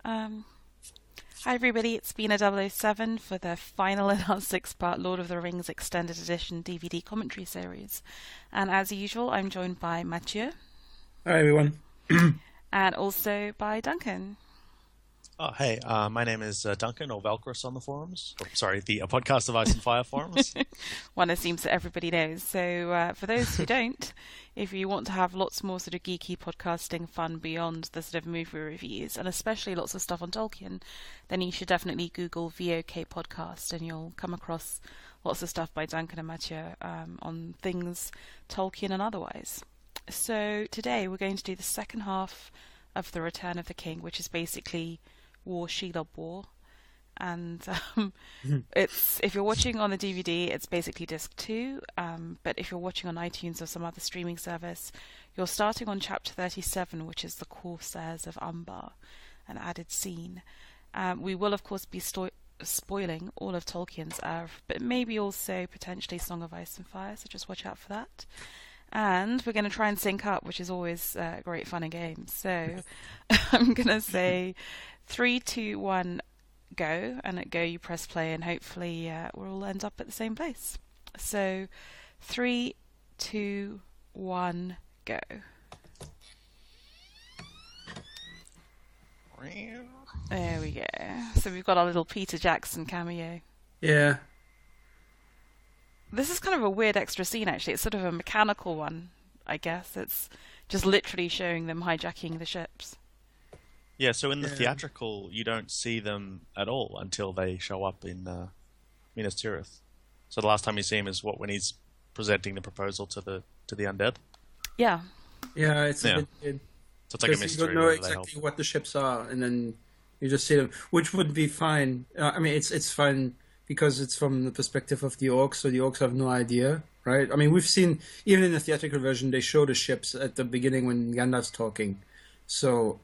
Hi everybody, it's B007 for the final in our 6-part Lord of the Rings Extended Edition DVD commentary series. And as usual, I'm joined by Matthieu. Hi, everyone. And also by Duncan. Oh, hey, my name is Duncan, or Valkyrus on the forums. Oh, sorry, the Podcast of Ice and Fire forums. One assumes that everybody knows. So for those who don't, if you want to have lots more sort of geeky podcasting fun beyond the sort of movie reviews, and especially lots of stuff on Tolkien, then you should definitely Google VOK podcast and you'll come across lots of stuff by Duncan and Matthieu on things Tolkien and otherwise. So today we're going to do the second half of The Return of the King, which is basically War, Shelob War. And it's, if you're watching on the DVD, it's basically disc 2, but if you're watching on iTunes or some other streaming service, you're starting on chapter 37, which is the Corsairs of Umbar, an added scene. We will of course be spoiling all of Tolkien's oeuvre, but maybe also potentially Song of Ice and Fire, so just watch out for that. And we're going to try and sync up, which is always great fun and games. So I'm going to say 3, 2, 1, go. And at go you press play, and hopefully we'll all end up at the same place. So 3, 2, 1, go. There we go. So we've got our little Peter Jackson cameo. Yeah. This is kind of a weird extra scene, actually. It's sort of a mechanical one, I guess. It's just literally showing them hijacking the ships. Yeah, so in the theatrical, you don't see them at all until they show up in Minas Tirith. So the last time you see him is when he's presenting the proposal to the undead. Yeah. Yeah, it's a bit weird. So it's like a mystery. You don't know exactly what the ships are, and then you just see them, which would be fine. I mean, it's fine because it's from the perspective of the orcs, so the orcs have no idea, right? I mean, we've seen, even in the theatrical version, they show the ships at the beginning when Gandalf's talking. So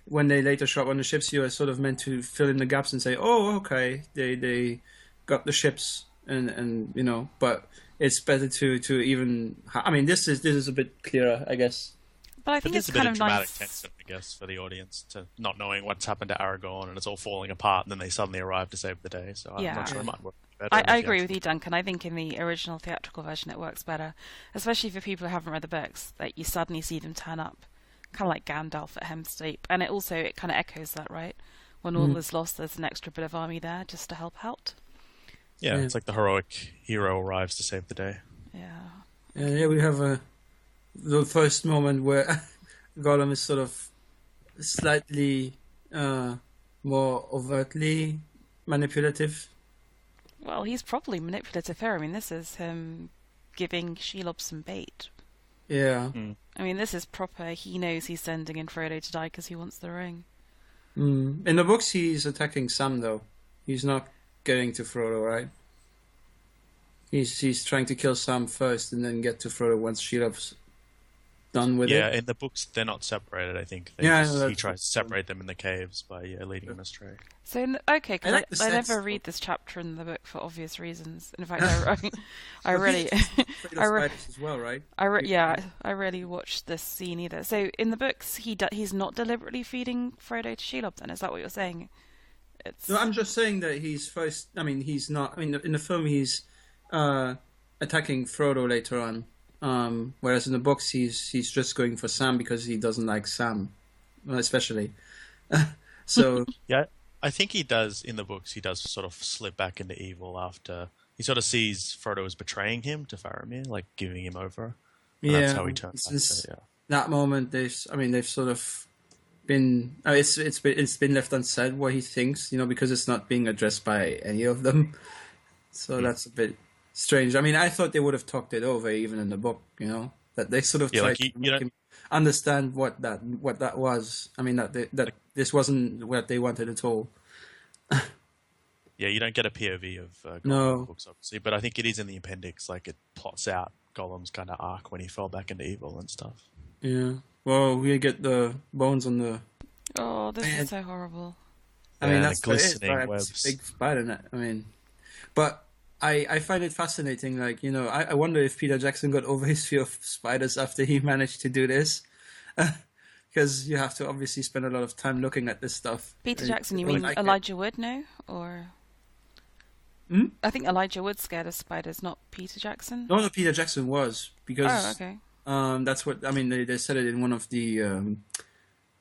when they later show up on the ships, you are sort of meant to fill in the gaps and say, oh, okay, they got the ships, and you know, but it's better to even, I mean, this is a bit clearer, I guess. But I think it's a kind bit of dramatic nice, tension, I guess, for the audience, to not knowing what's happened to Aragorn and it's all falling apart, and then they suddenly arrive to save the day. So I'm not sure it might work better. I agree with you, Duncan. I think in the original theatrical version it works better, especially for people who haven't read the books, that you suddenly see them turn up, kind of like Gandalf at Helm's Deep. And it kind of echoes that, right? When all is lost, there's an extra bit of army there just to help out. Yeah, it's like the heroic hero arrives to save the day. Yeah. Yeah, we have the first moment where Gollum is sort of slightly more overtly manipulative. Well, he's probably manipulative here. I mean, this is him giving Shelob some bait. Yeah. I mean, this is proper. He knows he's sending in Frodo to die because he wants the ring. In the books, he's attacking Sam, though. He's not getting to Frodo, right? He's trying to kill Sam first and then get to Frodo once Shelob's done with it. Yeah, in the books, they're not separated, I think. He tries to separate them in the caves by leading them astray. So, okay, because I never read though. this chapter in the book for obvious reasons. In fact, I really... as well, right? I really watched this scene either. So, in the books, he's not deliberately feeding Frodo to Shelob, then? Is that what you're saying? No, I'm just saying that he's first... I mean, he's not... I mean, in the film, he's attacking Frodo later on. Whereas in the books, he's just going for Sam because he doesn't like Sam, especially. So yeah, I think he does in the books. He does sort of slip back into evil after he sort of sees Frodo as betraying him to Faramir, like giving him over. And that's how he turns back. That moment, they've sort of been. It's been left unsaid what he thinks, because it's not being addressed by any of them. So that's a bit strange. I mean, I thought they would have talked it over even in the book, that they sort of tried to make him understand what that was. I mean, that this wasn't what they wanted at all. Yeah, you don't get a POV of Gollum in the books, obviously, but I think it is in the appendix. Like, it plots out Gollum's kind of arc when he fell back into evil and stuff. Yeah. Well, we get the bones on the... Oh, this is so horrible. I mean, that's glistening webs. It's a big spider net. I mean, but I find it fascinating. Like, I wonder if Peter Jackson got over his fear of spiders after he managed to do this. because you have to obviously spend a lot of time looking at this stuff. Peter Jackson, you I mean like it. Elijah Wood, no? Or... Hmm? I think Elijah Wood's scared of spiders, not Peter Jackson. No, Peter Jackson was, because Oh, okay. that's what, I mean, they said it in one of the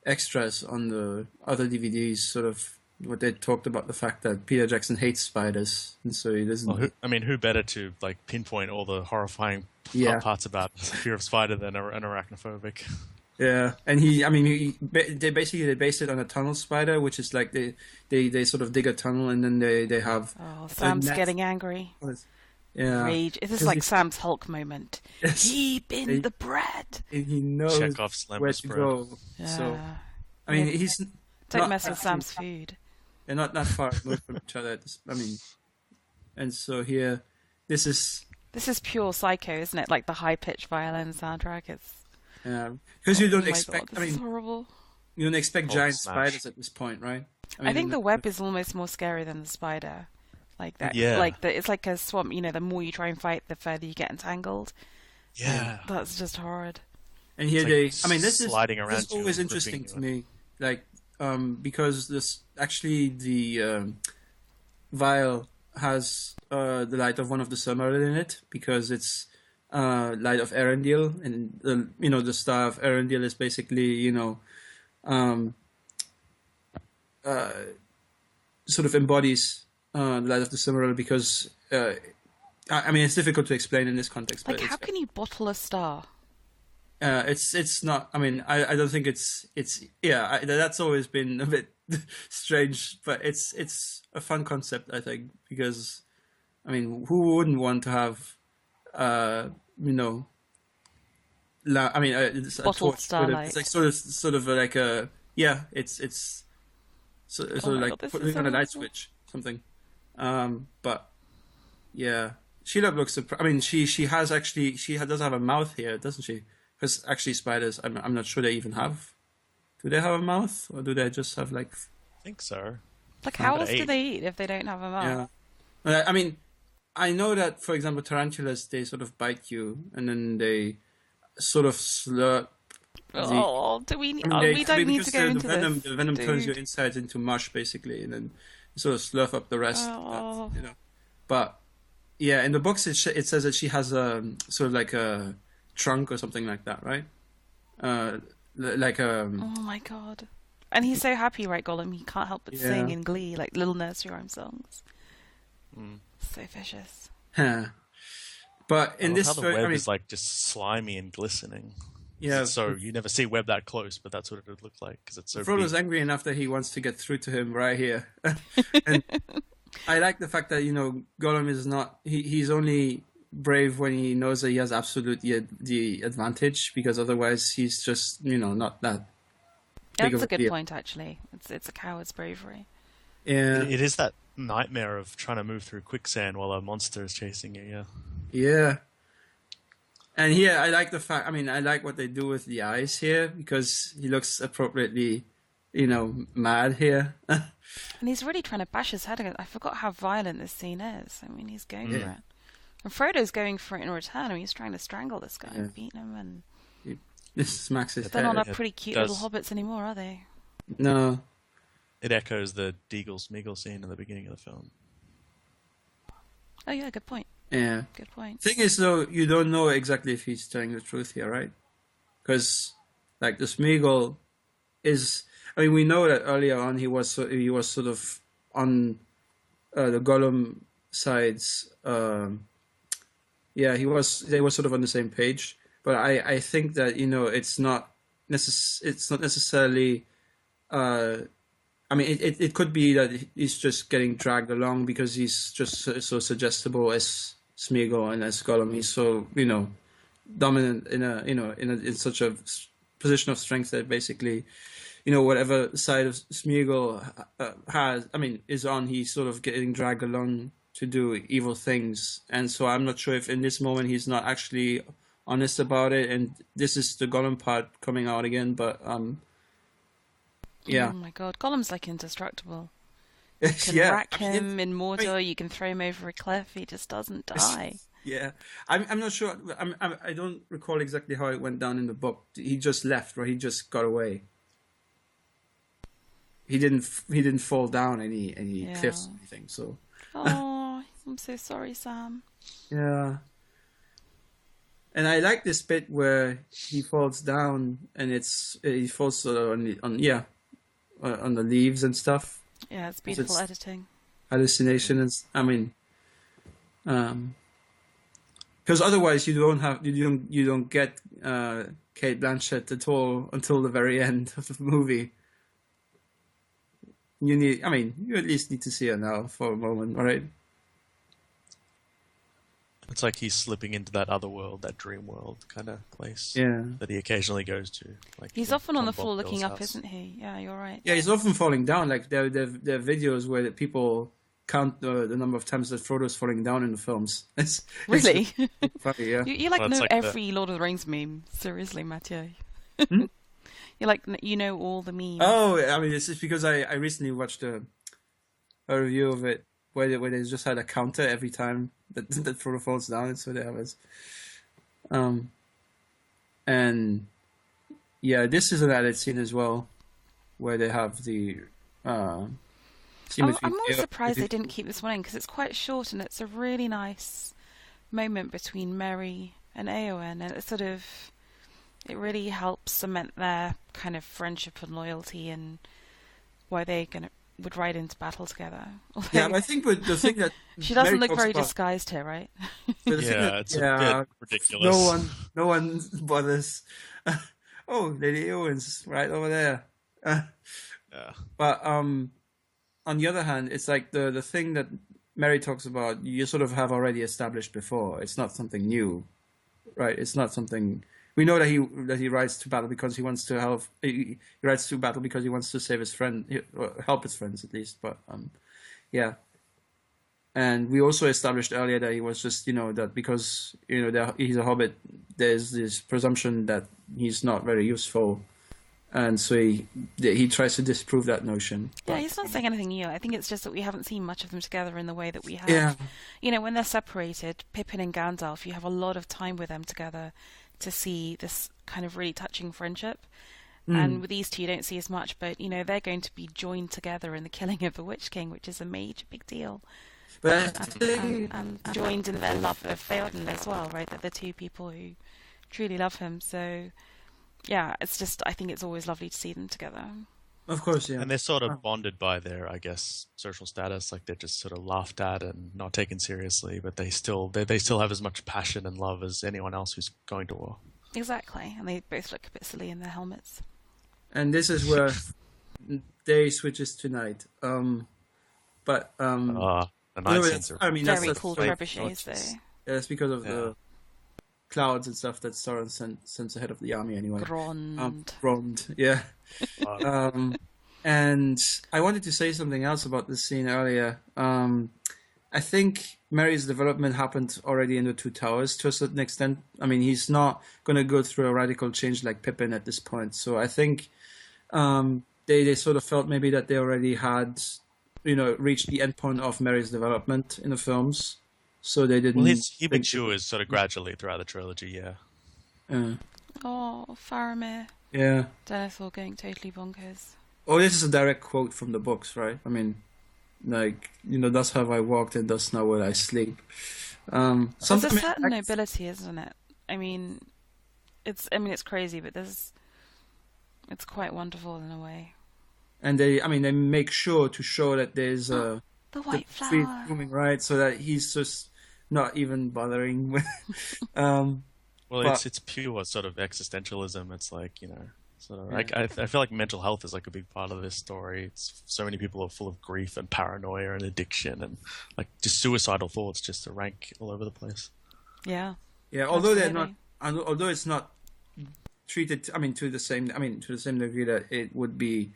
extras on the other DVDs, sort of what they talked about the fact that Peter Jackson hates spiders, and so he doesn't. Well, who better to like pinpoint all the horrifying parts about fear of spider than an arachnophobic? Yeah, and they based it on a tunnel spider, which is like they sort of dig a tunnel and then they have. Oh, Sam's getting angry. Yeah, rage. This is like Sam's Hulk moment. Yes. Keep in the bread. And he knows Chekhov's where to bread. go. Yeah. So, I mean, he's Don't not mess with actually- Sam's food. They're not that far removed from each other. I mean, and so here, this is pure psycho, isn't it? Like the high-pitched violin soundtrack. It's because you don't oh my expect. God, this is horrible. You don't expect Hulk giant smash. spiders at this point, right? I think the web is almost more scary than the spider. Like that. Yeah. Like it's like a swamp. You know, the more you try and fight, the further you get entangled. Yeah. That's just horrid. And here It's they, like this is sliding around this is you always and interesting gripping to me, like because this actually the vial has the light of one of the Summerlin in it, because it's light of Erendil, and the star of Erendil is basically sort of embodies the light of the Summerlin, because I mean it's difficult to explain in this context. Like, but how can you bottle a star? it's not. I mean, I don't think it's that's always been a bit strange, but it's a fun concept, I think, because I mean, who wouldn't want to have it's a Bottled torch, starlight. it's like sort of like a it's sort of my like God, this putting is on a light horrible. switch, something. But yeah, Sheila looks. I mean, she does have a mouth here, doesn't she? Because actually, spiders, I'm not sure they even have. Do they have a mouth, or do they just have like? I think so. Like, how But else do eight. they eat if they don't have a mouth? Yeah. I mean, I know that, for example, tarantulas, they sort of bite you, and then they sort of slurp. Oh, do we? I mean, we don't need because to go into venom, this. The venom turns your dude. insides into mush, basically, and then you sort of slurp up the rest. Oh. But yeah, in the books it says that she has a sort of like a trunk or something like that, right? Like Oh my God! And he's so happy, right, Gollum? He can't help but sing in glee, like little nursery rhyme songs. So vicious. But in this, how the web is like just slimy and glistening. yeah. So you never see web that close, but that's what it would look like because it's so Frodo's big. angry enough that he wants to get through to him right here. And I like the fact that Gollum is not. He's only brave when he knows that he has absolutely the advantage, because otherwise he's just not that. big That's of a good deal. point, actually. It's a coward's bravery. Yeah. It is that nightmare of trying to move through quicksand while a monster is chasing you. Yeah. Yeah. And here, I like the fact. I mean, I like what they do with the eyes here, because he looks appropriately, mad here. And he's really trying to bash his head against. I forgot how violent this scene is. I mean, he's going for it. And Frodo's going for it in return. I mean, he's trying to strangle this guy and beat him. And This smacks his they're head. not pretty cute does. little hobbits anymore, are they? No. It echoes the Deagle's Meagle scene in the beginning of the film. Oh yeah, good point. Yeah. Good point. Thing is, though, you don't know exactly if he's telling the truth here, right? Because, like, the Smeagol is. I mean, we know that earlier on he was sort of on the Gollum sides. They were sort of on the same page. But I think that it's not necessarily. I mean, it could be that he's just getting dragged along because he's just so suggestible as Smeagol, and as Gollum, he's so dominant in such a position of strength that basically, whatever side of Smeagol is on, he's sort of getting dragged along to do evil things. And so I'm not sure if in this moment he's not actually honest about it, and this is the Gollum part coming out again. But yeah. Oh my God, Gollum's like indestructible. You can rack him in Mordor. You can throw him over a cliff. He just doesn't die. Yeah, I'm not sure. I don't recall exactly how it went down in the book. He just left, or he just got away. He didn't fall down any Yeah. cliffs or anything. So Oh, I'm so sorry, Sam. yeah, and I like this bit where he falls down and he falls sort of on the leaves and stuff. Yeah, it's 'Cause beautiful it's editing. hallucination. I mean, because otherwise you don't get Kate Blanchett at all until the very end of the movie. You at least need to see her now for a moment, right? It's like he's slipping into that other world, that dream world kind of place Yeah. that he occasionally goes to. Like He's in often on Tom the floor Bombadil's looking up, house. isn't he? Yeah, you're right. Yeah, he's often falling down. Like there are videos where the people count the number of times that Frodo's falling down in the films. It's Really? funny, yeah. You like Well, it's know like every Lord of the Rings meme. Seriously, Matthieu. Hmm? You like you know all the memes. Oh, I mean, it's just because I recently watched a review of it where they just had a counter every time that Frodo falls down. So there was, and yeah, this is an added scene as well, where they have the scene between. I'm always surprised they didn't keep this one in because it's quite short and it's a really nice moment between Merry and Eowyn, and it really helps cement their kind of friendship and loyalty and why they would ride into battle together. Yeah, but I think the thing that She doesn't Mary look talks very about- disguised here, right? the thing Yeah, that- it's a bit ridiculous. No one bothers. Oh, Lady Eowyn's right over there. Yeah. But on the other hand, it's like the thing that Mary talks about, you sort of have already established before. It's not something new, right? It's not something we know that he rides to battle because he wants to help. He rides to battle because he wants to save his friend, or help his friends at least. But yeah. And we also established earlier that he was just, that because, he's a hobbit, there's this presumption that he's not very useful. And so he tries to disprove that notion. Yeah, he's not saying anything new. I think it's just that we haven't seen much of them together in the way that we have. Yeah. When they're separated, Pippin and Gandalf, you have a lot of time with them together to see this kind of really touching friendship. And with these two, you don't see as much, but, they're going to be joined together in the killing of the Witch King, which is a major big deal. But I think... And joined in their love of Theoden as well, right? They're the two people who truly love him. So, yeah, it's just, I think it's always lovely to see them together. Of course, yeah. And they're sort of bonded by their, I guess, social status. Like they're just sort of laughed at and not taken seriously, but they still have as much passion and love as anyone else who's going to war. Exactly, and they both look a bit silly in their helmets. And this is where day switches to night. But the night scenes are very cool trebuchets, though. Yeah, that's because of the clouds and stuff that Sauron sends ahead of the army anyway. Grond, yeah. And I wanted to say something else about this scene earlier. I think Merry's development happened already in the Two Towers to a certain extent. I mean, he's not going to go through a radical change like Pippin at this point. So I think they sort of felt maybe that they already had, reached the end point of Merry's development in the films. So they didn't... Well, he matures sort of gradually throughout the trilogy, yeah. Oh, Faramir. Yeah. Denethor going totally bonkers. Oh, this is a direct quote from the books, right? I mean, thus have I walked and thus now will I sleep. There's a certain nobility, isn't it? I mean, it's crazy, but it's quite wonderful in a way. And they make sure to show that there's the white flower blooming, right? So that he's just not even bothering with. It's pure sort of existentialism. It's like I feel like mental health is like a big part of this story. It's so many people are full of grief and paranoia and addiction and like just suicidal thoughts just to rank all over the place. Yeah. Yeah. Although they're not, although it's not treated, to the same degree that it would be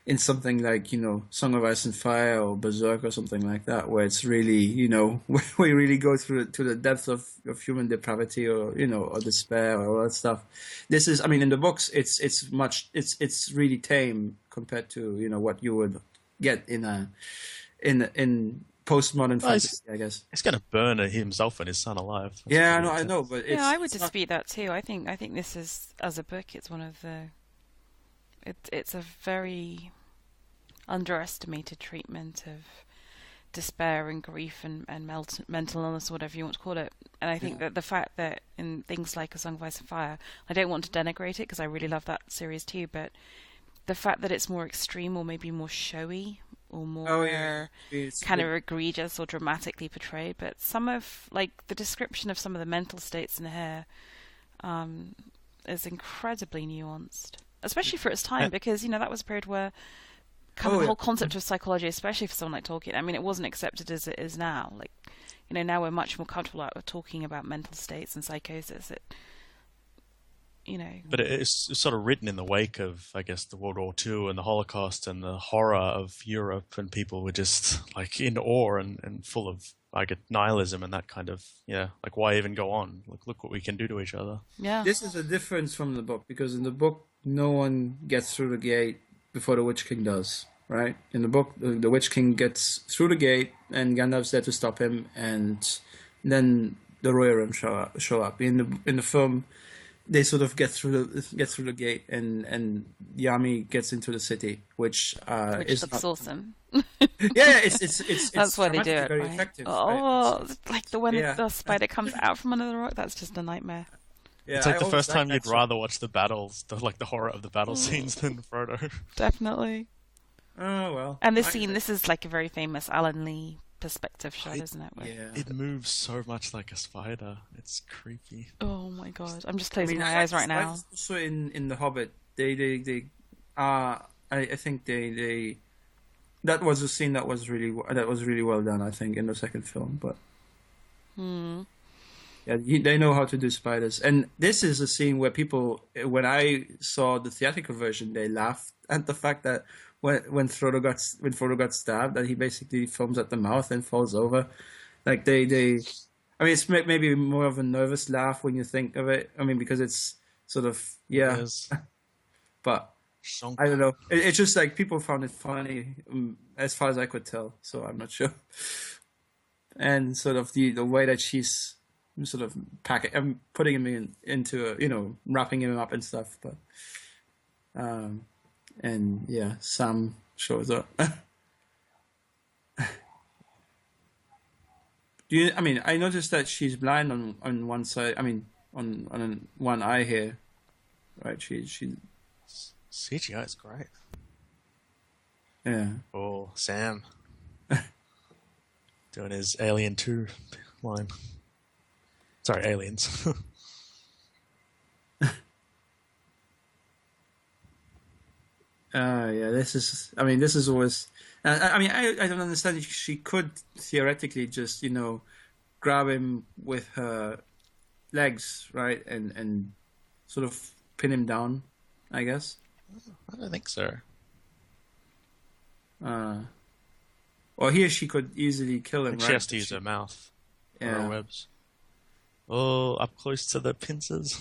in something like, Song of Ice and Fire or Berserk or something like that, where it's really, where we really go to the depth of human depravity or, or despair or all that stuff. This is, in the books, it's really tame compared to, what you would get in postmodern Well, fantasy, I guess. he's going to burn himself and his son alive. That's Yeah, pretty I know, intense. but it's Yeah, I would it's not. dispute that too. I think this is, as a book, it's one of the it's a very underestimated treatment of despair and grief and mental illness, whatever you want to call it. And I think that the fact that in things like A Song of Ice and Fire, I don't want to denigrate it because I really love that series too, but the fact that it's more extreme or maybe more showy or more Oh yeah, it's kind of egregious or dramatically portrayed, but some of like the description of some of the mental states in here is incredibly nuanced, especially for its time, because that was a period where kind of the whole concept of psychology, especially for someone like Tolkien, I mean, it wasn't accepted as it is now. Like, now we're much more comfortable with talking about mental states and psychosis. But it's sort of written in the wake of, I guess, the World War II and the Holocaust and the horror of Europe, and people were just like in awe and full of, I get nihilism and that kind of, like, why even go on? Like, look what we can do to each other. Yeah. This is a difference from the book, because in the book, no one gets through the gate before the Witch King does, right? In the book, the Witch King gets through the gate, and Gandalf's there to stop him, and then the Rohirrim show up. In the film, they sort of get through the gate, and the army gets into the city, which is looks awesome. Yeah, it's That's why they do it. very Right? effective. Oh, right? like when the spider comes out from under the rock. That's just a nightmare. Yeah, it's like I the always first time like you'd that rather watch the battles, the horror of the battle scenes than Frodo. Definitely. Oh well. And this is like a very famous Alan Lee perspective shot, isn't it? Yeah. It moves so much like a spider. It's creepy. Oh my god! I'm just closing my eyes right now. Also in The Hobbit, I think they that was a scene that was really well done. I think in the second film, but yeah, they know how to do spiders. And this is a scene where people, when I saw the theatrical version, they laughed at the fact that when Frodo got stabbed, that he basically foams at the mouth and falls over. Like I mean, it's maybe more of a nervous laugh when you think of it. I mean, because it's sort of Yes. but I don't know. It's just like people found it funny, as far as I could tell. So I'm not sure. And sort of the way that she's sort of putting him into wrapping him up and stuff. But and yeah, Sam shows up. I mean, I noticed that she's blind on one side. I mean, on one eye here, right? She CGI is great. yeah. Oh, Sam. Doing his Alien 2 line. Sorry, Aliens. Yeah, this is always. I mean, I don't understand. She could theoretically just, grab him with her legs, right, and sort of pin him down, I guess. I don't think so. Or here she could easily kill him, right? She has to use her mouth for her webs. Oh, up close to the pincers.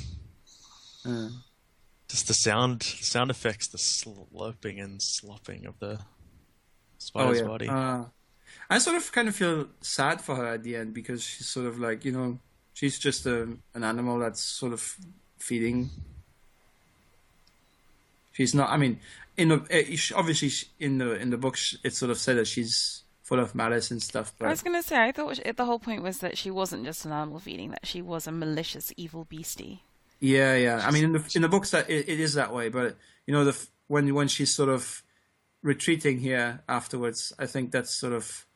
Just the sound effects, the slurping and slopping of the spider's body. I sort of kind of feel sad for her at the end, because she's sort of like, she's just an animal that's sort of feeding. She's not. I mean, obviously in the book it's sort of said that she's full of malice and stuff. But I was going to say, I thought the whole point was that she wasn't just an animal feeding; that she was a malicious, evil beastie. Yeah. I mean, in the books that it is that way, but when she's sort of retreating here afterwards, I think that's sort of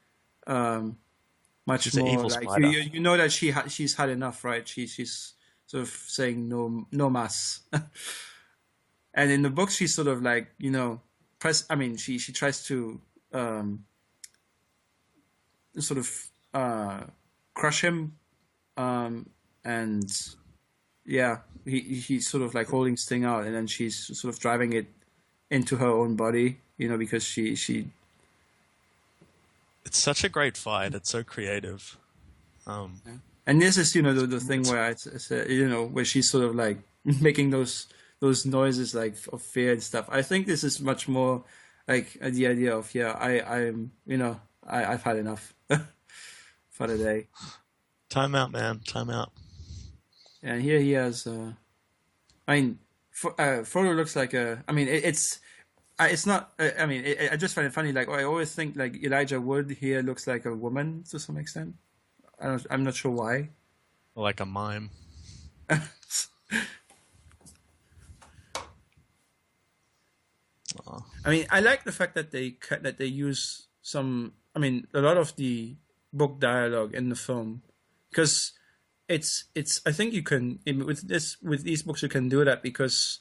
much She's more an evil like spider. you know that she's had enough, right? She's sort of saying no mas. And in the book, she's sort of like, she tries to sort of crush him, and yeah, he's sort of like holding Sting out, and then she's sort of driving it into her own body, because she. It's such a great fight. It's so creative. And this is, the thing where I said, where she's sort of like making those noises like of fear and stuff. I think this is much more like the idea of I've had enough for the day. Time out, man. Time out. And here he has. I mean, Frodo looks like a. I mean, it's not. I mean, I just find it funny. Like I always think, like Elijah Wood here looks like a woman to some extent. I'm not sure why. Like a mime. I mean, I like the fact that they use some. I mean, a lot of the book dialogue in the film, because it's. I think you can with these books you can do that because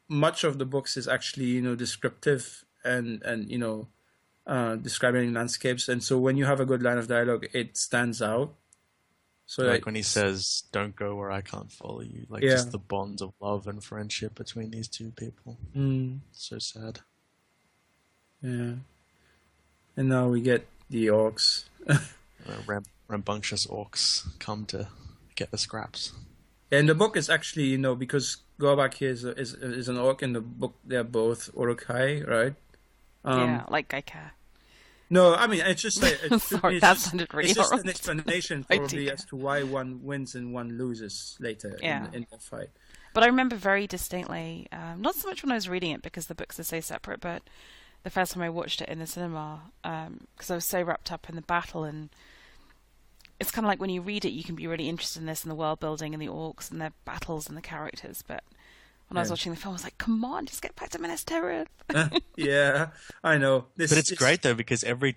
much of the books is actually descriptive and describing landscapes, and so when you have a good line of dialogue, it stands out. So like when he says, "Don't go where I can't follow you," like just the bonds of love and friendship between these two people. So sad. Yeah. And now we get the orcs. Rambunctious orcs come to get the scraps. And the book is actually, because Gorbak here is an orc. In the book, they're both Uruk-hai, right? Yeah, like Gaika. No, I mean, it's just like... Sorry, that sounded really It's just horrible. an explanation, probably, as to why one wins and one loses later in the fight. But I remember very distinctly, not so much when I was reading it, because the books are so separate, but the first time I watched it in the cinema, because I was so wrapped up in the battle, and it's kind of like when you read it, you can be really interested in this, and the world building, and the orcs, and their battles, and the characters, but... When I was watching the film, I was like, come on, just get back to Minas Tirith. Yeah, I know. But it's great, though, because every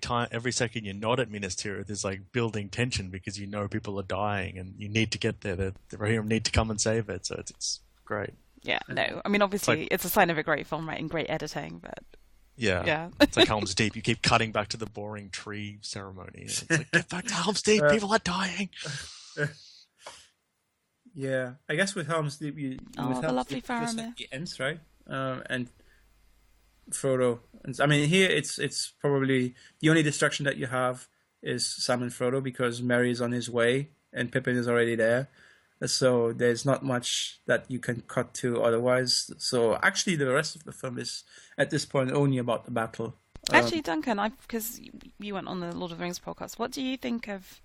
second you're not at Minas Tirith is like building tension because you know people are dying and you need to get there. The Rohirrim need to come and save it, so it's great. Yeah, no. I mean, obviously, it's a sign of a great film, right, and great editing, but... Yeah. It's like Helm's Deep. You keep cutting back to the boring tree ceremony. It's like, get back to Helm's Deep, people are dying. Yeah, I guess with Helm's Deep, with the Helm's lovely Deep, just Faramir. like the ends, right? And Frodo. I mean, here it's probably the only distraction that you have is Sam and Frodo because Merry is on his way and Pippin is already there. So there's not much that you can cut to otherwise. So actually, the rest of the film is at this point only about the battle. Actually, Duncan, because you went on the Lord of the Rings podcast, what do you think of?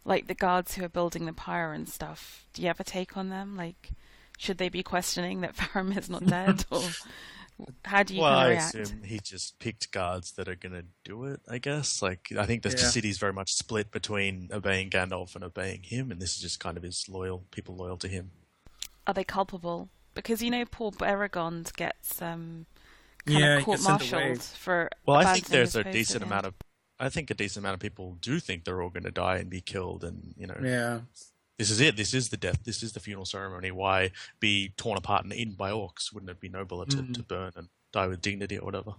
Like the guards who are building the pyre and stuff, do you have a take on them? Like, should they be questioning that Faramir's not dead, or how do you kind of react? I assume he just picked guards that are going to do it. I guess. Like, I think the city's very much split between obeying Gandalf and obeying him, and this is just kind of his people loyal to him. Are they culpable? Because poor Aragorn gets kind of court-martialed for. Well, I think there's a decent amount of. I think a decent amount of people do think they're all going to die and be killed, and this is it. This is the death. This is the funeral ceremony. Why be torn apart and eaten by orcs? Wouldn't it be nobler to burn and die with dignity or whatever?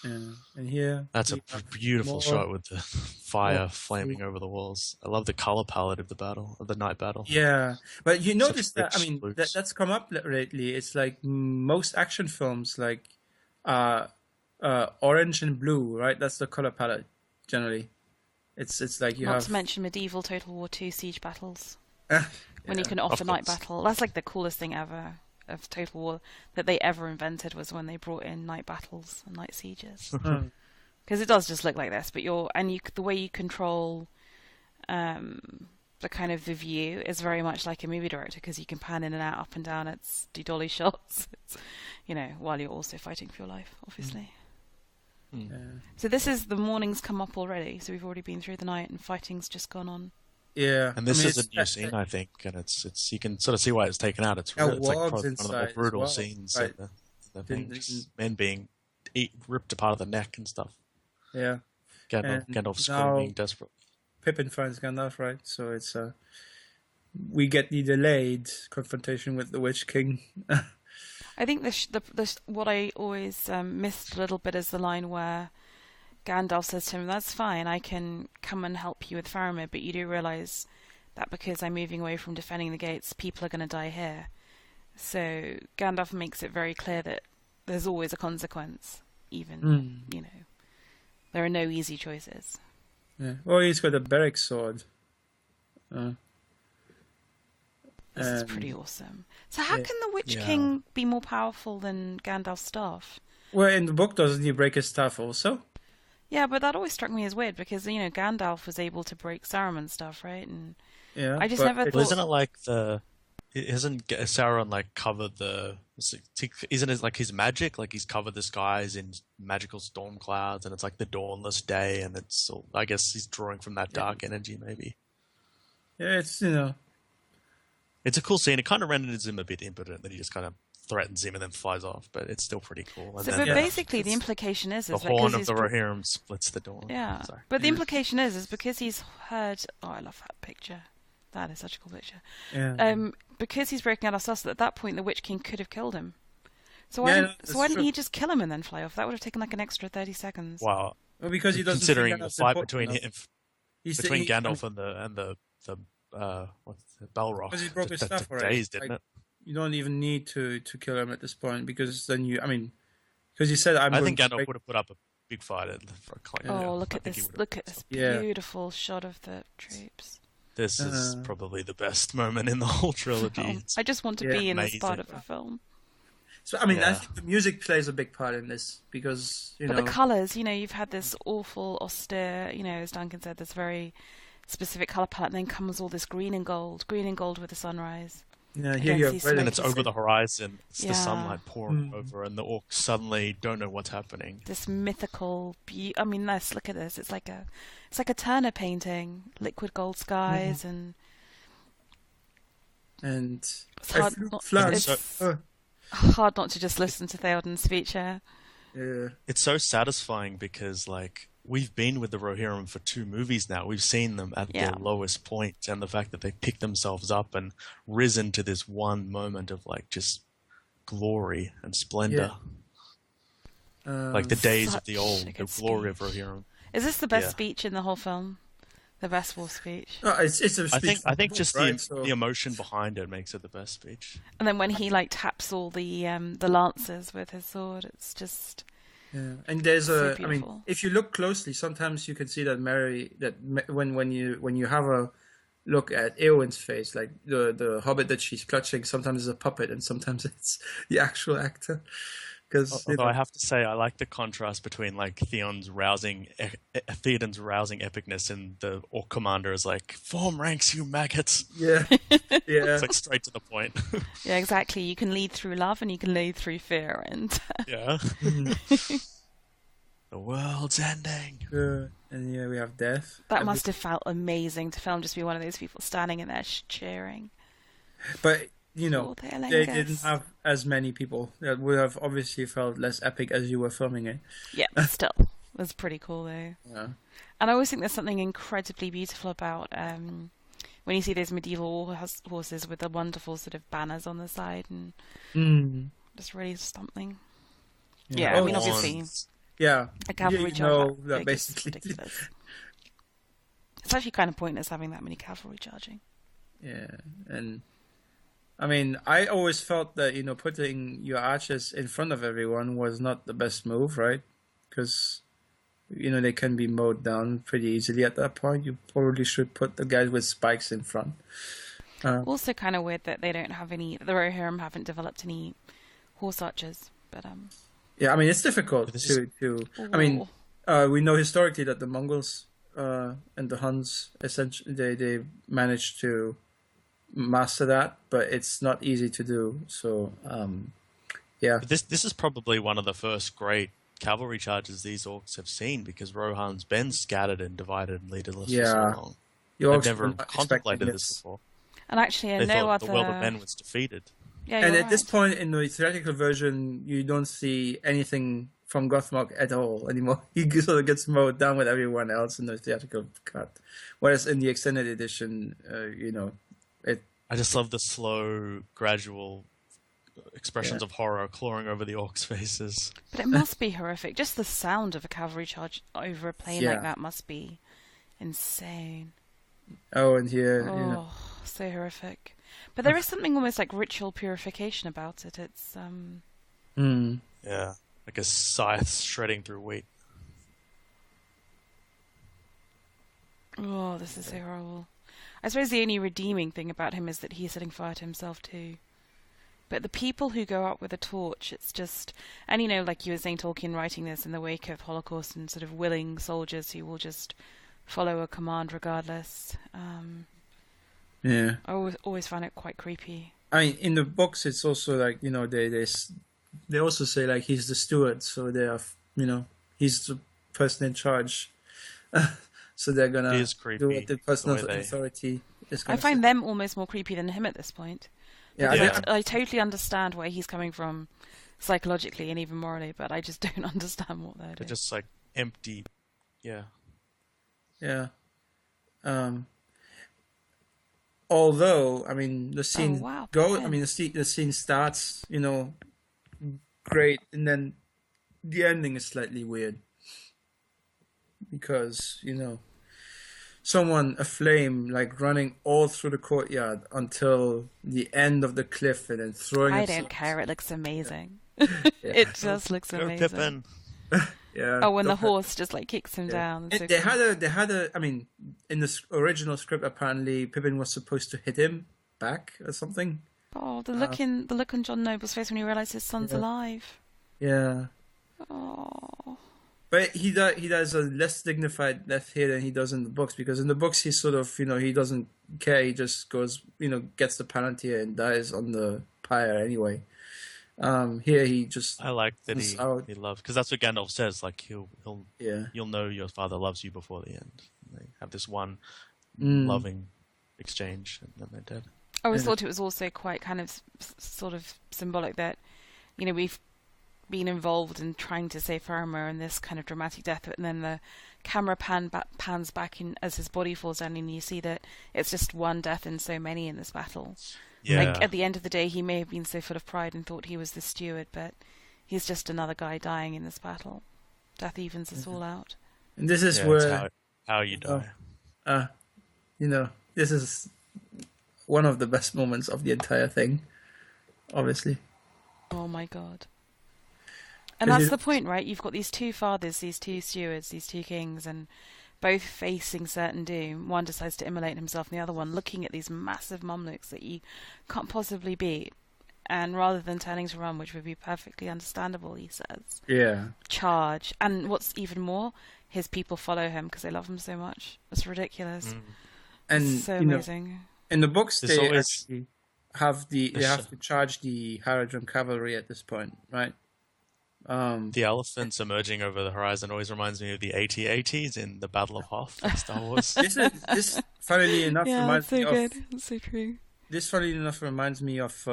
Yeah, and here that's a beautiful shot with the fire flaming over the walls. I love the color palette of the night battle. Yeah, but you notice that that's come up lately. It's like most action films, like orange and blue, right? That's the color palette. Generally, it's like Not to mention medieval Total War II siege battles. When you can offer night battle. That's like the coolest thing ever of Total War that they ever invented was when they brought in night battles and night sieges. Because it does just look like this, but the way you control the kind of the view is very much like a movie director because you can pan in and out, up and down. Do dolly shots. It's, while you're also fighting for your life, obviously. Yeah. So the morning's come up already. So we've already been through the night and fighting's just gone on. Yeah, and this is a new scene, I think, and it's you can sort of see why it's taken out. It's like one of the more brutal scenes. Right. The thing, men being ripped apart of the neck and stuff. Yeah, Gandalf screaming desperately. Pippin finds Gandalf, right? So it's we get the delayed confrontation with the Witch King. I think what I always missed a little bit is the line where Gandalf says to him, "That's fine, I can come and help you with Faramir, but you do realise that because I'm moving away from defending the gates, people are going to die here." So Gandalf makes it very clear that there's always a consequence, even, there are no easy choices. Yeah. Well, he's got a Beric sword. This is pretty awesome. So how can the Witch King be more powerful than Gandalf's staff? Well, in the book, doesn't he break his staff also? Yeah, but that always struck me as weird because, Gandalf was able to break Saruman's stuff, right? And Yeah, I just but never Well, thought. isn't it like isn't Sauron like covered isn't it like his magic? Like he's covered the skies in magical storm clouds, and it's like the dawnless day, and I guess he's drawing from that dark energy, maybe. yeah, it's It's a cool scene. It kind of renders him a bit impotent that he just kind of threatens him and then flies off, but it's still pretty cool. And So, then but Yeah. basically, the implication is the that horn because of he's the Rohirrim splits the dawn. yeah, Sorry. but the implication is because he's heard. Oh, I love that picture. That is such a cool picture. yeah. Because he's breaking out of Sussex, at that point the Witch King could have killed him. So why, Yeah, didn't, that's so why didn't true. he just kill him and then fly off? That would have taken like an extra 30 seconds. Wow. Well, because he doesn't Considering think the that's fight important between enough. him, He's between he- Gandalf and the what's the Balrog, Because he broke his that stuff took already. days, didn't Like, it? You don't even need to kill him at this point because then because he said I'm I going think to Gandalf break. would have put up a big fight for a clank. Oh, I look at think he this! would have Look at put this up. Yeah. beautiful shot of the troops. This is probably the best moment in the whole trilogy. Oh, It's I just want to Yeah. be in this amazing. part of the film. So I mean, I Yeah. think the music plays a big part in this because But the colours, you've had this awful, austere, as Duncan said, this very specific colour palette, and then comes all this green and gold with the sunrise. yeah, against here you these have red and and it's over the horizon. It's Yeah. the sunlight pouring Mm. over, and the orcs suddenly don't know what's happening. This mythical I mean, look at this. It's like a Turner painting, liquid gold skies, and and it's hard not, flowers. it's Oh, hard not to just listen to Theoden's speech here. yeah. It's so satisfying because, like, we've been with the Rohirrim for 2 movies now. We've seen them at Yeah. their lowest point, and the fact that they picked themselves up and risen to this one moment of, like, just glory and splendor. Like the days of the Such old, a the good glory of speech. Rohirrim. Is this the best Yeah. speech in the whole film? The best war speech? No, it's a I speech think from the I think book, just right? So- the emotion behind it makes it the best speech. And then when he like taps all the lancers with his sword, it's just Yeah, and there's So I mean, beautiful. if you look closely, sometimes you can see that when you have a look at Eowyn's face, like the hobbit that she's clutching, sometimes it's a puppet and sometimes it's the actual actor. Because Although I have to say, I like the contrast between like Theoden's rousing epicness and the orc commander is like, "Form ranks, you maggots." yeah, yeah, It's like straight to the point. yeah, exactly. You can lead through love and you can lead through fear, and Yeah. The world's ending. and yeah, we have death. that must have felt amazing to film. Just be one of those people standing in there cheering. But Oh, they Theolingus. didn't have as many people. That would have obviously felt less epic as you were filming it. Yeah, but still, it was pretty cool though. Yeah. And I always think there's something incredibly beautiful about when you see those medieval horses with the wonderful sort of banners on the side, and just really something. Yeah, I mean, Oh, obviously, Yeah, a cavalry you charge know that that big is basically. ridiculous. It's actually kind of pointless having that many cavalry charging. Yeah, and I mean, I always felt that putting your archers in front of everyone was not the best move, right? Because they can be mowed down pretty easily at that point. You probably should put the guys with spikes in front. Also, kind of weird that they don't have any. The Rohirrim haven't developed any horse archers, but Yeah, I mean it's difficult This to. I mean, we know historically that the Mongols and the Huns essentially they managed to master that, but it's not easy to do. So, yeah, But this is probably one of the first great cavalry charges these orcs have seen because Rohan's been scattered and divided and leaderless for so Yeah. long. you They've also never were not contemplated expecting this before. and actually, They no thought other. the world of men was defeated. Yeah, And you're at this right. point in the theatrical version, you don't see anything from Gothmog at all anymore. He sort of gets mowed down with everyone else in the theatrical cut, whereas in the extended edition, it. I just love the slow, gradual expressions Yeah. of horror clawing over the orcs' faces. But it must be horrific. Just the sound of a cavalry charge over a plain Yeah. like that must be insane. Oh, and here, Oh, so horrific. But there is something almost like ritual purification about it. It's Yeah, like a scythe shredding through wheat. oh, this is so horrible. I suppose the only redeeming thing about him is that he's setting fire to himself too. But the people who go up with a torch, it's just, and you know, like you were saying, Tolkien writing this in the wake of Holocaust and sort of willing soldiers who will just follow a command regardless. Yeah. I always found it quite creepy. I mean, in the books, it's also like, you know, they also say like he's the steward, so they have, you know, he's the person in charge. So they're gonna do what the person of authority is gonna I find say. them almost more creepy than him at this point. Yeah, I totally understand where he's coming from psychologically and even morally, but I just don't understand what they're doing. They're just like empty. Yeah. Yeah. Although, I mean, the scene the scene starts, you know, great, and then the ending is slightly weird because, you know, a flame, like running all through the courtyard until the end of the cliff and then throwing I himself. don't care. It looks amazing. Yeah. It just looks amazing. Pippin. Yeah. Oh, when the horse just like kicks him down. They had a. I mean, in the original script, apparently Pippin was supposed to hit him back or something. Oh, the look on John Noble's face when he realized his son's alive. Yeah. Oh. But he does a less dignified death here than he does in the books, because in the books he sort of, you know, he doesn't care. He just goes, you know, gets the Palantir and dies on the pyre anyway. Here he just. I like that he loves, because that's what Gandalf says. Like you'll know your father loves you before the end. And they have this one loving exchange, and then they're dead. I always thought it was also quite kind of sort of symbolic that, you know, we've been involved in trying to save Faramir in this kind of dramatic death, and then the camera pans back in as his body falls down, and you see that it's just one death in so many in this battle. Yeah. Like at the end of the day, he may have been so full of pride and thought he was the steward, but he's just another guy dying in this battle. Death evens us all out. And this is where how you die. You know, this is one of the best moments of the entire thing, obviously. Oh my god. And that's the point, right? You've got these two fathers, these two stewards, these two kings, and both facing certain doom. One decides to immolate himself, and the other one looking at these massive Mamluks that you can't possibly beat. And rather than turning to run, which would be perfectly understandable, he says, charge. And what's even more, his people follow him because they love him so much. It's ridiculous. And it's so amazing. In the books, they actually have to charge the Haradrim cavalry at this point, right? The elephants emerging over the horizon always reminds me of the AT-ATs in the Battle of Hoth in Star Wars. This funnily enough reminds me of... It's so true. This funnily enough reminds me of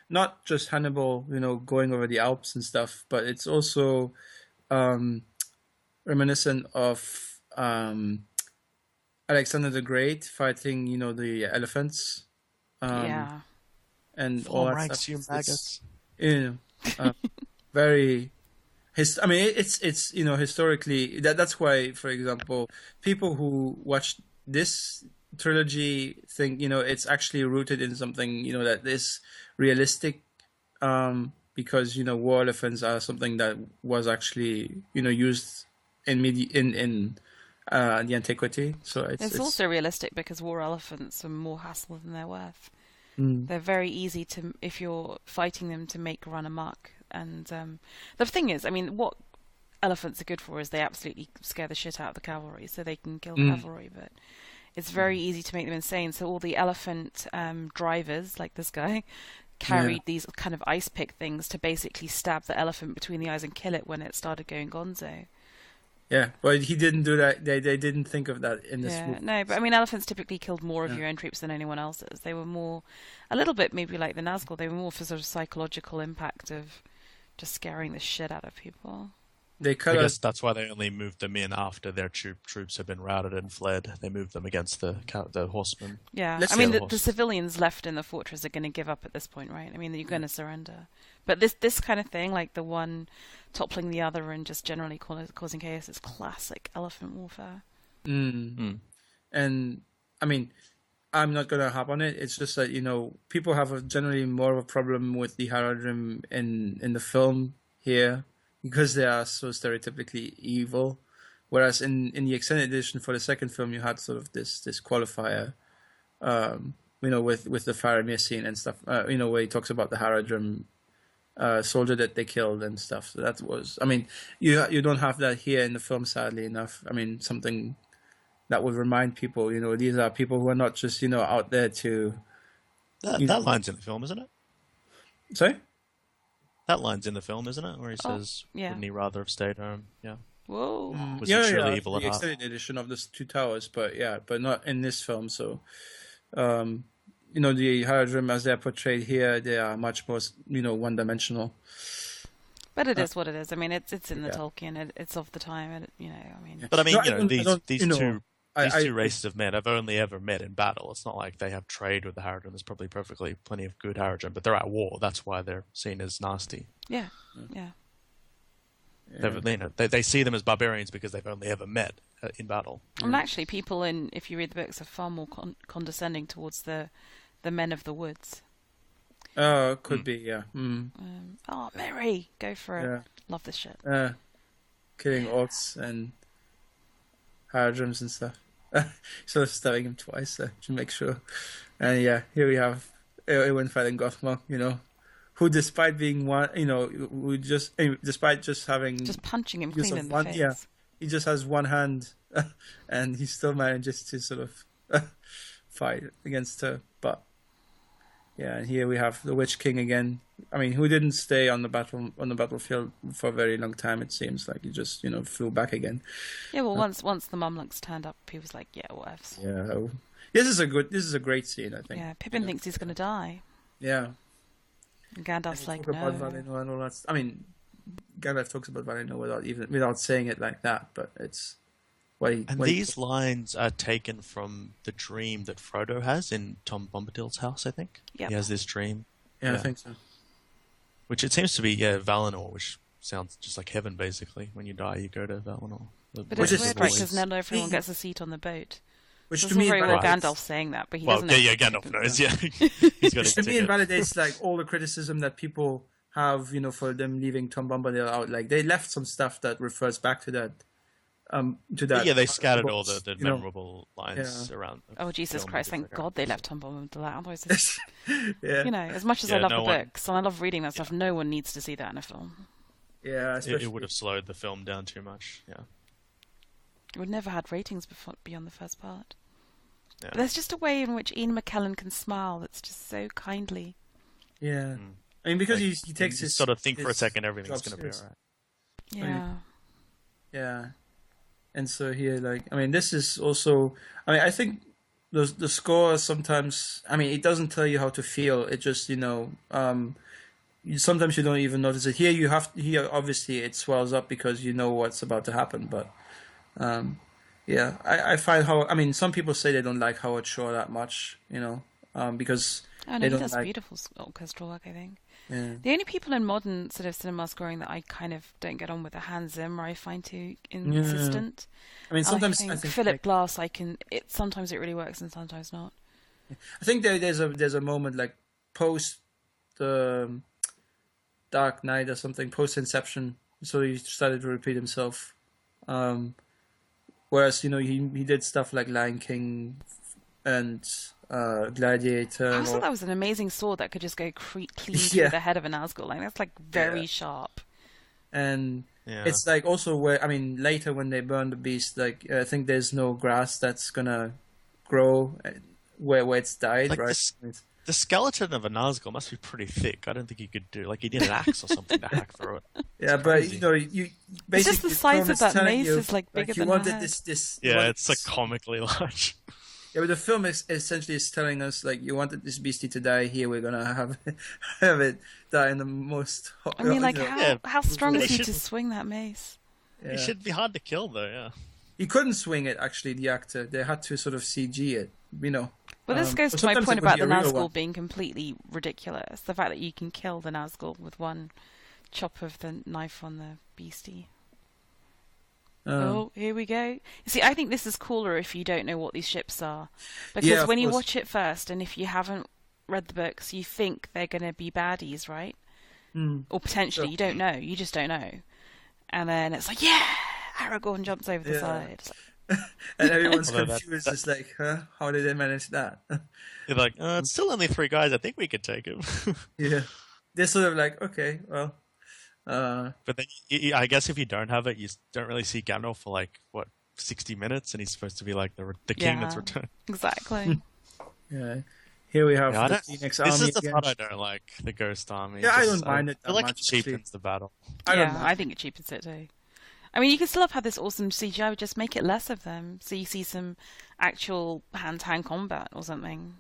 not just Hannibal, you know, going over the Alps and stuff, but it's also reminiscent of Alexander the Great fighting, you know, the elephants. And all that ranks, stuff. You maggots. You know, very. I mean, it's you know, historically that's why, for example, people who watch this trilogy think, you know, it's actually rooted in something, you know, that is realistic, because, you know, war elephants are something that was actually, you know, used in the antiquity. So it's also realistic because war elephants are more hassle than they're worth. They're very easy to, if you're fighting them, to make run amok. And the thing is, I mean, what elephants are good for is they absolutely scare the shit out of the cavalry, so they can kill cavalry, but it's very easy to make them insane. So all the elephant drivers, like this guy, carried these kind of ice pick things to basically stab the elephant between the eyes and kill it when it started going gonzo. Yeah, but he didn't do that. They didn't think of that in this movie. No, but I mean, elephants typically killed more of your own troops than anyone else's. They were more, a little bit maybe like the Nazgul, they were more for sort of psychological impact of just scaring the shit out of people. I guess that's why they only moved them in after their troops had been routed and fled. They moved them against the horsemen. Yeah, I mean, the civilians left in the fortress are going to give up at this point, right? I mean, you're going to surrender. But this kind of thing, like the one toppling the other and just generally causing chaos, is classic elephant warfare. And, I mean, I'm not going to hop on it. It's just that, you know, people have generally more of a problem with the Haradrim in the film here, because they are so stereotypically evil, whereas in the extended edition for the second film you had sort of this qualifier, with the Faramir scene and stuff. Where he talks about the Haradrim soldier that they killed and stuff. So that was, I mean, you don't have that here in the film, sadly enough. I mean, something that would remind people, these are people who are not just, out there to. That line's in the film, isn't it? Sorry? That line's in the film, isn't it? Where he says, wouldn't he rather have stayed home? Yeah. Whoa. Was he truly evil at the heart? extended edition of the Two Towers, but not in this film. So, the Haradrim as they're portrayed here, they are much more, one-dimensional. But it is what it is. I mean, it's in the Tolkien. It's of the time. But I mean, these two I races of men have only ever met in battle. It's not like they have trade with the Haradrim. There's probably perfectly plenty of good Haradrim, but they're at war. That's why they're seen as nasty. Yeah. They see them as barbarians because they've only ever met in battle. And actually, people if you read the books, are far more condescending towards the men of the woods. Oh, could be, yeah. Merry, go for it. Yeah. Love this shit. Killing orcs and Haradrims and stuff. Sort of stabbing him twice to make sure. And here we have Eowyn fighting Gothmog, who despite being one, despite just having... Just punching him clean in the face. Yeah, he just has one hand and he still manages to sort of fight against her. But yeah, and here we have the Witch King again. I mean, who didn't stay on the battlefield for a very long time? It seems like he just flew back again. Yeah, well, once the Mumlunks turned up, he was like, yeah, whatevs. Yeah, this is a great scene, I think. Yeah, Pippin thinks he's going to die. Yeah, and Gandalf's like, no. no. About Valinor and all that. I mean, Gandalf talks about Valinor without saying it like that, but it's. These lines are taken from the dream that Frodo has in Tom Bombadil's house, I think. Yep. He has this dream. Yeah, I think so. Which it seems to be, Valinor, which sounds just like heaven, basically. When you die, you go to Valinor. But it's weird, right, because not everyone gets a seat on the boat. Which to me very well Gandalf saying that, but he doesn't know. Yeah, Gandalf knows, yeah. He's got Which to me invalidates, like, all the criticism that people have, for them leaving Tom Bombadil out. Like, they left some stuff that refers back to that. Yeah, they scattered all the memorable lines around. Oh, Jesus Christ! Thank God they left Tom Bombadil out. Otherwise, yeah. As much as I love the books and I love reading that stuff, no one needs to see that in a film. Yeah, it would have slowed the film down too much. Yeah, it would never had ratings beyond the first part. Yeah. But there's just a way in which Ian McKellen can smile that's just so kindly. Yeah, I mean, because he takes his sort of think for a second, everything's going to be alright. Yeah. Yeah. And so here, this is also... I think the score sometimes... it doesn't tell you how to feel. It just, sometimes you don't even notice it. Here, obviously, it swells up because you know what's about to happen. But, I find how... some people say they don't like Howard Shore that much, because... Oh, no, he does beautiful orchestral work, I think. Yeah. The only people in modern sort of cinema scoring that I kind of don't get on with are Hans Zimmer. I find too inconsistent. Yeah. Sometimes I think Philip Glass, sometimes it really works and sometimes not. I think there's a moment like post the Dark Knight or something, post Inception. So he started to repeat himself. Whereas he did stuff like Lion King and Gladiator. I also thought that was an amazing sword that could just go clean through the head of an Nazgul. That's very sharp. And it's also where later when they burn the beast, I think there's no grass that's gonna grow where it's died, right? The skeleton of a Nazgul must be pretty thick. I don't think you could do you need an axe or something to hack through it. Yeah, but you basically it's just the size of that mace is bigger than wanted her head. It's comically large. Yeah, but the film essentially is telling us you wanted this beastie to die. Here we're gonna have it die in the most. How strong is he to swing that mace? Yeah. It should be hard to kill, though. Yeah. He couldn't swing it. Actually, the actor they had to sort of CG it. Well, this goes to my point about the Nazgul being completely ridiculous. The fact that you can kill the Nazgul with one chop of the knife on the beastie. Here we go. See, I think this is cooler if you don't know what these ships are. Because when you watch it first, and if you haven't read the books, you think they're going to be baddies, right? Or potentially, you don't know. You just don't know. And then it's Aragorn jumps over the side. and everyone's Although confused. It's like, huh? How did they manage that? you're like, it's still only 3 guys. I think we could take him. Yeah, they're sort of like, okay, well, But then I guess if you don't have it, you don't really see Gandalf for like what 60 minutes, and he's supposed to be like the king that's returned. Exactly. yeah. Here we have Yeah, the Phoenix this Army is the again. part I don't like, the Ghost Army. Yeah, I don't mind it I feel that like much, it cheapens the battle. I don't Yeah, mind. I think it cheapens it too. I mean, you can still have had this awesome CGI, but just make it less of them, so you see some actual hand-to-hand combat or something.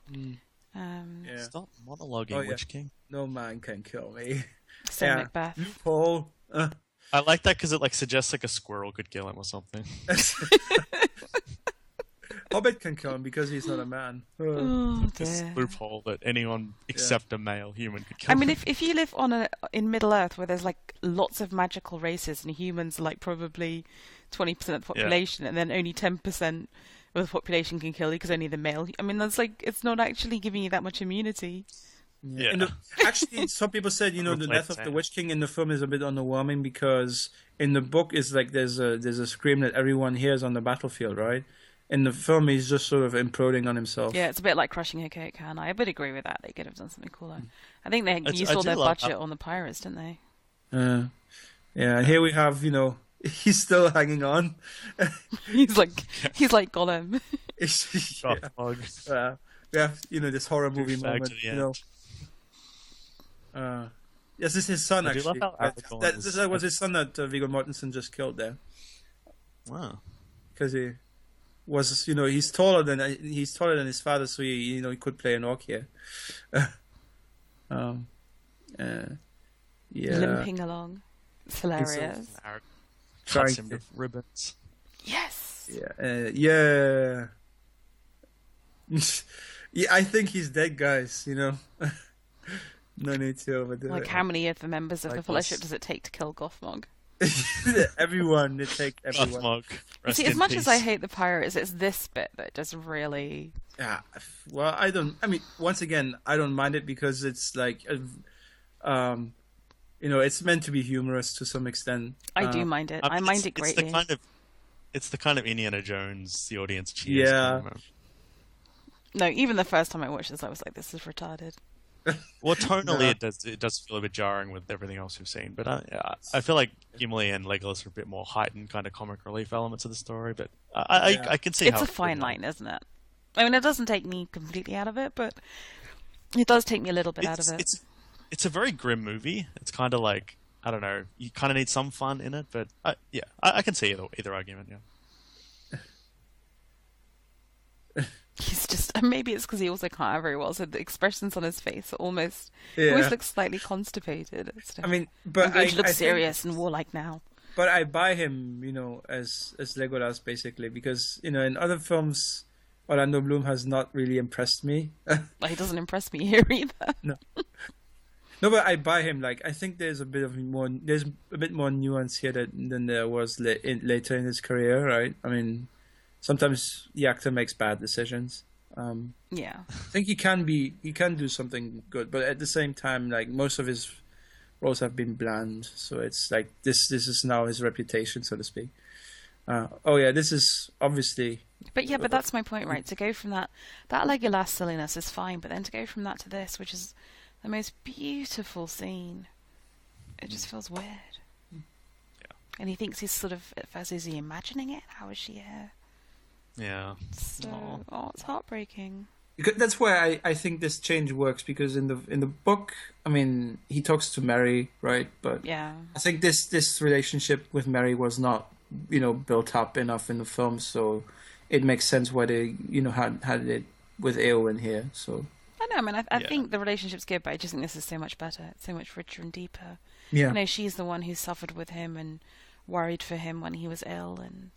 Yeah. Stop monologuing, Oh, yeah. Witch King. No man can kill me. So Yeah. Macbeth. Loophole. I like that because it like suggests like a squirrel could kill him or something. Hobbit can kill him because he's not a man. Oh This dear. loophole that anyone except a male human could kill I mean, him. if you live on in Middle Earth where there's like lots of magical races and humans are like probably 20% of the population, and then only 10% of the population can kill you because only the male. I mean, that's like it's not actually giving you that much immunity. Yeah. Actually, some people said, the Replace death of the Sam. Witch King in the film is a bit underwhelming because in the book is like there's a scream that everyone hears on the battlefield, right? In the film, he's just sort of imploding on himself. Yeah, it's a bit like crushing a Coke can. I would agree with that. They could have done something cooler. I think they used I all do their love budget how- on the pirates, didn't they? Yeah, and here we have, he's still hanging on. He's like Gollum. Oh, Yeah. fuck. We have, this horror movie Douchebag moment, to the end. Yes, this is his son, I do love actually. how Aragorn That is- was his son that Viggo Mortensen just killed there. Wow. Because he was, he's taller than his father, so he could play an orc here. Yeah. Limping along. It's hilarious. Aragorn Trying cuts him to- with ribbons. Yes. Yeah. Yeah. Yeah, I think he's dead, guys. No need to overdo Like, it. how many of the members of the Like Fellowship us. does it take to kill Gothmog? Everyone, they take everyone. Gothmog, rest See, as in much peace. as I hate the pirates, it's this bit that just really. Yeah. Well, I mean, once again, I don't mind it because it's like, it's meant to be humorous to some extent. I do mind it. I mean, mind it greatly. It's the kind of Indiana Jones the audience cheers. Yeah. kind of moment. No, even the first time I watched this, I was like, "This is retarded." Well, tonally, Yeah. it does feel a bit jarring with everything else we've seen. But I feel like Gimli and Legolas are a bit more heightened kind of comic relief elements of the story. But I can see It's how a fine line, isn't it? I mean, it doesn't take me completely out of it, but it does take me a little bit out of it. It's a very grim movie. It's kind of like, I don't know, you kind of need some fun in it. But I can see either argument. Yeah. He's just, and maybe it's because he also can't have very well, so the expressions on his face are almost Yeah. always look slightly constipated. It's I mean, but I'm going to look I think- serious and warlike now. But I buy him, as Legolas basically because in other films, Orlando Bloom has not really impressed me. Well, he doesn't impress me here either. No, but I buy him. Like I think there's a bit more nuance here than there was later in his career, right? I mean, sometimes the actor makes bad decisions. Yeah. I think he can do something good, but at the same time, like most of his roles have been bland. So it's like this is now his reputation, so to speak. This is obviously. But yeah, but that's my point, right? To go from that Legolas silliness is fine, but then to go from that to this, which is the most beautiful scene, it just feels weird. Yeah. And he thinks he's sort of, at first, is he imagining it? How is she here? Yeah. So, it's heartbreaking. Because that's why I think this change works because in the book, I mean, he talks to Mary, right? But Yeah. I think this relationship with Mary was not, built up enough in the film, so it makes sense why they, had it with Eowyn here. So I know, I mean, I Yeah. think the relationship's good, but I just think this is so much better. It's so much richer and deeper. yeah, She's the one who suffered with him and worried for him when he was ill, and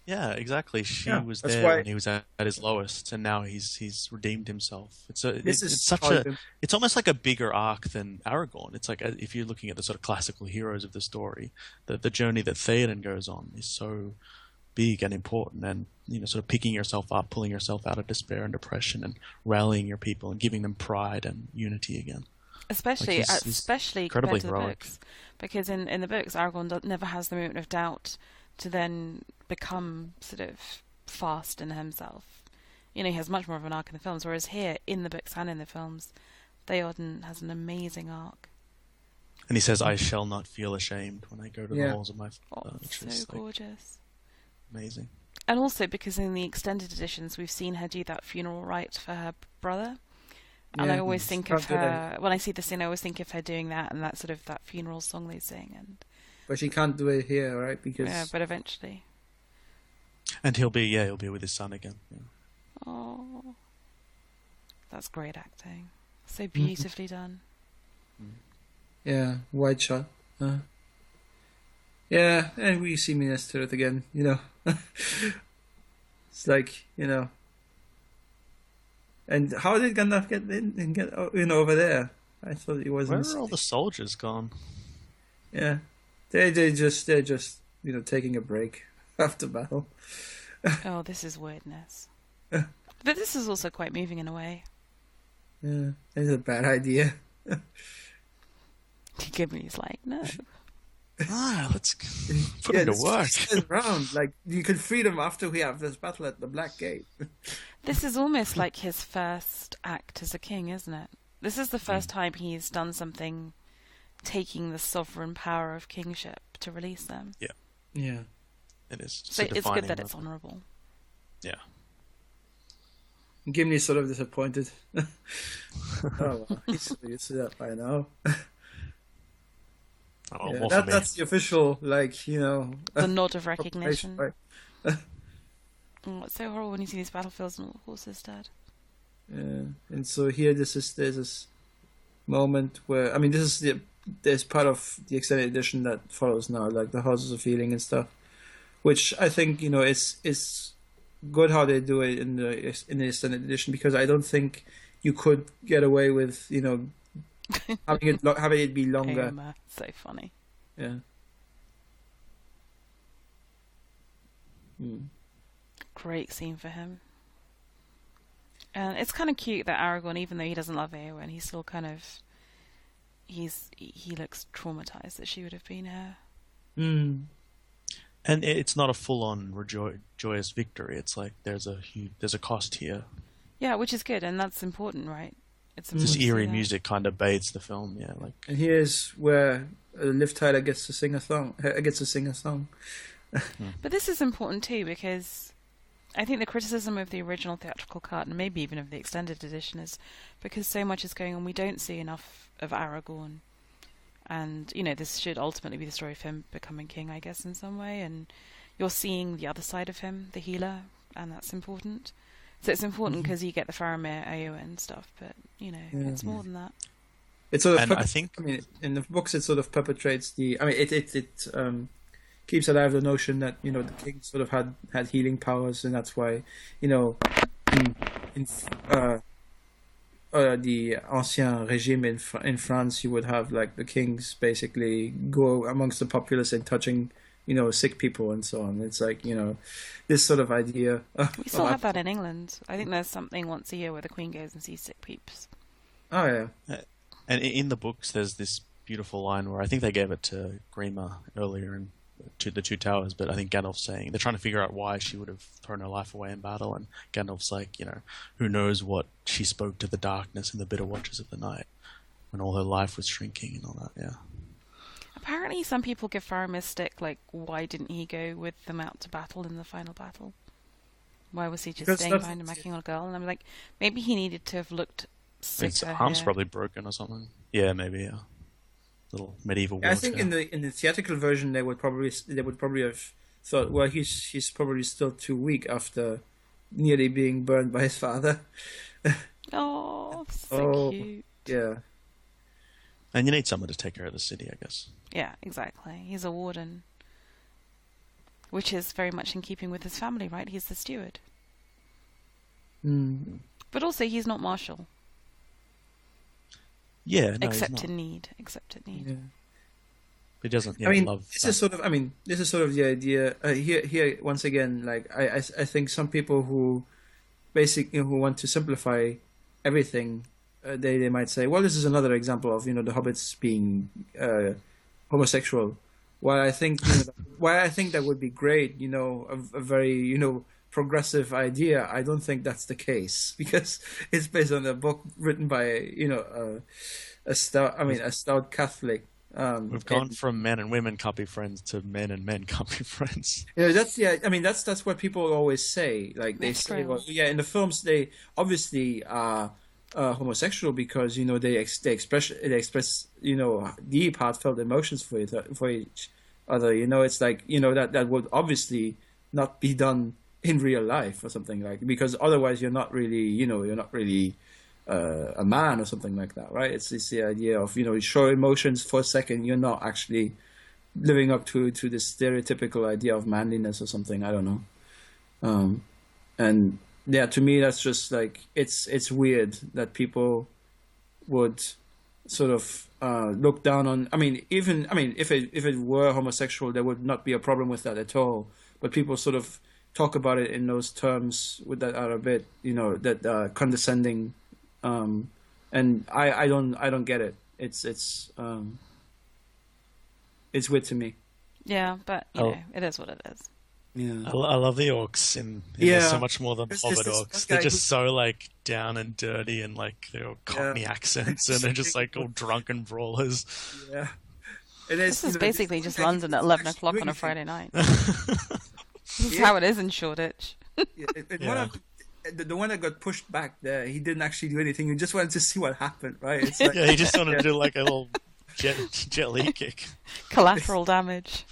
Yeah, exactly. She Yeah, was that's there why- when he was at his lowest, and now he's redeemed himself. It's is it's almost like a bigger arc than Aragorn. It's like if you're looking at the sort of classical heroes of the story, the journey that Theoden goes on is so big and important, and sort of picking yourself up, pulling yourself out of despair and depression, and rallying your people and giving them pride and unity again. especially he's especially incredibly compared to the heroic. books, because in the books, Aragorn never has the moment of doubt to then become sort of fast in himself. He has much more of an arc in the films, whereas here, in the books and in the films, Theoden has an amazing arc. And he says, "I shall not feel ashamed when I go to the halls of my father," which so is gorgeous. Amazing. And also because in the extended editions, we've seen her do that funeral rite for her brother. And I always think of her, when I see the scene, I always think of her doing that and that sort of that funeral song they sing. But she can't do it here, right? Because yeah, but eventually. And he'll be with his son again. Yeah. Oh, that's great acting. So beautifully done. Yeah, wide shot. Yeah, and we see Minas Tirith again, It's like, And how did Gandalf get in and get in over there? I thought he wasn't. Where are all the soldiers gone? Yeah, they're just taking a break after battle. Oh, this is weirdness. But this is also quite moving in a way. Yeah, it's a bad idea. Gimli's like, no. Let's put him to work. Around. Like, you could free them after we have this battle at the Black Gate. This is almost like his first act as a king, isn't it? This is the first time he's done something taking the sovereign power of kingship to release them. Yeah. Yeah. It is. So it's good that it's honourable. Yeah. Gimli's sort of disappointed. Oh, well, he's used to that by now. That's the official, the nod of recognition. Right? It's so horrible when you see these battlefields and all the horses dead. Yeah, and so here there's this moment where there's part of the extended edition that follows now, like the Houses of Healing and stuff, which I think is good how they do it in the extended edition, because I don't think you could get away with having it be longer. So funny. Yeah. Great scene for him. And it's kind of cute that Aragorn, even though he doesn't love Eowyn, he's still kind of he looks traumatized that she would have been here. And it's not a full-on joyous victory. It's like there's a cost here. Yeah, which is good, and that's important, right? It's this eerie music kind of bathes the film. Yeah, like. And here's where Liv Tyler gets to sing a song. But this is important too, because I think the criticism of the original theatrical cut, and maybe even of the extended edition, is because so much is going on, we don't see enough of Aragorn. And, this should ultimately be the story of him becoming king, I guess, in some way. And you're seeing the other side of him, the healer, and that's important. So it's important because you get the Faramir, Eowyn stuff, but, it's more than that. It sort of, I think, in the books, it sort of perpetrates it keeps alive the notion that the king sort of had healing powers, and that's why in the Ancien Regime in France, you would have like the kings basically go amongst the populace and touching sick people and so on. It's like this sort of idea. We still have that in England. I think there's something once a year where the Queen goes and sees sick peeps. Oh yeah. And in the books, there's this beautiful line where I think they gave it to Grima earlier in the Two Towers, but I think Gandalf's saying they're trying to figure out why she would have thrown her life away in battle, and Gandalf's like, who knows what she spoke to the darkness in the bitter watches of the night when all her life was shrinking and all that. Yeah. Apparently, some people give Faramir stick, like, why didn't he go with them out to battle in the final battle? Why was he just staying behind and macking on a girl? And I'm like, maybe he needed to have looked sicker. His arm's probably broken or something. Yeah, maybe. Yeah. Little medieval. I think in the theatrical version they would probably have thought, well, he's probably still too weak after nearly being burned by his father. Oh, so cute. Yeah. And you need someone to take care of the city, I guess. Yeah, exactly. He's a warden, which is very much in keeping with his family, right? He's the steward. But also, he's not marshal. Yeah, no, except in need. Yeah. He doesn't. Love. This is sort of the idea. Here once again, like I think some people who want to simplify everything, they might say, well, this is another example of the hobbits being homosexual. While I think why I think that would be great, a very, progressive idea. I don't think that's the case because it's based on a book written by, a stout Catholic. We've gone from men and women can't be friends to men and men can't be friends. That's what people always say. Like they say, well, yeah, in the films they obviously are homosexual because they express deep heartfelt emotions for each other. It's like that would obviously not be done in real life or something like, because otherwise you're not really a man or something like that, right? It's the idea of you show emotions for a second, you're not actually living up to the stereotypical idea of manliness or something. I don't know. And yeah, to me that's just like it's weird that people would sort of look down on. If it were homosexual, there would not be a problem with that at all. But people sort of talk about it in those terms that are a bit that condescending. And I don't get it. It's weird to me. Yeah, but it is what it is. Yeah, I love the orcs in this so much more than Hobbit orcs. They're just so like down and dirty and like they're all Cockney accents and they're just like all drunken brawlers. Yeah, this is basically just London at 11 o'clock on a Friday night. This is how it is in Shoreditch. The one that got pushed back there, he didn't actually do anything. He just wanted to see what happened, right? It's like, he just wanted to do like a little jet li kick. Collateral damage.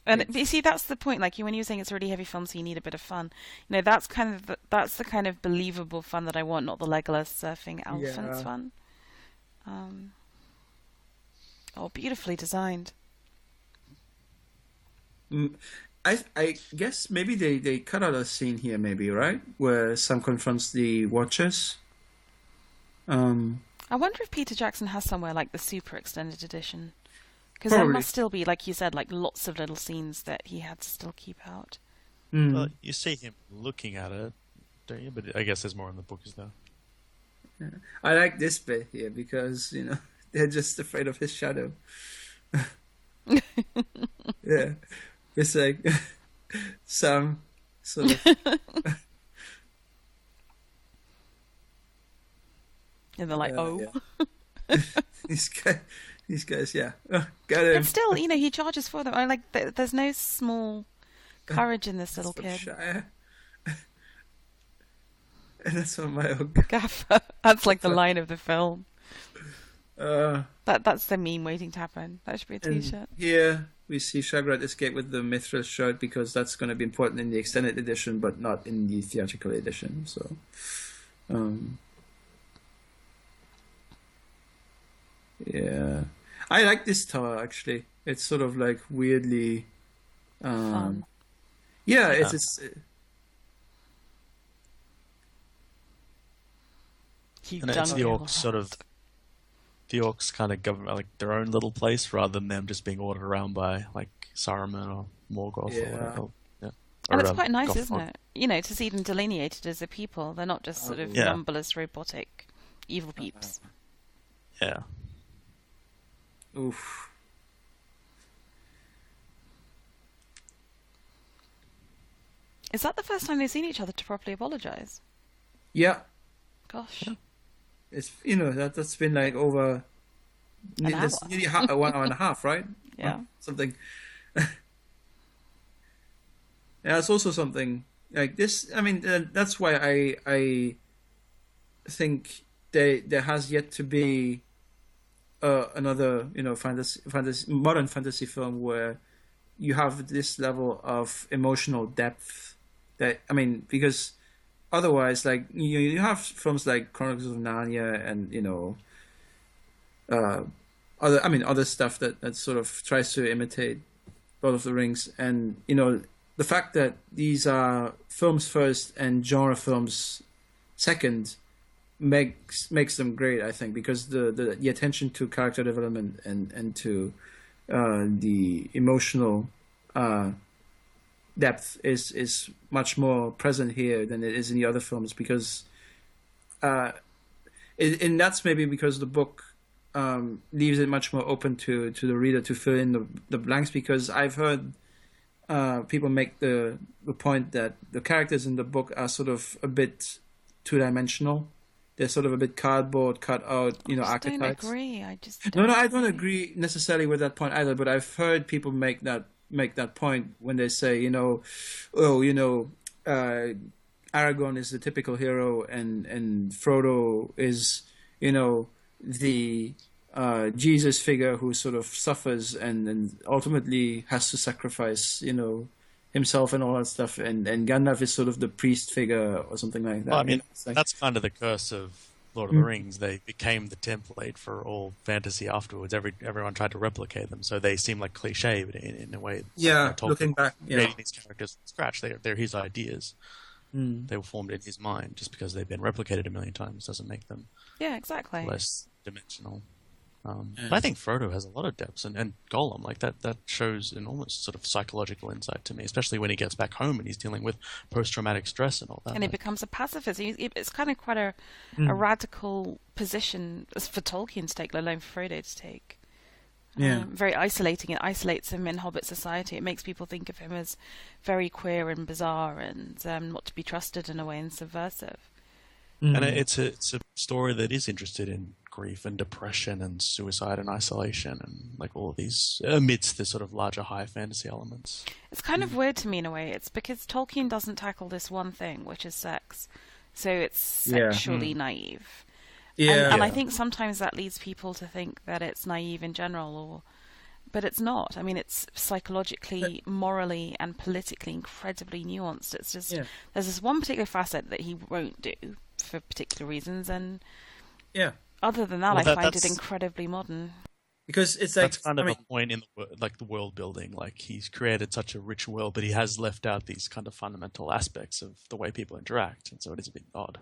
And you see, that's the point. Like when you were saying it's a really heavy film, so you need a bit of fun. That's the kind of believable fun that I want, not the Legolas surfing elephants fun. Beautifully designed. I guess maybe they cut out a scene here, maybe, right? Where Sam confronts the Watchers. I wonder if Peter Jackson has somewhere like the super extended edition. Because there must still be, like you said, like lots of little scenes that he had to still keep out. Well, you see him looking at it, don't you? But I guess there's more in the book, is there? Yeah. I like this bit here because, they're just afraid of his shadow. Yeah. It's like Sam sort of... And they're like, These guys, yeah. Got him. But still, he charges for them. There's no small courage in this little kid. Shire. And that's on my own. Gaffer. That's like the line of the film. That's the meme waiting to happen. That should be a t-shirt. Here we see Shagrat escape with the Mithras shirt because that's going to be important in the extended edition, but not in the theatrical edition. So, yeah, I like this tower actually. It's sort of like weirdly, fun. Yeah, it's. And it's the orcs sort of. The orcs kind of govern like their own little place rather than them just being ordered around by like Saruman or Morgoth or whatever. Yeah. And it's quite nice, isn't it? To see them delineated as a people. They're not just sort of numberless, robotic, evil peeps. Yeah. Oof. Is that the first time they've seen each other to properly apologise? Yeah. Gosh. Yeah. It's that's been like over that's nearly 1 hour and a half, right? Yeah, something. Yeah, it's also something like this. I mean, that's why I think there has yet to be another modern fantasy film where you have this level of emotional depth. Because. Otherwise, like you have films like Chronicles of Narnia and other stuff that sort of tries to imitate Lord of the Rings, and the fact that these are films first and genre films second makes them great, I think, because the attention to character development and to the emotional depth is much more present here than it is in the other films, because and that's maybe because the book leaves it much more open to the reader to fill in the blanks, because I've heard people make the point that the characters in the book are sort of a bit two-dimensional. They're sort of a bit cardboard, cut out, archetypes. I don't agree. I just No, I don't agree necessarily with that point either. But I've heard people make that point when they say, Aragorn is the typical hero, and Frodo is, the Jesus figure who sort of suffers and ultimately has to sacrifice, himself and all that stuff, and Gandalf is sort of the priest figure or something like that. Well, I mean, that's kind of the curse of Lord of the Rings. They became the template for all fantasy afterwards. Everyone tried to replicate them, so they seem like cliche, but in a way. Yeah, looking back, creating these characters from scratch, they're his ideas. They were formed in his mind. Just because they've been replicated a million times doesn't make them exactly less dimensional. But I think Frodo has a lot of depths, and Gollum, like that shows enormous sort of psychological insight to me, especially when he gets back home and he's dealing with post-traumatic stress and all that. And he becomes a pacifist. It's kind of quite a radical position for Tolkien to take, let alone for Frodo to take. Very isolating. It isolates him in Hobbit society. It makes people think of him as very queer and bizarre and not to be trusted in a way, and subversive. And it's a story that is interested in grief and depression and suicide and isolation and like all of these amidst the sort of larger high fantasy elements. It's kind of weird to me in a way. It's because Tolkien doesn't tackle this one thing, which is sex. So it's sexually naive. And I think sometimes that leads people to think that it's naive in general, but it's not. I mean, it's psychologically, morally, and politically incredibly nuanced. It's just there's this one particular facet that he won't do for particular reasons, and other than that, I find it incredibly modern. Because it's like, that's kind of a point in the world building. Like, he's created such a rich world, but he has left out these kind of fundamental aspects of the way people interact, and so it is a bit odd.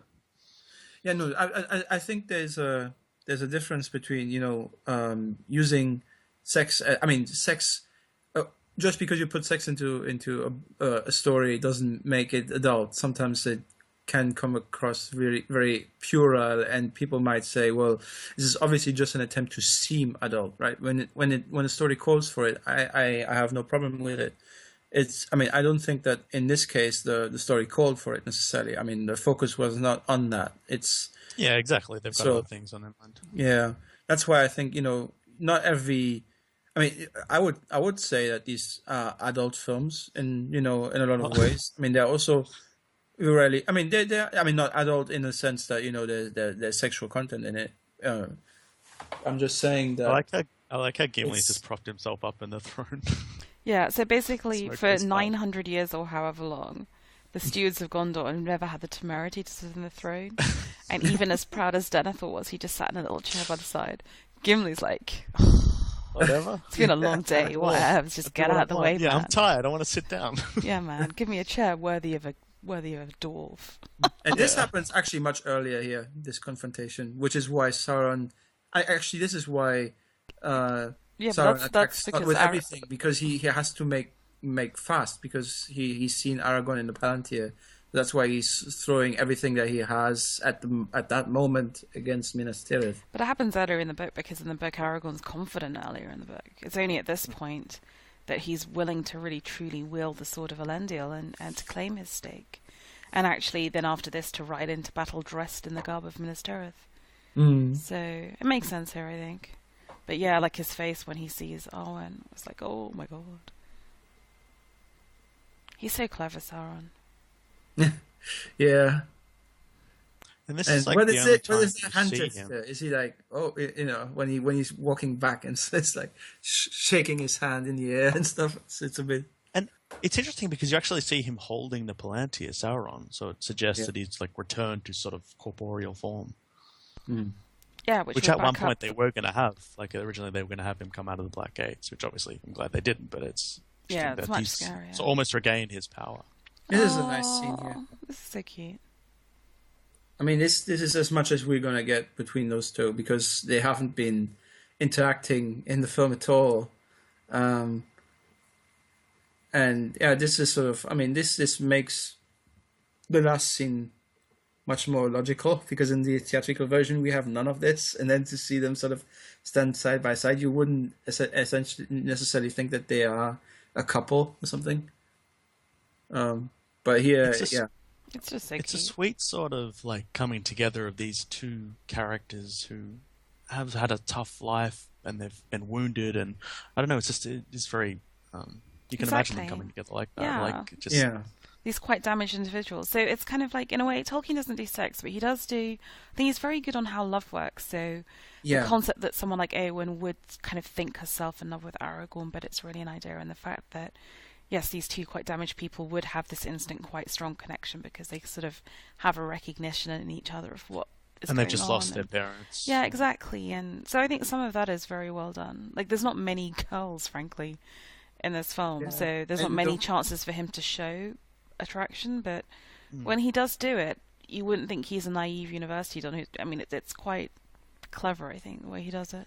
Yeah, no, I think there's a difference between using sex. Sex. Just because you put sex into a story doesn't make it adult. Sometimes it can come across very, very puerile, and people might say, "Well, this is obviously just an attempt to seem adult, right?" When a story calls for it, I have no problem with it. I don't think that in this case the story called for it necessarily. I mean, the focus was not on that. Exactly. They've got other things on their mind. Yeah, that's why I think not every. I mean, I would say that these are adult films in a lot of ways. I mean, they're also really. I mean, they're. I mean, not adult in the sense that there's sexual content in it. I'm just saying that. I like how Gimli's just propped himself up in the throne. Yeah, so basically, for 900 years or however long, the stewards of Gondor have never had the temerity to sit on the throne. And even as proud as Denethor was, he just sat in a little chair by the side. Gimli's like, whatever. It's been a long day, whatever. Just get out of the way, man. Yeah, I'm tired. I want to sit down. Yeah, man. Give me a chair worthy of a dwarf. And this happens actually much earlier here, this confrontation, which is why Sauron... this is why... Sauron attacks because with everything, because he has to make fast, because he's seen Aragorn in the Palantir. That's why he's throwing everything that he has at that moment against Minas Tirith. But it happens earlier in the book, because in the book Aragorn's confident earlier in the book. It's only at this point that he's willing to really truly wield the sword of Elendil and to claim his stake. And actually then after this to ride into battle dressed in the garb of Minas Tirith. So it makes sense here, I think. But yeah, like his face when he sees Arwen, it's like, oh my god. He's so clever, Sauron. Yeah. And this is like what is the hand gesture? Is he like, when he's walking back and it's like shaking his hand in the air and stuff? It's a bit. And it's interesting because you actually see him holding the Palantir, Sauron, so it suggests that he's like returned to sort of corporeal form. Yeah, which at one point they were going to have. Like originally they were going to have him come out of the Black Gates, which obviously I'm glad they didn't. But it's much scarier. So almost regained his power. This is a nice scene here. This is so cute. I mean, this is as much as we're going to get between those two, because they haven't been interacting in the film at all. And yeah, this is sort of. I mean, this makes the last scene much more logical, because in the theatrical version we have none of this, and then to see them sort of stand side by side, you wouldn't essentially necessarily think that they are a couple or something. But here, yeah. It's just so It's a cute. sweet sort of like coming together of these two characters who have had a tough life and they've been wounded, and I don't know. It's very. You can imagine them Exactly. coming together like that. Yeah. Like just Yeah. These quite damaged individuals. So it's kind of like, in a way, Tolkien doesn't do sex, but he does do. I think he's very good on how love works. So Yeah. the concept that someone like Eowyn would kind of think herself in love with Aragorn, but it's really an idea, and the fact that yes, these two quite damaged people would have this instant, quite strong connection because they sort of have a recognition in each other of what is and going they've just on. lost their parents. Yeah, exactly. And so I think some of that is very well done. Like, there's not many girls, frankly, in this film, Yeah. so there's not And many don't- chances for him to show attraction. But when he does do it, you wouldn't think he's a naive university student. I mean, it's quite clever, I think, the way he does it.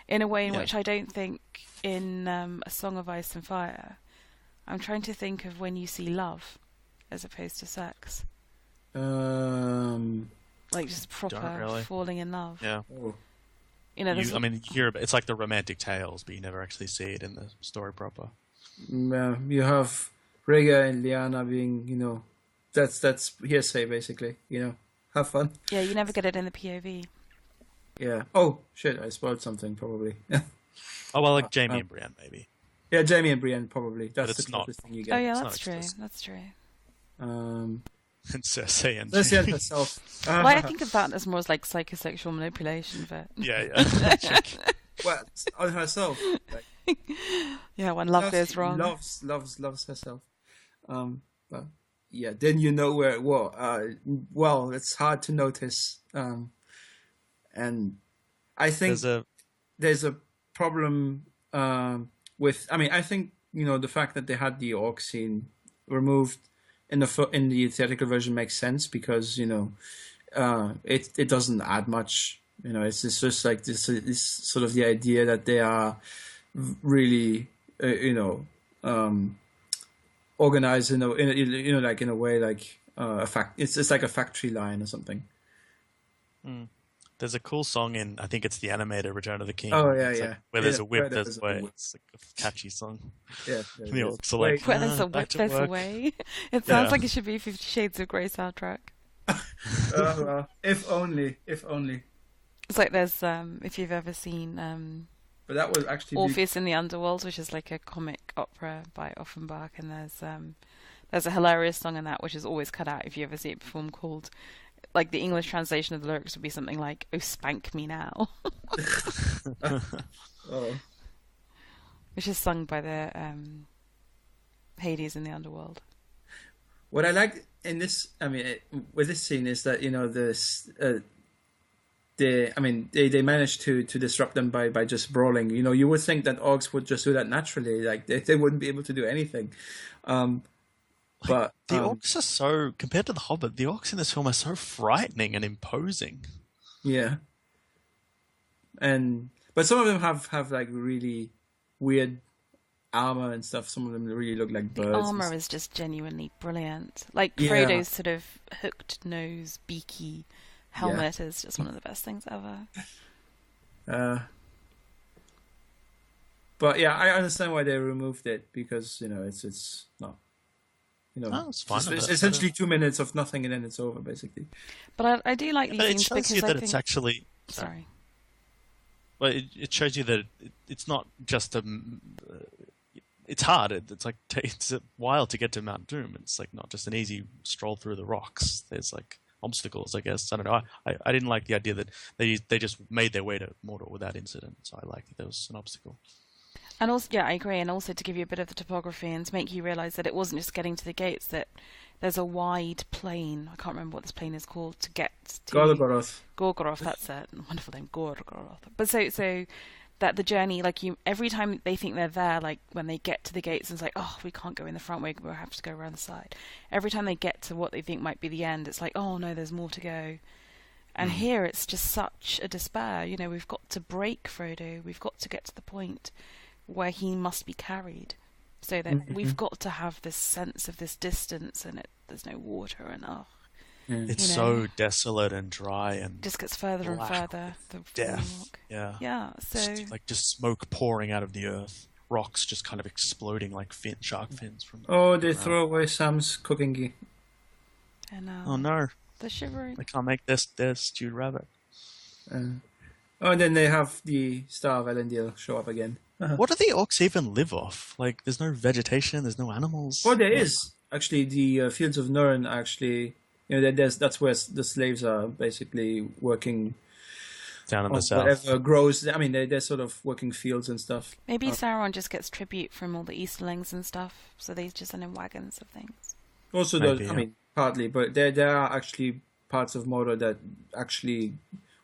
In a way in Yeah. which I don't think in A Song of Ice and Fire. I'm trying to think of when you see love as opposed to sex. Like just proper really. falling in love. Yeah. Oh. You know, there's I mean, you hear it's like the romantic tales, but you never actually see it in the story proper. You have Rhaegar and Lyanna being, that's hearsay basically. Have fun. yeah, you never get it in the POV. Yeah. Oh shit! I spoiled something probably. Oh well, like Jamie and Brienne maybe. Yeah, Jaime and Brienne probably. That's it's the not. closest thing you Oh get. yeah, It's that's not true. just- That's true. Um, And Cersei and let's see it herself. Well, I think of that as more as like psychosexual manipulation, but yeah. Well, on herself. Like, yeah, when love goes she wrong. loves herself. But yeah, then you know where. Well, it's hard to notice. And I think there's a problem with. I mean, I think the fact that they had the orc scene removed in the theatrical version makes sense because it doesn't add much. It's just like this sort of the idea that they are really organized in a way like it's like a factory line or something. There's a cool song in, I think it's the animated Return of the King. Oh, yeah, It's yeah. like, where there's Yeah, a whip, where there's a way. whip. It's like a catchy song. Yeah, The orcs are like, Where there's a back whip, to there's a work. way. It sounds Yeah. like it should be 50 Shades of Grey soundtrack. If only. It's like there's if you've ever seen But that would actually be Orpheus in the Underworld, which is like a comic opera by Offenbach, and there's a hilarious song in that which is always cut out if you ever see it performed, called, like, the English translation of the lyrics would be something like "Oh, spank me now," oh. which is sung by the Hades in the Underworld. What I like in this, with this scene is that they managed to disrupt them by just brawling. You would think that orcs would just do that naturally, like they wouldn't be able to do anything. But The orcs are so, compared to the Hobbit, the orcs in this film are so frightening and imposing. yeah, but some of them have like really weird armor and stuff. Some of them really look like birds. The armor is just genuinely brilliant. Like Yeah. Frodo's sort of hooked nose, beaky helmet is just one of the best things ever. But yeah, I understand why they removed it because it's not. Oh, it's fine. It's essentially 2 minutes of nothing and then it's over basically. But I do like these But it scenes shows because you I that think. it's actually... Sorry. Well, it shows you that it's not just it's hard. It's like it's a while to get to Mount Doom. It's like not just an easy stroll through the rocks. There's like obstacles, I guess. I don't know. I didn't like the idea that they just made their way to Mordor without incident. So I like that there was an obstacle. And also, yeah, I agree. And also to give you a bit of the topography and to make you realise that it wasn't just getting to the gates, that there's a wide plain. I can't remember what this plain is called to get to Gorgoroth. Gorgoroth. That's it. Wonderful name, Gorgoroth. But so that the journey, like every time they think they're there, like when they get to the gates, and it's like, oh, we can't go in the front way, we'll have to go around the side. Every time they get to what they think might be the end, it's like, oh no, there's more to go. And here it's just such a despair. We've got to break Frodo. We've got to get to the point where he must be carried, so that we've got to have this sense of this distance, and there's no water, and It's You know. so desolate and dry and Just gets further and black further. The death. rock. Yeah. Yeah. So Just smoke pouring out of the earth. Rocks just kind of exploding like shark fins from Oh, the they ground. throw away Sam's cooking gear. and Oh no, the shivering. they can't make this stewed rabbit. Oh, and then they have the Star of Elendil show up again. What do the orcs even live off? Like, there's no vegetation, there's no animals. Oh, there is actually the fields of Nuren. Actually, that's where the slaves are basically working Down in on the south. whatever grows. I mean, they're sort of working fields and stuff. Maybe Sauron just gets tribute from all the Easterlings and stuff, so they just send in wagons of things. Also, Maybe, I yeah. mean, partly, but there are actually parts of Mordor that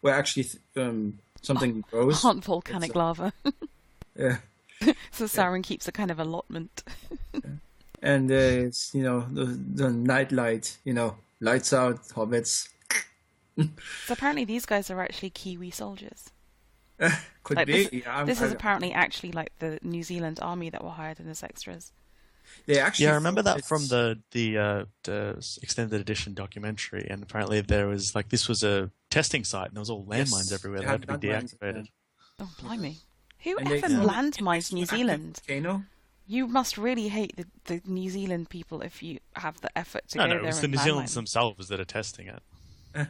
where something grows. Aren't volcanic lava. Yeah. So Sauron keeps a kind of allotment. And it's the night light, lights out, hobbits. So apparently these guys are actually Kiwi soldiers. Could Like, be. This is apparently actually like the New Zealand army that were hired in as extras. They actually. Yeah, I remember thought that from the extended edition documentary, and apparently this was a testing site, and there was all landmines Yes, everywhere they that had to had be landmines, deactivated. Oh, blimey. Who And they ever formed landmines New active Zealand? volcano. You must really hate the New Zealand people if you have the effort to No, go no, there it was the and New landmine Zealanders them. themselves that are testing it.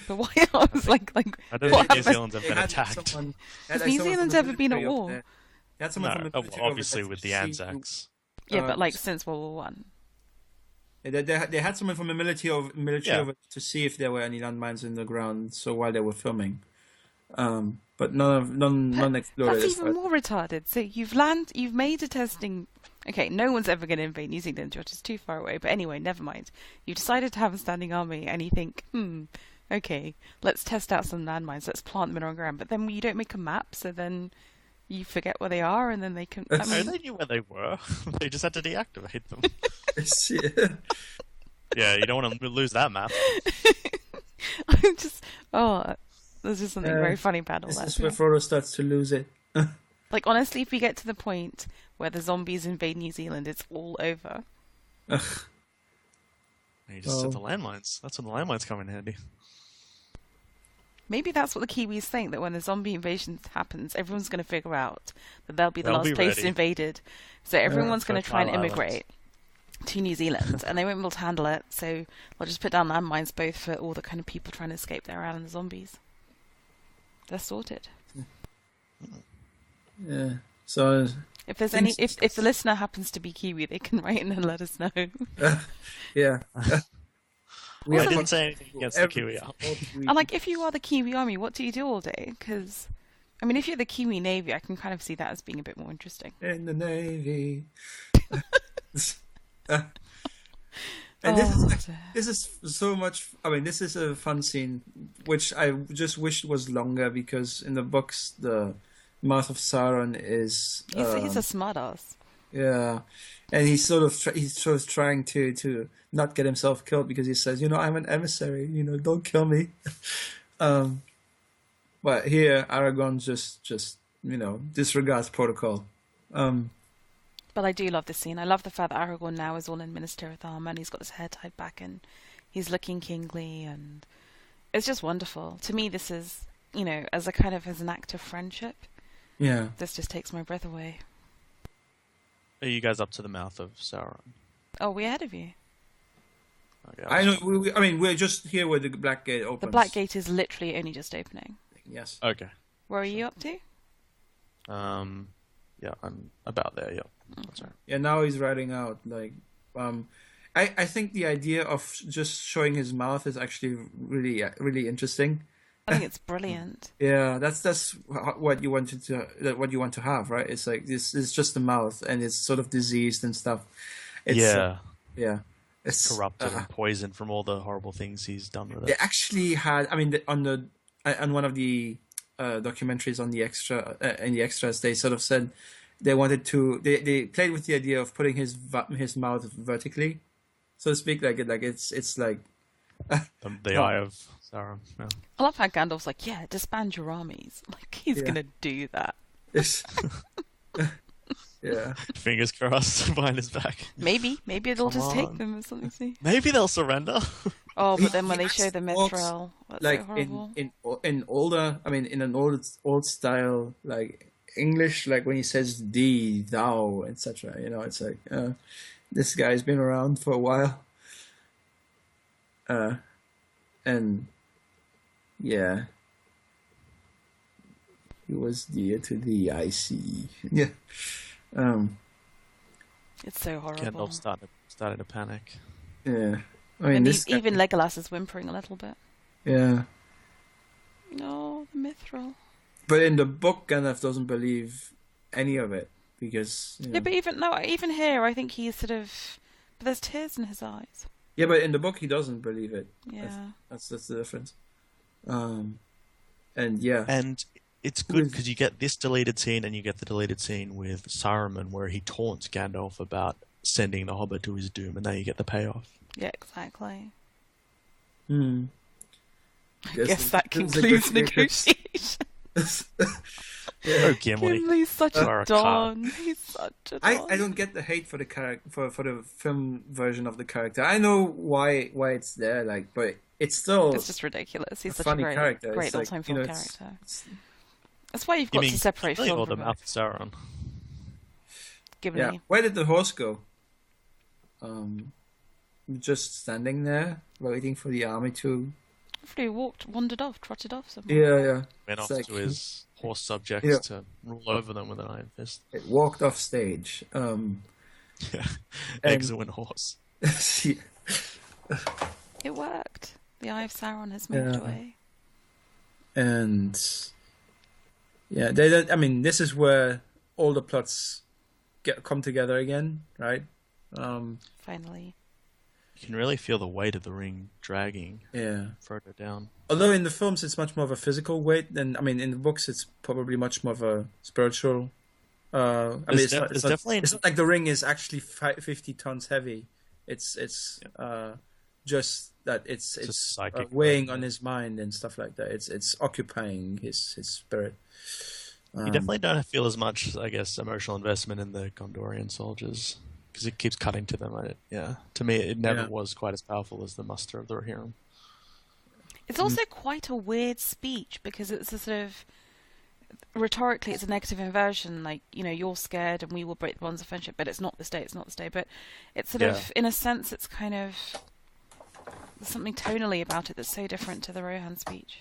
But why? I was like I don't what think New happened? Zealand's have They been had attacked. someone- Has had New someone Zealand's from the ever been at military over war? there. They had someone from the military over Obviously there with to the see Anzacs. Yeah, but like Uh, since World War One. They had someone from the military Yeah. over to see if there were any landmines in the ground. So while they were filming, but none exploded. That's even more retarded. So you've made a testing. Okay, no one's ever going to invade New Zealand, which is too far away. But anyway, never mind. You've decided to have a standing army, and you think, okay, let's test out some landmines. Let's plant them in our ground. But then you don't make a map, so then you forget where they are, and then they can. I No, mean, they knew where they were. They just had to deactivate them. Yeah, you don't want to lose that map. I'm just there's just something very funny about all This that. is where Frodo starts to lose it. Like honestly, if we get to the point where the zombies invade New Zealand, it's all over. You just set Oh. the landmines. That's when the landmines come in handy. Maybe that's what the Kiwis think, that when the zombie invasion happens, everyone's going to figure out that they'll be the They'll last be place ready. invaded. So everyone's going to try and fertile immigrate to New Zealand, and they won't be able to handle it, so they'll just put down landmines both for all the kind of people trying to escape their island and the zombies. They're sorted. Yeah. So If there's Things- if the listener happens to be Kiwi, they can write in and let us know. yeah. I Also- didn't say anything against the Kiwi. And like, if you are the Kiwi army, what do you do all day? Because, I mean, if you're the Kiwi Navy, I can kind of see that as being a bit more interesting. In the Navy. And Oh, this is so much. I mean, this is a fun scene, which I just wished was longer because in the books, the mouth of Sauron is he's a smartass. yeah, and he's sort of trying to not get himself killed because he says, I'm an emissary, don't kill me. But here Aragorn just disregards protocol. But I do love this scene. I love the fact that Aragorn now is all in Minas Tirith armor and he's got his hair tied back and he's looking kingly, and it's just wonderful. To me, this is, as an act of friendship, Yeah. this just takes my breath away. Are you guys up to the mouth of Sauron? Oh, we're ahead of you. Okay, I know. We're just here where the Black Gate opens. The Black Gate is literally only just opening. Yes. Okay. Where are you up to? Yeah, I'm about there. Yeah, that's right. Yeah. Now he's riding out. I think the idea of just showing his mouth is actually really really interesting. I think it's brilliant. Yeah, that's what you want to have, right? It's like this is just the mouth, and it's sort of diseased and stuff. It's, yeah. It's Corrupted and poisoned from all the horrible things he's done with They it. actually had. I mean, on one of the documentaries on the in the extras, they sort of said they wanted to. They played with the idea of putting his mouth vertically, so to speak. It's like The Eye of Sauron. Yeah. I love how Gandalf's like, yeah, disband your armies. Like, he's Yeah. going to do that. it's, Yeah. Fingers crossed behind his back. Maybe it'll Come just take on. them or something. See? Maybe they'll surrender. Oh, but then He when they show the walks, mithril, that's like so horrible. in older, I mean, in an old style, like English, like when he says thee, thou, etc. You know, it's like this guy's been around for a while, and yeah, he was dear to thee, I see. Yeah, It's so horrible. Gandalf started to panic. yeah. I mean, And this guy, even Legolas is whimpering a little bit. yeah. No, the mithril. But in the book, Gandalf doesn't believe any of it because you know. Yeah, but even here, I think he's sort of. But there's tears in his eyes. Yeah, but in the book he doesn't believe it. Yeah. That's the difference. And yeah, And it's good because you get this deleted scene and you get the deleted scene with Saruman where he taunts Gandalf about sending the Hobbit to his doom, and now you get the payoff. Yeah, exactly. I Guess that concludes negotiations. Oh, Gimli. Gimli's such Or a a don. He's such a don. I don't get the hate for the character for the film version of the character. I know why it's there, like, but it's still It's just ridiculous. He's such a funny great, character. great It's like, all-time you know, film character. That's why you've You got mean to separate Gimli film or the from mouth of Sauron? Gimli. yeah. Where did the horse go? Just standing there waiting for the army to. After he wandered off, trotted off somewhere. Yeah. Went off It's like- to his horse subjects Yeah. to rule over them with an iron fist. It walked off stage. Yeah. Excellent horse. It worked. The Eye of Sauron has moved Yeah. away. And yeah, they don't. I mean, this is where all the plots come together again, right? Finally. You can really feel the weight of the ring dragging Yeah. Frodo down. Although in the films it's much more of a physical weight than, I mean, in the books it's probably much more of a spiritual. I mean, There's it's definitely- it's not like the ring is actually 50 tons heavy. It's just that it's psychic weighing weight, on his mind and stuff like that. It's occupying his spirit. You definitely don't feel as much, I guess, emotional investment in the Gondorian soldiers because it keeps cutting to them. To me, it never was quite as powerful as the muster of the Rohirrim. It's also quite a weird speech because it's a sort of rhetorically it's a negative inversion, like, you know, you're scared and we will break the bonds of friendship, but it's not this day, but it's sort of, in a sense, it's kind of there's something tonally about it that's so different to the Rohan speech.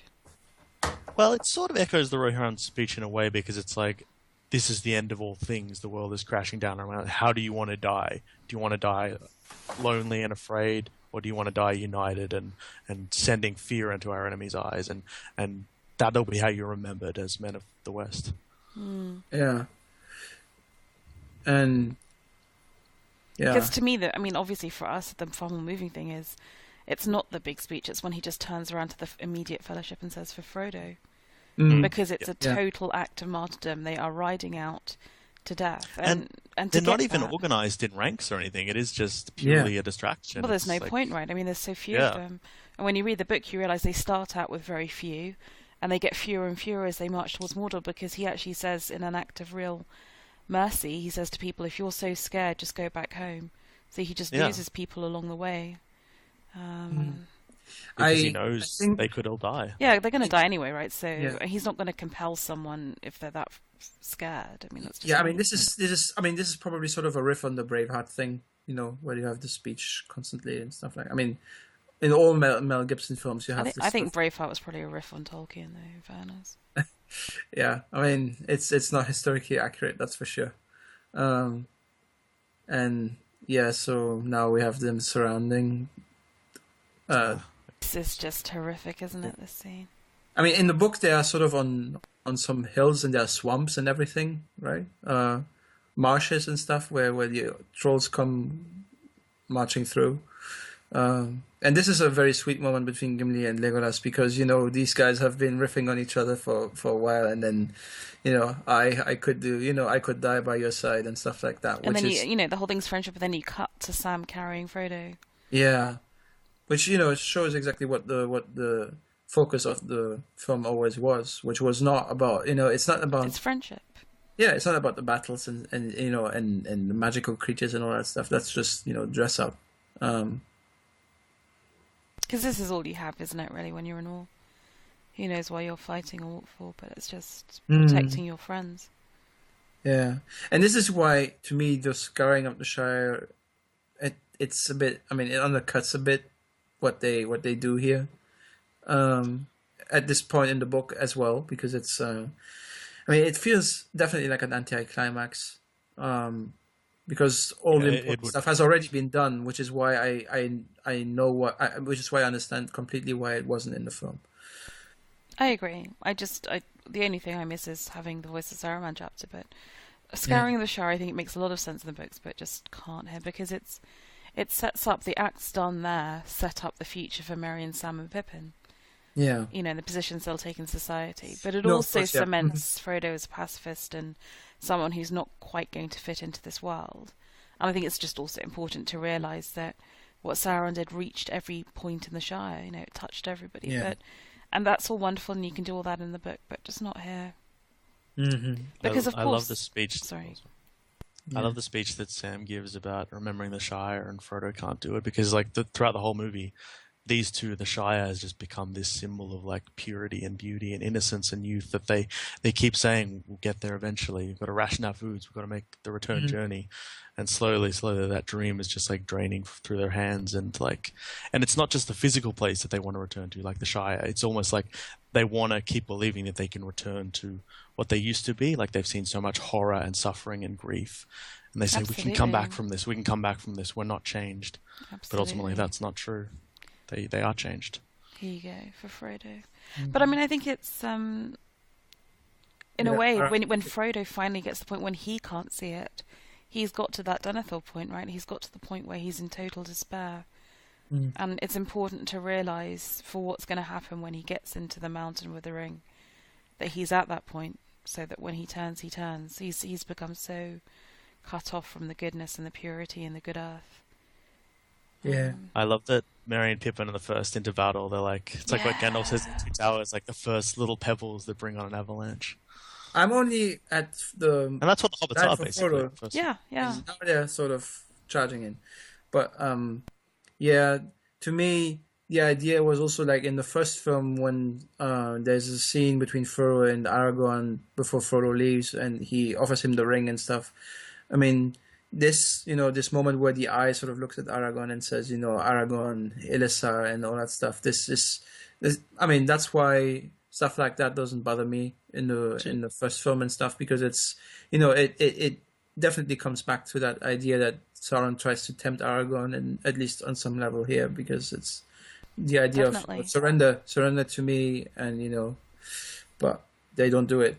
Well, it sort of echoes the Rohirrim speech in a way because it's like, this is the end of all things, the world is crashing down around. How do you want to die? Do you want to die lonely and afraid, or do you want to die united and sending fear into our enemies' eyes? And that'll be how you're remembered as men of the West. Yeah. And yeah. Because to me, obviously for us, the far more moving thing is it's not the big speech. It's when he just turns around to the immediate fellowship and says, for Frodo. Because it's a total act of martyrdom. They are riding out to death. And they're not even organised in ranks or anything. It is just purely a distraction. Well, there's no point, right? I mean, there's so few of them. And when you read the book, you realise they start out with very few, and they get fewer and fewer as they march towards Mordor, because he actually says, in an act of real mercy, he says to people, if you're so scared, just go back home. So he just loses people along the way. Because he knows they could all die. Yeah, they're going to die anyway, right? So he's not going to compel someone if they're that scared. I mean, that's just I mean, this is probably sort of a riff on the Braveheart thing, you know, where you have the speech constantly and stuff like. I mean, in all Mel Gibson films, you have. I think Braveheart was probably a riff on Tolkien, though. In fairness. Yeah, I mean, it's not historically accurate, that's for sure. And yeah, so now we have them surrounding. This is just horrific, isn't it? This scene. I mean, in the book, they are sort of on some hills and there are swamps and everything, right? Marshes and stuff where the trolls come marching through. And this is a very sweet moment between Gimli and Legolas because, you know, these guys have been riffing on each other for a while, and then, you know, I could die by your side and stuff like that. And then you know, the whole thing's friendship, but then you cut to Sam carrying Frodo. Yeah. Which, you know, shows exactly what the focus of the film always was, which was not about, you know, it's not about... It's friendship. Yeah, it's not about the battles and and the magical creatures and all that stuff. That's just dress up. Um, Because this is all you have, isn't it, really, when you're in war? Who knows why you're fighting or what for, but it's just protecting your friends. yeah, and this is why, to me, the scouring of the Shire, it's a bit. I mean, it undercuts a bit what they do here. At this point in the book as well, because it's. I mean, it feels definitely like an anti-climax. Because all the important stuff has already been done, which is why I know which is why I understand completely why it wasn't in the film. I agree. The only thing I miss is having the Voice of Saruman chapter, but Scouring of the Shire, I think it makes a lot of sense in the books, but just can't here because it sets up the acts done there, set up the future for Merry and Sam and Pippin. Yeah. The positions they'll take in society. But it also cements Frodo as a pacifist and someone who's not quite going to fit into this world. And I think it's just also important to realise that what Sauron did reached every point in the Shire. It touched everybody. Yeah. And that's all wonderful, and you can do all that in the book, but just not here. Mm-hmm. Because, of course... I love the speech. Sorry. I love the speech that Sam gives about remembering the Shire, and Frodo can't do it because, throughout the whole movie, these two, the Shire, has just become this symbol of purity and beauty and innocence and youth that they keep saying we'll get there eventually. We've got to ration our foods. We've got to make the return journey, and slowly, that dream is just draining through their hands and it's not just the physical place that they want to return to, like the Shire. It's almost like they want to keep believing that they can return to what they used to be. Like they've seen so much horror and suffering and grief, and they say we can come back from this. We can come back from this. We're not changed, but ultimately that's not true. They are changed. Here you go, for Frodo. But I mean, I think it's, in a way, when Frodo finally gets to the point when he can't see it, he's got to that Denethor point, right? He's got to the point where he's in total despair. And it's important to realise for what's going to happen when he gets into the mountain with the ring, that he's at that point, so that when he turns, he turns. He's become so cut off from the goodness and the purity and the good earth. Yeah. I love that Merry and Pippin in the first into battle, they're it's like what Gandalf says in Two Towers, the first little pebbles that bring on an avalanche. I'm only at the... And that's what the Hobbits are, basically. Yeah. Now they're sort of charging in. But, yeah, to me, the idea was also in the first film when there's a scene between Frodo and Aragorn before Frodo leaves and he offers him the ring and stuff. I mean... This moment where the eye sort of looks at Aragorn and says, Aragorn, Ilisar, and all that stuff. I mean, that's why stuff like that doesn't bother me in the first film and stuff, because it's, it definitely comes back to that idea that Sauron tries to tempt Aragorn, and at least on some level here, because it's the idea of surrender to me, and but they don't do it.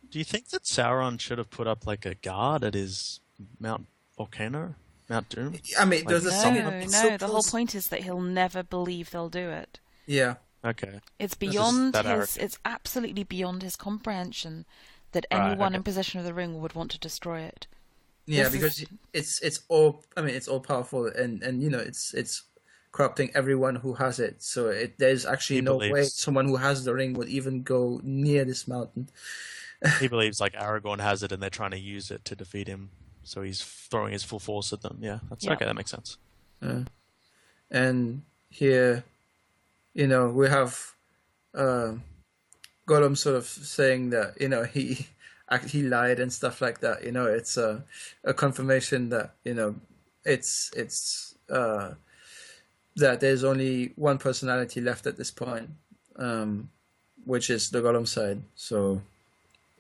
Do you think that Sauron should have put up a guard at his Mount Doom? I mean, there's a song. No. The whole point is that he'll never believe they'll do it. Yeah. Okay. It's beyond his. It's absolutely beyond his comprehension that anyone in possession of the ring would want to destroy it. Yeah, because it's all. I mean, it's all powerful, and it's corrupting everyone who has it. So there's actually no way someone who has the ring would even go near this mountain. He believes Aragorn has it and they're trying to use it to defeat him, so he's throwing his full force at them. Yeah, okay, that makes sense. And here, we have Gollum sort of saying that he lied and stuff like that. It's a confirmation that it's that there's only one personality left at this point, which is the Gollum side. So.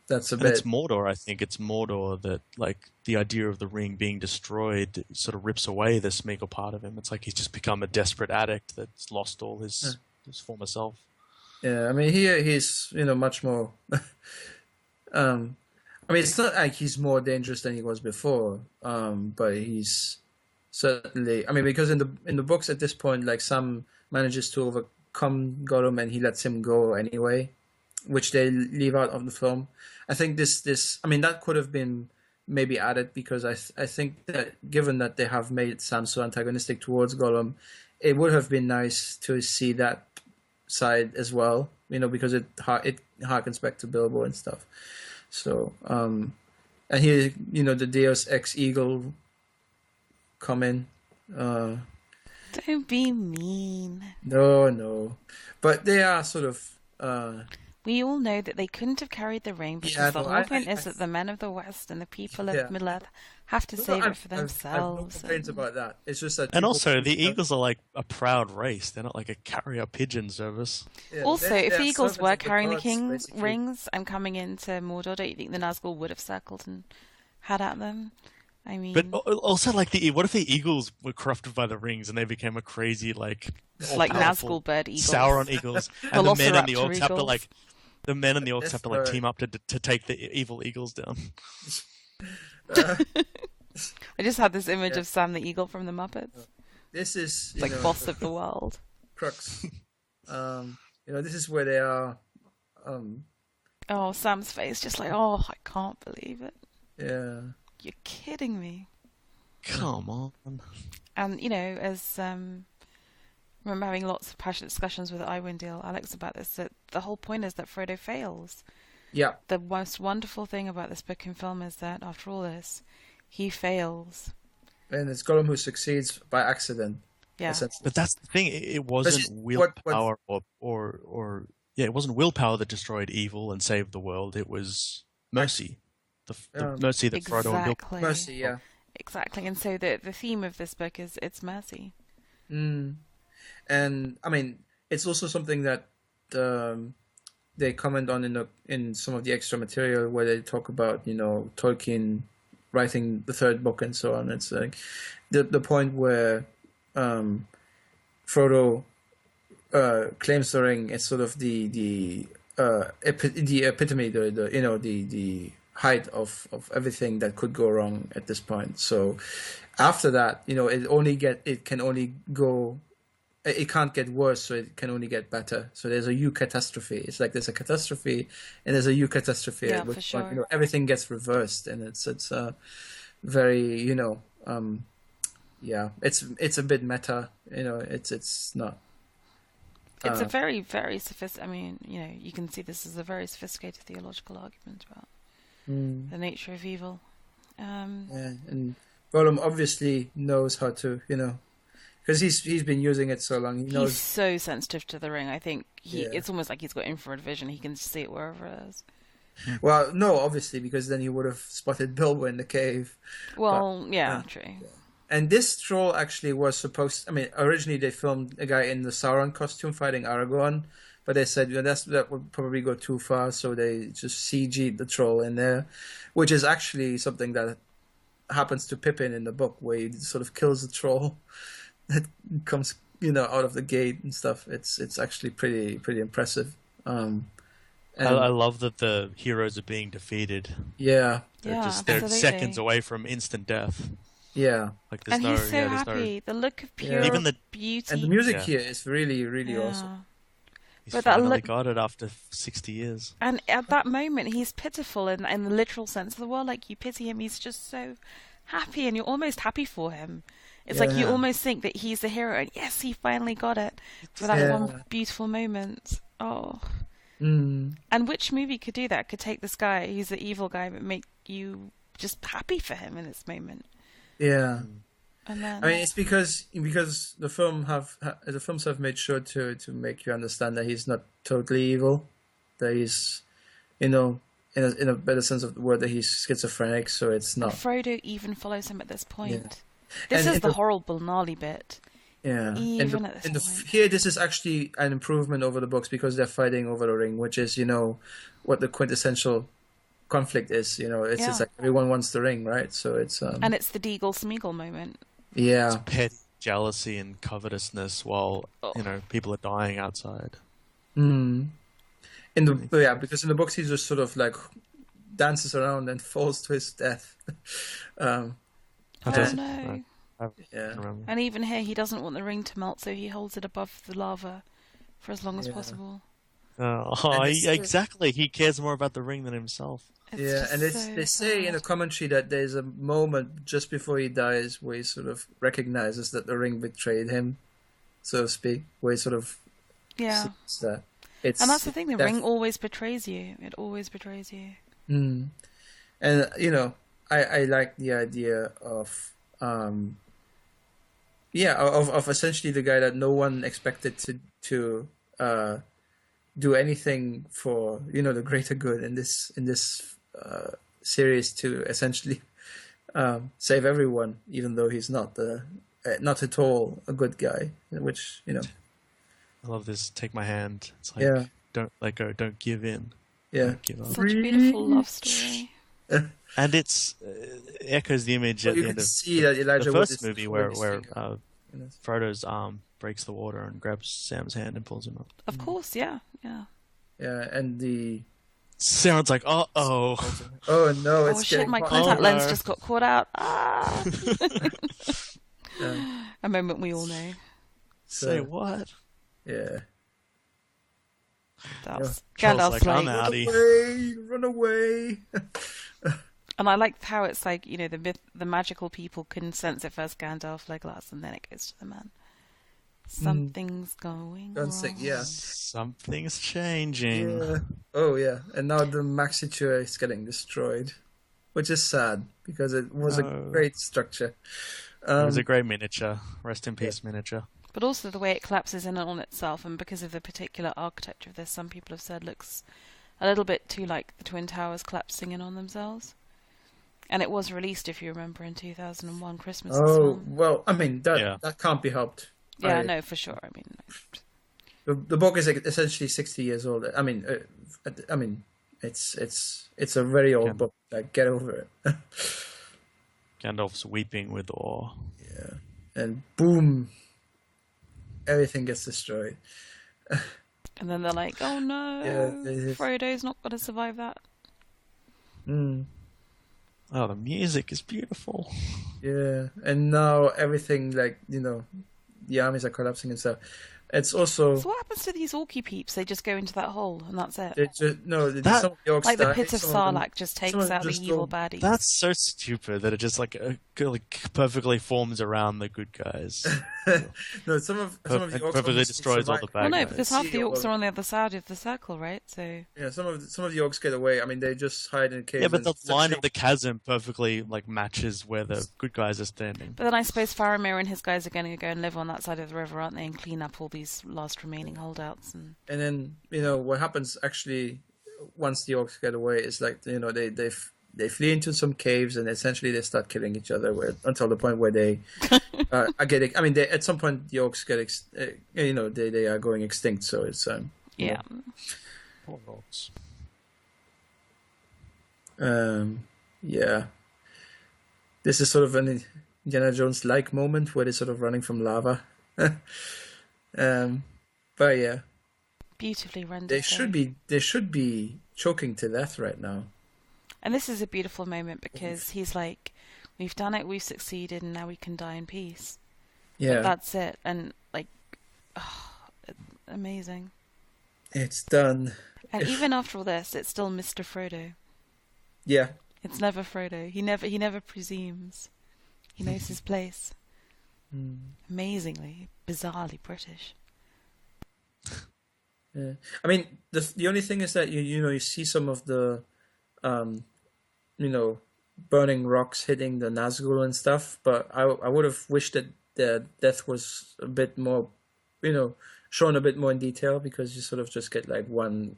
That's a bit. It's Mordor. I think it's Mordor that, the idea of the ring being destroyed sort of rips away the Smeagol part of him. It's he's just become a desperate addict that's lost all his former self. Yeah, I mean, here he's much more. I mean, it's not like he's more dangerous than he was before, but he's certainly. I mean, because in the books at this point, Sam manages to overcome Gollum and he lets him go anyway, which they leave out of the film. I think this I mean, that could have been maybe added, because I think that given that they have made Sam so antagonistic towards Gollum, it would have been nice to see that side as well, because it harkens back to Bilbo and stuff. So, and here, the Deus Ex Eagle come in. Don't be mean. No. But they are sort of... We all know that they couldn't have carried the ring because the whole point is that the men of the West and the people of Middle-earth have to save it for themselves. I've no complaints about that. It's just that... And also, the Eagles are like a proud race. They're not like a carrier pigeon service. Yeah, also, if the Eagles were carrying the king's rings and coming into Mordor, don't you think the Nazgul would have circled and had at them? I mean... But also, like, what if the Eagles were corrupted by the rings and they became a crazy, like Nazgul bird eagles. Sauron Eagles. And the men and the orcs have to, like... The men and the orcs have to, like, team up to take the evil eagles down. I just had this image of Sam the Eagle from the Muppets. This is... It's like boss of the world. Crux. This is where they are... Oh, Sam's face, just like, oh, I can't believe it. Yeah. You're kidding me. Come on. And, as... I remember having lots of passionate discussions with Iwindale, Alex, about this, that the whole point is that Frodo fails. Yeah. The most wonderful thing about this book and film is that, after all this, he fails. And it's Gollum who succeeds by accident. Yeah. But that's the thing, it wasn't willpower it wasn't willpower that destroyed evil and saved the world, it was mercy. The mercy that Frodo and Bill... Mercy, yeah. Exactly, and so the theme of this book is it's mercy. And I mean, it's also something that they comment on in some of the extra material where they talk about Tolkien writing the third book and so on. It's like the point where Frodo claims the ring. It's sort of the epitome, the height of everything that could go wrong at this point. So after that, it can't get worse, so it can only get better. So there's a eucatastrophe. It's like there's a catastrophe and there's a eucatastrophe. Yeah, for sure. Everything gets reversed, and it's very it's a bit meta. It's not. It's a very, very sophisticated. I mean, you can see this as a very sophisticated theological argument about the nature of evil. And Gollum obviously knows how to, because he's been using it so long. He knows. He's so sensitive to the ring. I think it's almost like he's got infrared vision. He can see it wherever it is. Well, no, obviously, because then he would have spotted Bilbo in the cave. Well, true. Yeah. And this troll actually was supposed... I mean, originally they filmed a guy in the Sauron costume fighting Aragorn, but they said that would probably go too far, so they just CG'd the troll in there, which is actually something that happens to Pippin in the book, where he sort of kills the troll that comes, out of the gate and stuff. It's actually pretty impressive. I love that the heroes are being defeated. Yeah. They're seconds away from instant death. Yeah. Like there's and he's so happy. The look of pure beauty. And the music here is really, really awesome. He's finally got it after 60 years. And at that moment, he's pitiful in the literal sense of the word. Like, you pity him. He's just so happy, and you're almost happy for him. It's like you almost think that he's the hero, and yes, he finally got it for that one beautiful moment. Oh. And which movie could do that? Could take this guy, he's the evil guy, but make you just happy for him in this moment. Yeah. And then... I mean, it's because the films have made sure to make you understand that he's not totally evil, that he's, in a better sense of the word, that he's schizophrenic. So it's not. And Frodo even follows him at this point. Yeah. This is the horrible, gnarly bit. Yeah. Even at this point. Here, this is actually an improvement over the books because they're fighting over the ring, which is what the quintessential conflict is. It's just like everyone wants the ring, right? So it's and it's the Deagle Smeagol moment. Yeah, it's pet jealousy and covetousness while people are dying outside. Because in the books he just sort of like dances around and falls to his death. I don't know. Yeah, and even here he doesn't want the ring to melt, so he holds it above the lava for as long as possible. Exactly. He cares more about the ring than himself. And they say in a commentary that there's a moment just before he dies where he sort of recognizes that the ring betrayed him, so to speak, where he sort of sees that. And that's the thing, the ring always betrays you. It always betrays you. Mm. And I like the idea of of essentially the guy that no one expected to uh, do anything for the greater good in this series to essentially save everyone, even though he's not at all a good guy. Which I love this. Take my hand. It's like, yeah, don't let go. Don't give in. yeah, Don't give up. Such a beautiful love story. And it's echoes the image but at you the can end of see that Elijah the Wood first is movie holding where his where finger. Frodo's arm breaks the water and grabs Sam's hand and pulls him up. Of course, yeah. Yeah, and the Sounds like, oh, oh no, Oh it's shit, getting my hot. contact Oh, lens no. just got caught out. Ah! Yeah, A moment we all know. say so, what? yeah. That's Troll's Gandalf's like, I'm like, out. Run away. and I like how it's like, the magical people can sense it first, Gandalf, Legolas, and then it goes to the man. Something's going Don't wrong. say, yeah. Something's changing. Yeah. Oh yeah. And now the Max Situa is getting destroyed, which is sad because it was a No. great structure. It was a great miniature. Rest in peace, miniature. But also the way it collapses in on itself, and because of the particular architecture of this, some people have said looks a little bit too like the Twin Towers collapsing in on themselves. And it was released, if you remember, in 2001 Christmas. Oh well, I mean Yeah. that can't be helped. Yeah, no, for sure. I mean, The book is essentially 60 years old. I mean, it's a very old book. Like, get over it. Gandalf's weeping with awe. Yeah, and boom, everything gets destroyed. and then they're like, "Oh no, Frodo's not going to survive that." Oh, the music is beautiful. Yeah, and now everything, like, the armies are collapsing and stuff. It's also So what happens to these orky peeps? They just go into that hole, and that's it. some of the orcs Like the die, pit of some of them- Sarlacc just takes some of them out the just evil go- baddies. That's so stupid that it just like perfectly forms around the good guys. No, some of the orcs perfectly obviously destroys all survive. the bad Well, no, guys. because half the See, orcs well- are on the other side of the circle, right? So Yeah, some of the orcs get away. I mean, they just hide in caves. Yeah, but and the line essentially- of the chasm perfectly like matches where the good guys are standing. But then I suppose Faramir and his guys are going to go and live on that side of the river, aren't they, and clean up all these last remaining holdouts. And then what happens actually once the orcs get away is like they flee into some caves and essentially they start killing each other until the point where they are getting. I mean, at some point the orcs get they are going extinct. So it's Yeah. Poor orcs. Yeah. This is sort of an Indiana Jones-like moment where they're sort of running from lava. But yeah, Beautifully rendered. they should be choking to death right now. And this is a beautiful moment because he's like, "We've done it, we've succeeded, and now we can die in peace." Yeah, That's it. And like, amazing. it's done. And even after all this, it's still Mr. Frodo. Yeah, It's never Frodo. He never presumes. He knows his place. Amazingly, bizarrely British. yeah. I mean, the only thing is that you see some of the, burning rocks hitting the Nazgul and stuff. But I would have wished that the death was a bit more, shown a bit more in detail, because you sort of just get like one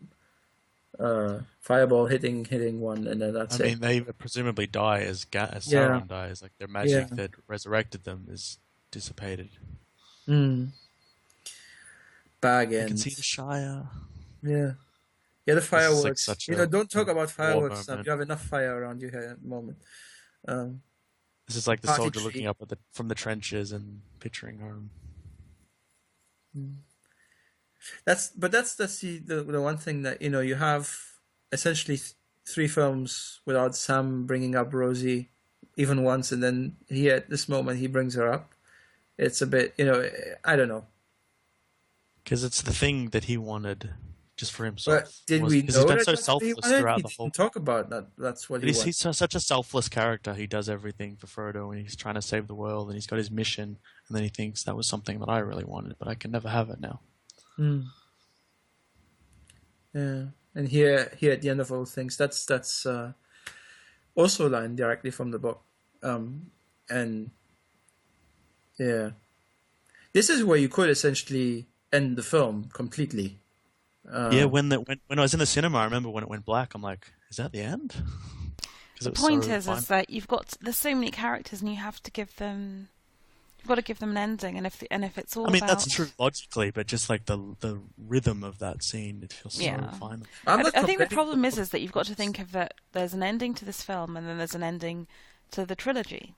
fireball hitting one, and then that's I it. mean, they presumably die as Yeah. Sauron dies. Like their magic Yeah. that resurrected them is dissipated. Baggins. You can see the Shire. Yeah. Yeah, the fireworks. like such a Don't talk about war fireworks stuff. moment. You have enough fire around you here at the moment. This is like the Party soldier tree. looking up from the trenches and picturing home. That's the one thing that you have essentially three films without Sam bringing up Rosie even once, and then at this moment he brings her up. It's a bit, I don't know. Because it's the thing that he wanted just for himself. But did we Because know he's been that so that's what he selfless wanted? throughout He the whole. didn't talk about that. That's what he wanted. He's such a selfless character. He does everything for Frodo, and he's trying to save the world, and he's got his mission, and then he thinks that was something that I really wanted, but I can never have it now. Yeah, And here at the end of all things, that's also a line directly from the book. And yeah, this is where you could essentially end the film completely. Yeah, when I was in the cinema, I remember when it went black, I'm like, is that the end? The point is that there's so many characters, and you've got to give them an ending. And if it's all, I mean, about... that's true logically, but just like the rhythm of that scene, it feels so final. I think the problem is that you've got to think of that there's an ending to this film, and then there's an ending to the trilogy,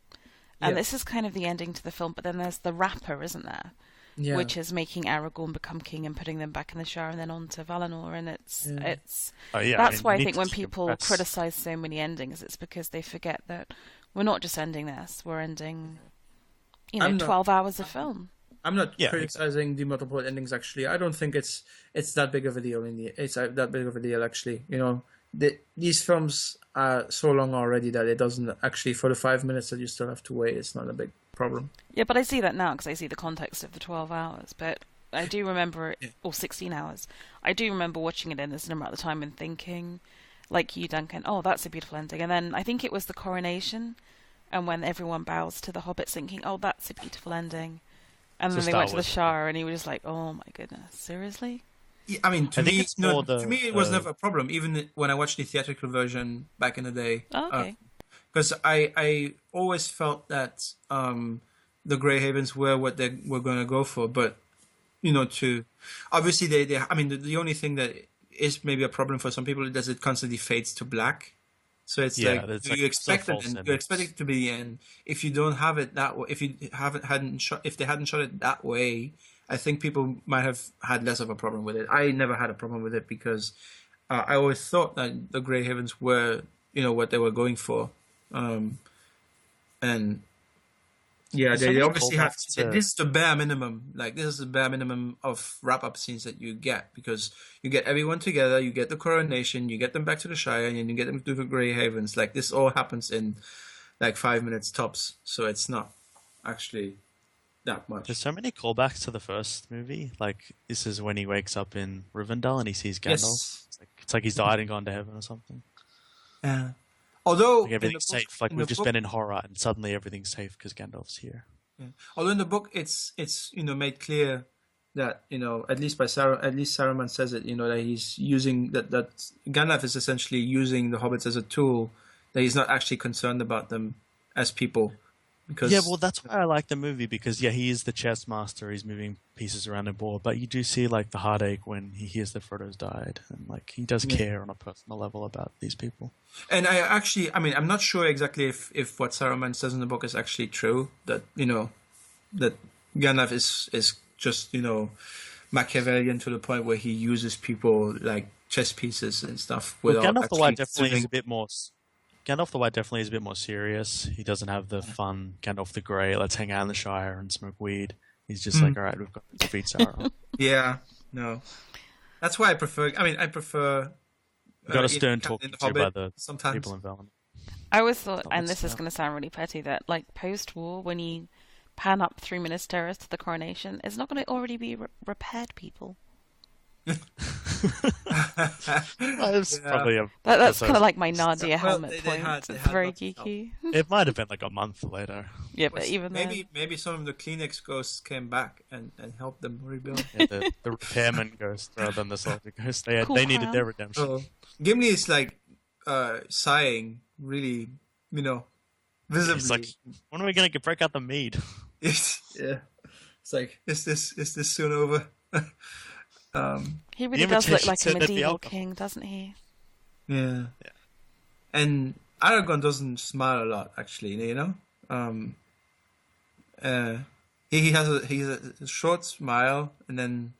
and this is kind of the ending to the film. But then there's the wrapper, isn't there? Yeah. Which is making Aragorn become king and putting them back in the Shire and then on to Valinor, and that's why I think when people criticise so many endings, it's because they forget that we're not just ending this, we're ending 12 hours of film. I'm not criticizing the multiple endings. Actually, I don't think it's that big of a deal. It's that big of a deal. Actually, these films are so long already that it doesn't actually, for the 5 minutes that you still have to wait, it's not a big problem. Yeah, but I see that now because I see the context of the 12 hours. But I do remember it, or 16 hours. I do remember watching it in the cinema at the time and thinking, like you, Duncan, oh, that's a beautiful ending. And then I think it was the coronation, and when everyone bows to the hobbits, thinking, oh, that's a beautiful ending. And then they went to the Shire, and he was just like, oh my goodness, seriously? Yeah, I mean, to me, it was never a problem, even when I watched the theatrical version back in the day. Oh, okay. Because I always felt that the Grey Havens were what they were going to go for, but obviously they I mean the only thing that is maybe a problem for some people is it constantly fades to black. So it's you expect it, and you expect it to be the end. If you don't have it that way, if they hadn't shot it that way, I think people might have had less of a problem with it. I never had a problem with it because I always thought that the Grey Havens were what they were going for. And yeah, they obviously have. This is the bare minimum. Like this is the bare minimum of wrap-up scenes that you get, because you get everyone together, you get the coronation, you get them back to the Shire, and you get them to the Grey Havens. Like this all happens in like 5 minutes tops. So it's not actually that much. There's so many callbacks to the first movie. Like this is when he wakes up in Rivendell and he sees Gandalf. Yes. It's like he's died and gone to heaven or something. Yeah. Although like everything's safe, like we've just been in horror and suddenly everything's safe because Gandalf's here. Yeah. Although in the book it's made clear that at least Saruman says it, that he's using that Gandalf is essentially using the hobbits as a tool, that he's not actually concerned about them as people. Because, yeah, well, that's why I like the movie, because he is the chess master. He's moving pieces around a board, but you do see like the heartache when he hears that Frodo's died, and like he does care on a personal level about these people. And I'm not sure exactly if what Saruman says in the book is actually true. That that Gandalf is just Machiavellian to the point where he uses people like chess pieces and stuff. Gandalf the White definitely is a bit more. Gandalf the White definitely is a bit more serious. He doesn't have the fun Gandalf the Grey, let's hang out in the Shire and smoke weed. He's just like, all right, we've got to defeat Sauron. Yeah, no. That's why I prefer... You got a stern talking to by the sometimes. People in Valinor. I always thought, and this is going to sound really petty, that like post-war, when you pan up through Minas Tirith to the coronation, it's not going to already be repaired people. That's probably that's kind of like my Nadia helmet point. It's very geeky. It might have been like a month later. Yeah, but even maybe some of the Kleenex ghosts came back and helped them rebuild. Yeah, the repairman ghost rather than the soldier ghost. They needed their redemption. Oh. Gimli is like sighing, really, visibly. It's like, when are we gonna break out the mead? Yeah, it's like, is this soon over? He really does look like a medieval king, doesn't he? Yeah. And Aragorn doesn't smile a lot, actually. He has a short smile, and then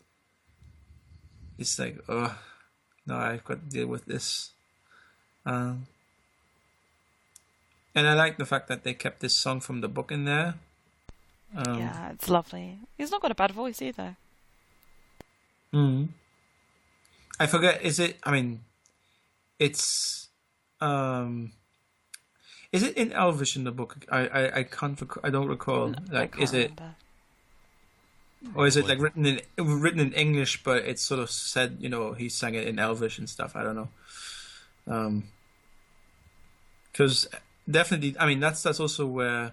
he's like, "Oh, no, I've got to deal with this." And I like the fact that they kept this song from the book in there. Yeah, it's lovely. He's not got a bad voice either. I forget. Is it? I mean, it's. Is it in Elvish in the book? I can't. I don't recall. I can't remember. Is it? I can't remember. Like, is it? Remember. Or is it like written in English, but it's sort of said, he sang it in Elvish and stuff. I don't know. Because definitely, I mean, that's also where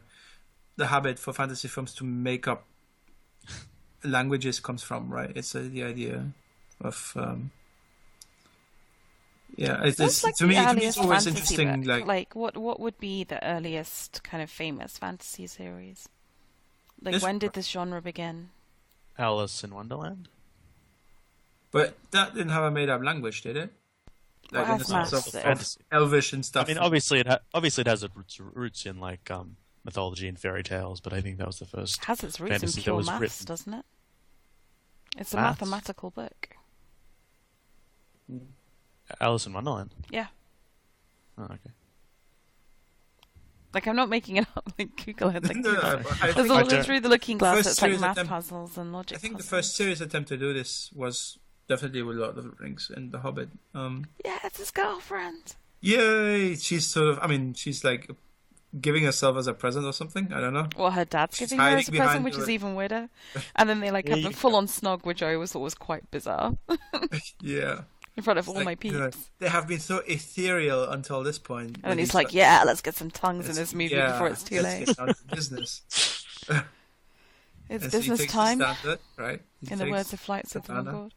the habit for fantasy films to make up languages comes from, right? It's the idea of What's like to the me it's earliest always fantasy interesting. book? Like What would be the earliest kind of famous fantasy series? Like This- when did this genre begin? Alice in Wonderland. but that didn't have a made up language, did it? Well, Like in it the has sense maths, of though. Fantasy. Elvish and I stuff. mean, obviously it has its roots in like mythology and fairy tales, but I think that was the first It has its roots in fantasy that pure was maths, written. doesn't it? It's a Maths? mathematical book. Alice in Wonderland. Yeah. Oh, okay. Like, I'm not making it up. Like, Google it. Like, No, no, I there's think, all I don't- through the Looking Glass. first It's like series math attempt- puzzles and logic. I think the puzzles. first serious attempt to do this was definitely with Lord of the Rings and The Hobbit. Yeah, it's his girlfriend. Yay! She's sort of, I mean, she's like giving herself as a present or something. I don't know. Well, her dad's She's giving her as hiding a present, behind which is the- even weirder. And then they like Yeah, have you- a full-on snog, which I always thought was quite bizarre, Yeah. in front of all Like, my peeps. they have been so ethereal until this point. And then he's like, "Yeah, let's get some tongues in this movie yeah, before it's too let's late. get down to business. It's And so he business takes the time." standard, right? He In the takes words of Flights of the katana. Concorde.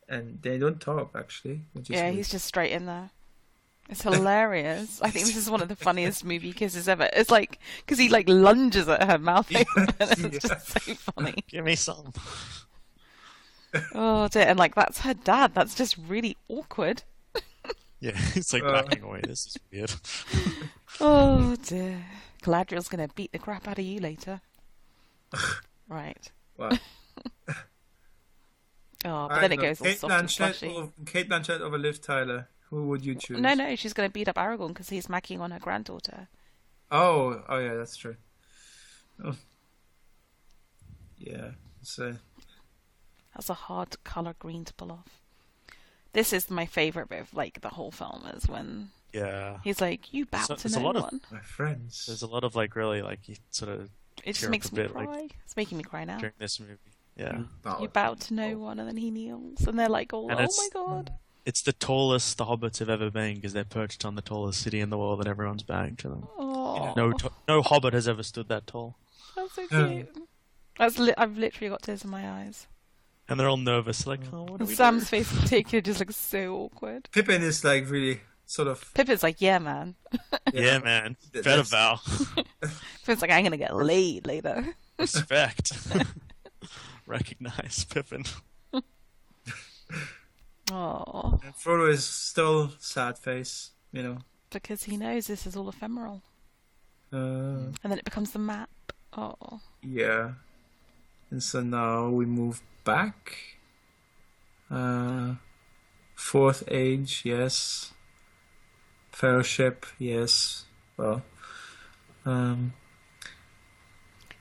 And they don't talk actually, which is Yeah, weird. he's just straight in there. It's hilarious. I think this is one of the funniest movie kisses ever. It's like, because he like lunges at her mouth open, and it's just so funny. Give me some. Oh dear, and like that's her dad. That's just really awkward. Yeah, it's like backing away. This is weird. Oh dear. Galadriel's gonna beat the crap out of you later. Right. Wow. Oh, but I then it don't know. goes all soft and slushy. Kate Blanchett over Liv Tyler. Who would you choose? No, she's gonna beat up Aragorn because he's macking on her granddaughter. Oh yeah, that's true. Oh. Yeah. So That's a hard colour green to pull off. This is my favourite bit of like the whole film is when Yeah. he's like, "You bow So- to there's a no lot of- one." my friends. There's a lot of like really like you sort of It just tear up makes a me bit, cry. like, It's making me cry now. during this movie. Yeah. You bow to no one, and then he kneels, and they're like, "Oh, And oh it's- my god!" It's the tallest the hobbits have ever been because they're perched on the tallest city in the world, and everyone's bowing to them. Oh, No hobbit has ever stood that tall, that's so Yeah. cute. I've literally got tears in my eyes. and they're all nervous, like, "Oh, what do And we Sam's do?" face in particular just looks so awkward. Pippin is like really sort of Pippin's like, "Yeah, man." Yeah, man. That's- Better bow. Pippin's like, "I'm gonna get laid later." Respect. Recognize Pippin. Oh, And Frodo is still sad face, because he knows this is all ephemeral, Uh, and then it becomes the map. Oh, yeah. And so now we move back. Fourth Age, yes. Fellowship, yes. Well, I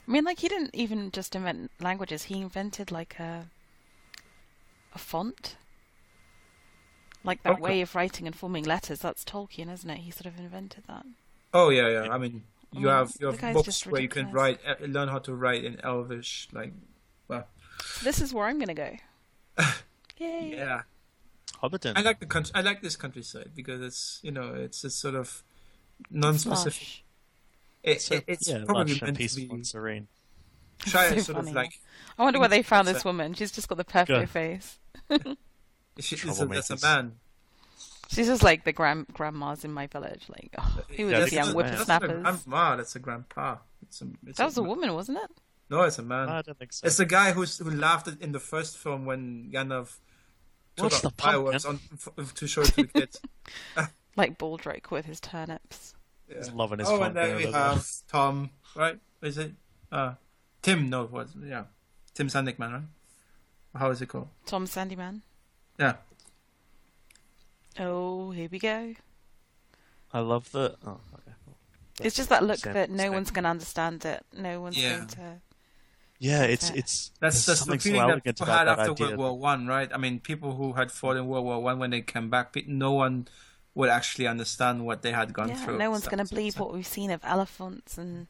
mean, like he didn't even just invent languages; he invented like a font. Like that Okay. way of writing and forming letters, that's Tolkien, isn't it? He sort of invented that. oh yeah. I mean, you Oh, have the guy's books just where you can ridiculous. learn how to write in Elvish, like, well, This is where I'm gonna go. Yay! yeah. Hobbiton. I like the country. I like this countryside because it's it's sort of non-specific. Lush. It's yeah, probably lush and meant to peaceful be. and serene. Shire So is sort funny. of like I wonder where they found this It's woman. She's just got the perfect Good. face. that's a Troublemakers. man. She's just like the grandmas in my village. Like, oh, who were Yeah, those because young that's- That's not a whippersnappers? grandma. That's a grandpa. It's That was a woman, wasn't it? No, it's a man. I don't think so. It's the guy who laughed in the first film when Gandalf took What's out the pump, fireworks to show it to the kids. Like Baldrick with his turnips. Yeah. He's loving his Oh, fun and then there, we though. have Tom, right? Is it? Tim, no, what? Yeah. Tim Sandikman, right? How is it called? Tom Sandyman. Yeah. Oh, here we go. I love the. Oh, okay. It's just that look Sam- that no Sam- one's going to understand it. No one's Yeah. going to... Yeah, it's it. it's. That's there's the something so feeling that elegant people about had that after idea. World War One, right? I mean, people who had fought in World War One, when they came back, no one would actually understand what they had gone Yeah, through. no one's So- going to so- believe so- what we've seen of elephants and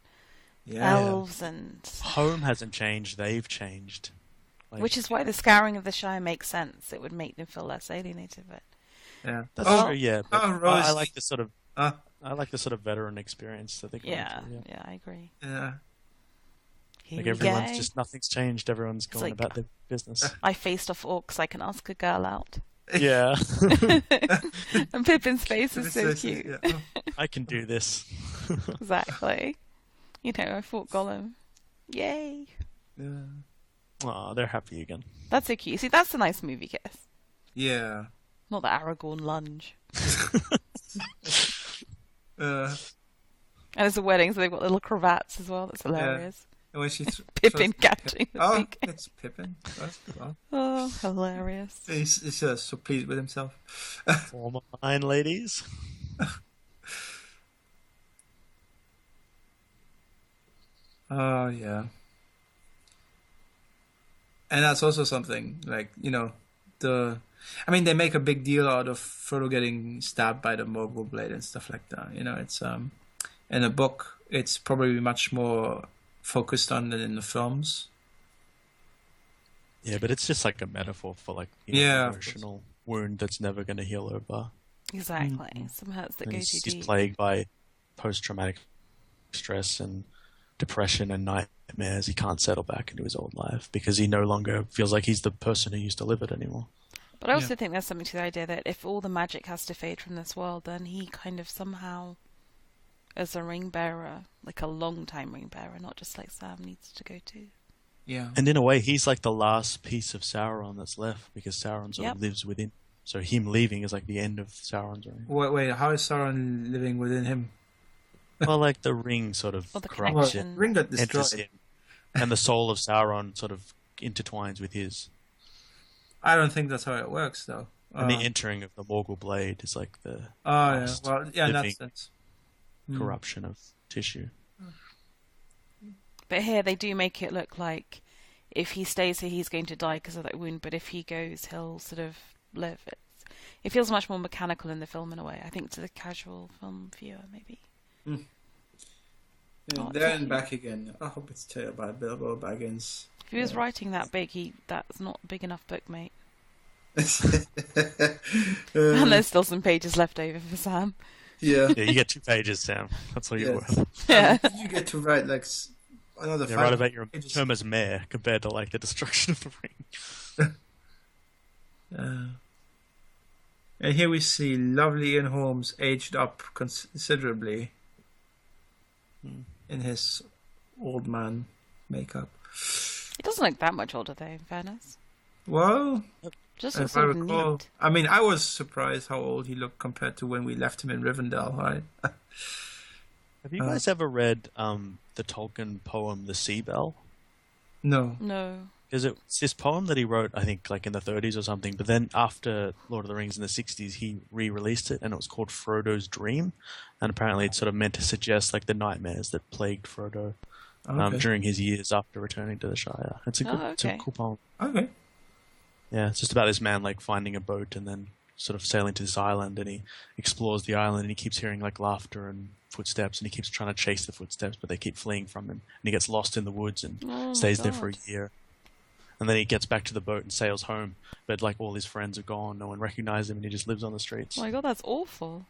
elves and... Home hasn't changed, they've changed. Like, which is why the Scouring of the Shire makes sense. It would make them feel less alienated, but... Yeah, that's true, yeah. But Rose. I like the sort of... I like the sort of veteran experience that they're going through. Yeah, I agree. Yeah. Here Like we everyone's go. just, nothing's changed, everyone's going like- about their business. I faced off orcs, I can ask a girl out. Yeah. And Pippin's face is so cute. Yeah. I can do this. Exactly. You know, I fought Gollum. Yay. Yeah. Aw, they're happy again. That's so cute. See, that's a nice movie kiss. Yeah. Not the Aragorn lunge. Uh, And it's a wedding, so they've got little cravats as well. That's hilarious. when she Pippin catching the Oh, big... it's Pippin. Well, Oh, hilarious. he's so pleased with himself. Form of mine, ladies. Oh, yeah. And that's also something, like, I mean, they make a big deal out of Frodo getting stabbed by the Morgul blade and stuff like that. It's, in the book, it's probably much more focused on than in the films. Yeah, but it's just like a metaphor for like Yeah, an emotional wound that's never going to heal over. Exactly. Some hurts that And go he's, too he's deep. plagued by post-traumatic stress and depression and nightmares. He can't settle back into his old life because he no longer feels like he's the person who used to live it anymore. But I also think there's something to the idea that if all the magic has to fade from this world, then he kind of somehow, as a ring bearer, like a long time ring bearer, not just like Sam, needs to go to. Yeah. And in a way, he's like the last piece of Sauron that's left because Sauron sort Yep. of lives within. So him leaving is like the end of Sauron's reign. Wait, how is Sauron living within him? Well, like the ring sort of Well, the corrupts connection. him, Ring got enters destroyed. him, and the soul of Sauron sort of intertwines with his. I don't think that's how it works, though. And the entering of the Morgul blade is like the Oh, yeah. last Well, yeah, in that living sense. corruption of tissue. But here they do make it look like if he stays here, he's going to die because of that wound. But if he goes, he'll sort of live. It feels much more mechanical in the film in a way. I think to the casual film viewer, maybe. Yeah, Oh, there thank and you. back again. I hope it's tale by Bilbo Baggins. If he was writing that big, that's not a big enough book, mate. And there's still some pages left over for Sam. Yeah. Yeah, you get 2 pages, Sam. That's all you're Yes. worth. Yeah. You get to write like another Yeah, 5 write about your pages. term as mayor compared to like the destruction of the ring. And here we see lovely Ian Holmes aged up considerably in his old man makeup. He doesn't look that much older, though, in fairness. Well, Just looks if I sort of recall, neat. I mean, I was surprised how old he looked compared to when we left him in Rivendell, right? Have you guys ever read the Tolkien poem The Sea Bell? No. No. Because it's this poem that he wrote, I think, like in the 30s or something. But then after Lord of the Rings in the 60s, he re-released it, and it was called Frodo's Dream. And apparently, it's sort of meant to suggest like the nightmares that plagued Frodo Okay. during his years after returning to the Shire. It's a good, Oh, it's a okay. cool poem. Okay. Yeah, it's just about this man like finding a boat and then sort of sailing to this island, and he explores the island, and he keeps hearing like laughter and footsteps, and he keeps trying to chase the footsteps, but they keep fleeing from him, and he gets lost in the woods and Oh, my stays there for a God. year. And then he gets back to the boat and sails home, but like all his friends are gone, no one recognizes him, and he just lives on the streets. Oh my God, that's awful.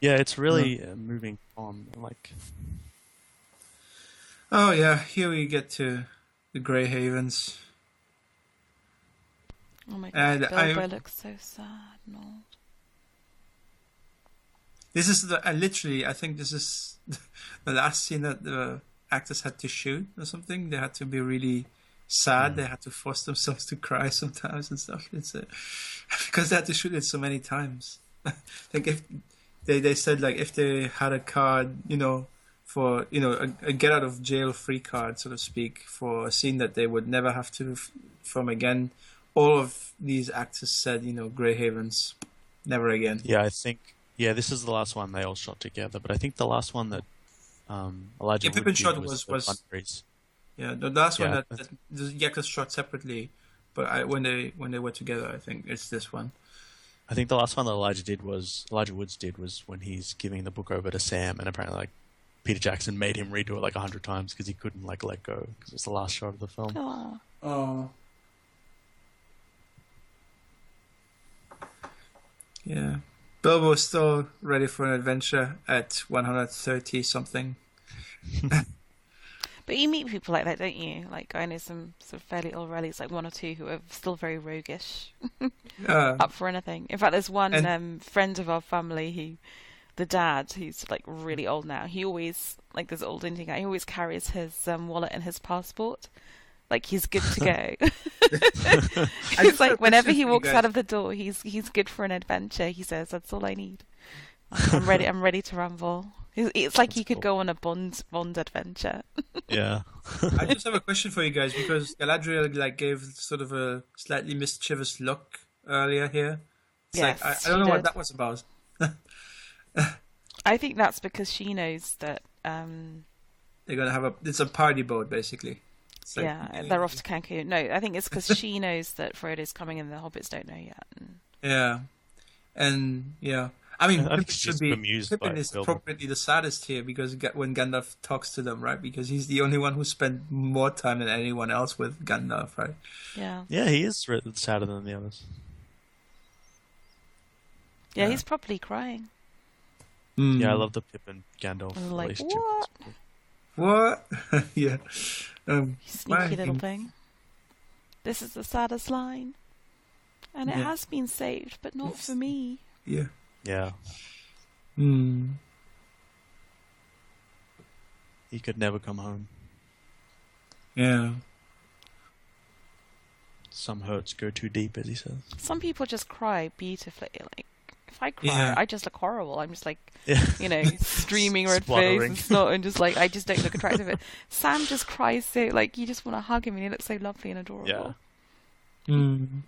Yeah, it's really moving on. Like, Oh, yeah. Here we get to the Grey Havens. Oh my And God, Bilbo looks so sad and old. This is literally, I think this is the last scene that the actors had to shoot or something. They had to be really sad. They had to force themselves to cry sometimes and stuff. It's because they had to shoot it so many times. Like if they said like if they had a card, for a get out of jail free card, so to speak, for a scene that they would never have to film again. All of these actors said, Grey Havens, never again. yeah, I think this is the last one they all shot together, but I think the last one that Elijah Yeah, Wood Pippin did shot was was- the Bunbury's. Yeah, the last one Yeah. that the actors shot separately, but when they were together, I think it's this one. I think the last one that Elijah Woods did was when he's giving the book over to Sam, and apparently like Peter Jackson made him redo it like 100 times because he couldn't like let go because it's the last shot of the film. Oh. Oh. Yeah. Bilbo's still ready for an adventure at 130 something. But you meet people like that, don't you? Like, I know some sort of fairly old relics, like one or two who are still very roguish, up for anything. In fact, there's one friend of our family the dad, who's like really old now, he always, like this old Indian guy, he always carries his wallet and his passport. Like, he's good to go. It's like whenever he walks out of the door, he's good for an adventure. He says, "That's all I need. I'm ready. I'm ready to rumble." It's like he could go on a Bond adventure. Yeah. I just have a question for you guys, because Galadriel like gave sort of a slightly mischievous look earlier here. It's yes, like, I don't know what that was about. I think that's because she knows that they're gonna have it's a party boat basically. Like, yeah, they're off to Cancun. No, I think it's because she knows that Frodo's coming and the hobbits don't know yet. Yeah, and yeah. I mean, I think Pippin is appropriately the saddest here, because when Gandalf talks to them, right? Because he's the only one who spent more time than anyone else with Gandalf, right? Yeah. Yeah, he is sadder than the others. Yeah, he's probably crying. Mm. Yeah, I love the Pippin Gandalf like, relationship. What? Yeah. Sneaky little thing. This is the saddest line. And it has been saved, but not for me. Yeah. Yeah. Mm. He could never come home. Yeah. Some hurts go too deep, as he says. Some people just cry beautifully. Like, if I cry, I just look horrible. I'm just like, streaming red face and snot, and just like, I just don't look attractive. But Sam just cries so, like, you just want to hug him, and he looks so lovely and adorable. Yeah. Mm.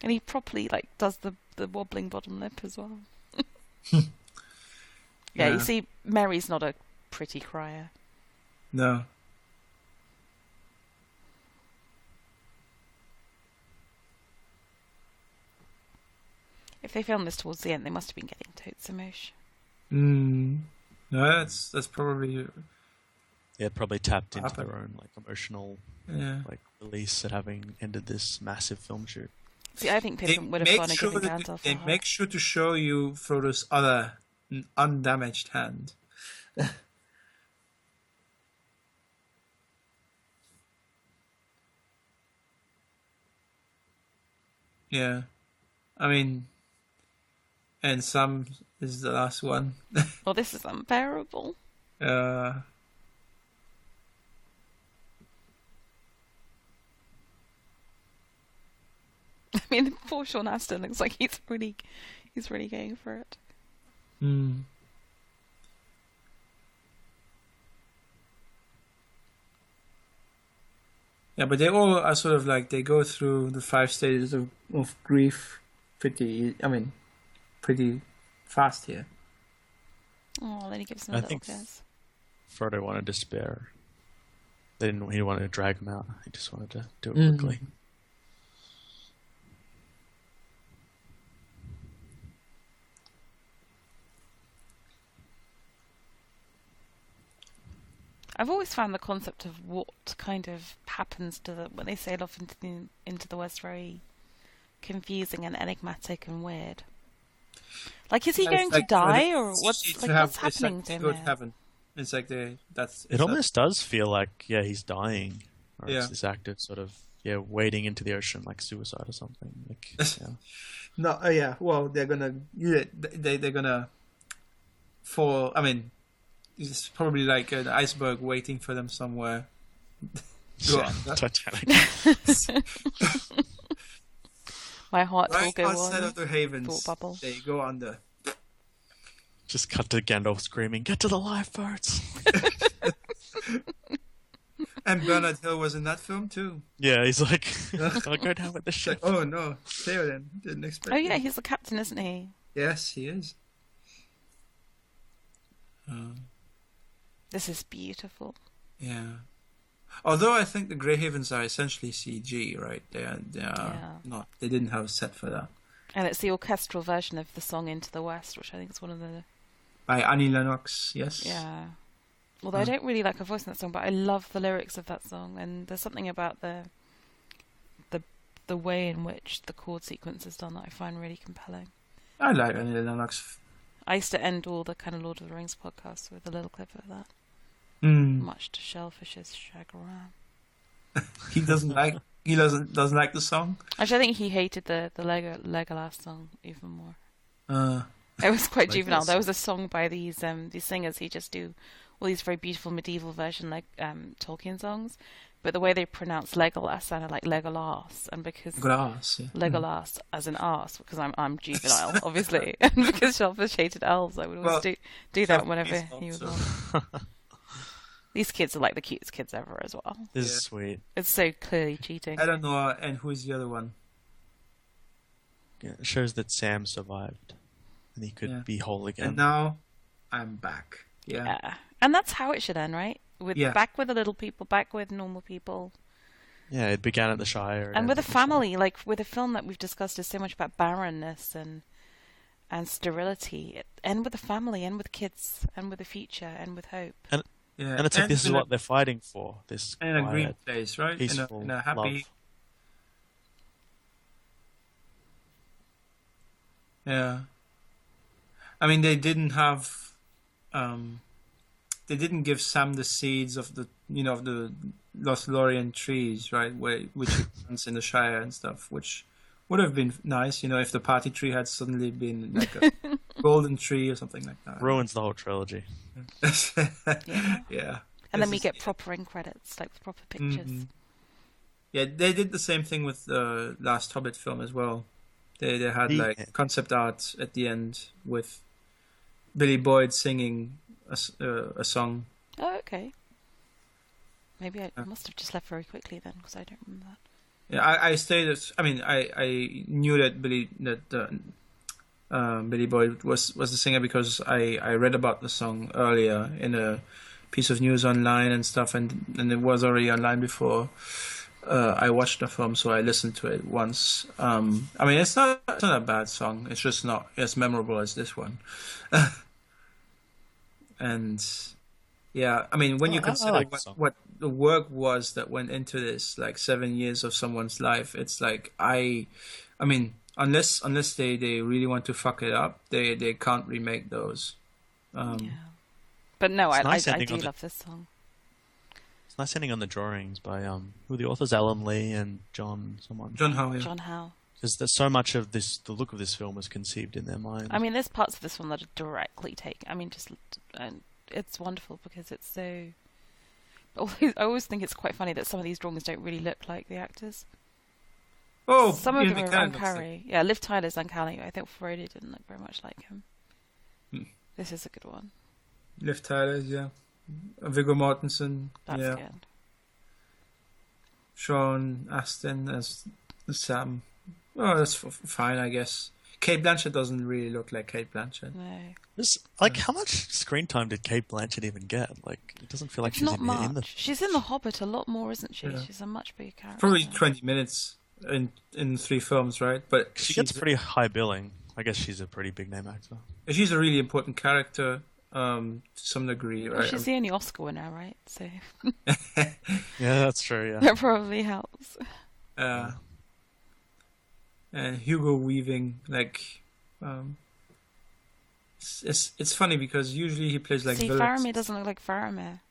And he properly, like, does the wobbling bottom lip as well. Yeah, you see, Mary's not a pretty crier. No. If they filmed this towards the end, they must have been getting totes emotion. No, that's probably... Yeah, probably tapped into their own like emotional like release at having ended this massive film shoot. See, I think Pippin would have gone and given Gandalf They make sure to show you Frodo's other undamaged hand. Yeah. I mean, and Sam is the last one. Well, this is unbearable. I mean, poor Sean Astin looks like he's really going for it. Mm. Yeah, but they all are sort of like, they go through the 5 stages of grief pretty fast here. Oh, then he gives him a little kiss. Frodo wanted to spare. He wanted to drag him out. He just wanted to do it quickly. I've always found the concept of what kind of happens to when they sail off into the West very confusing and enigmatic and weird. Like, is he going to die, or what's happening to him? Go to heaven. It's like it almost does feel like he's dying, or it's this act of sort of wading into the ocean like suicide or something. Like, no, well, they're gonna fall. I mean, it's probably like an iceberg waiting for them somewhere. Titanic. My heart will go outside on. of the havens, thought bubble. they go under. Just cut to Gandalf screaming, "Get to the lifeboats!" And Bernard Hill was in that film too. Yeah, he's like, "I'll go down with the ship." Like, oh no, there then. Didn't expect. Oh yeah, he's the captain, isn't he? Yes, he is. This is beautiful. Yeah. Although I think the Grey Havens are essentially CG, right? They are not. They didn't have a set for that. And it's the orchestral version of the song "Into the West," which I think is one of the... By Annie Lennox, yes. Yeah. Although I don't really like her voice in that song, but I love the lyrics of that song, and there's something about the way in which the chord sequence is done that I find really compelling. I like Annie Lennox. I used to end all the kind of Lord of the Rings podcasts with a little clip of that. Much to Shellfish's chagrin. He doesn't like the song. Actually, I think he hated the Legolas song even more. It was quite like juvenile. this. There was a song by these singers who just do all these very beautiful medieval version Tolkien songs, but the way they pronounce Legolas sounded like Legolas, and because Legolas as an arse, because I'm juvenile, obviously, and because Shellfish hated elves, I would always do that whenever he was on. These kids are like the cutest kids ever as well. This is sweet. It's so clearly cheating. I don't know, and who is the other one? Yeah, it shows that Sam survived, and he could be whole again. And now I'm back. Yeah. And that's how it should end, right? Back with the little people, back with normal people. Yeah, it began at the Shire. And with a family, like with a film that we've discussed is so much about barrenness and sterility. End with a family, end with kids, end with a future, end with hope. And it's like this is what they're fighting for. This in a green place, right? Peaceful, in a happy. love. Yeah. I mean, they didn't have. They didn't give Sam the seeds of the Lothlorien trees, right? Which plants in the Shire and stuff, which would have been nice, if the party tree had suddenly been like a golden tree or something like that. Ruins the whole trilogy. Yeah. And then we get proper end credits, like with proper pictures. Mm-hmm. Yeah, they did the same thing with the last Hobbit film as well. They had like concept art at the end with Billy Boyd singing a song. Oh, okay. Maybe I must have just left very quickly then, because I don't remember that. Yeah, I stayed at. I mean, I knew that Billy Boyd was the singer because I read about the song earlier in a piece of news online and stuff, and it was already online before I watched the film, so I listened to it once. I mean, it's not a bad song. It's just not as memorable as this one. And yeah, I mean, when you consider what the work was that went into this, like 7 years of someone's life, it's like I mean, unless they really want to fuck it up, they can't remake those. But no, I nice do love this song. It's nice ending on the drawings by who are the authors? Alan Lee and John Howe. Yeah. John Howe. Because there's so much of this, the look of this film was conceived in their mind. I mean, there's parts of this one that are directly taken. I mean, it's wonderful because it's so. I always think it's quite funny that some of these drawings don't really look like the actors. Oh, some of them are uncanny. Yeah, Liv Tyler's uncanny. I think Frodo didn't look very much like him. This is a good one. Liv Tyler's, yeah. Viggo Mortensen. That's yeah. good. Sean Astin as Sam. Oh, that's fine, I guess. Kate Blanchett doesn't really look like Kate Blanchett. No. How much screen time did Kate Blanchett even get? Like, it doesn't feel like she's not in much. She's in The Hobbit a lot more, isn't she? Yeah. She's a much bigger character. Probably 20 minutes in 3 films, right? But she gets pretty high billing. I guess she's a pretty big name actor. She's a really important character to some degree, right? Well, she's the only Oscar winner, right? So yeah, that's true. Yeah, that probably helps. And Hugo Weaving, like, it's funny because usually he plays like. See, villains. Faramir doesn't look like Faramir.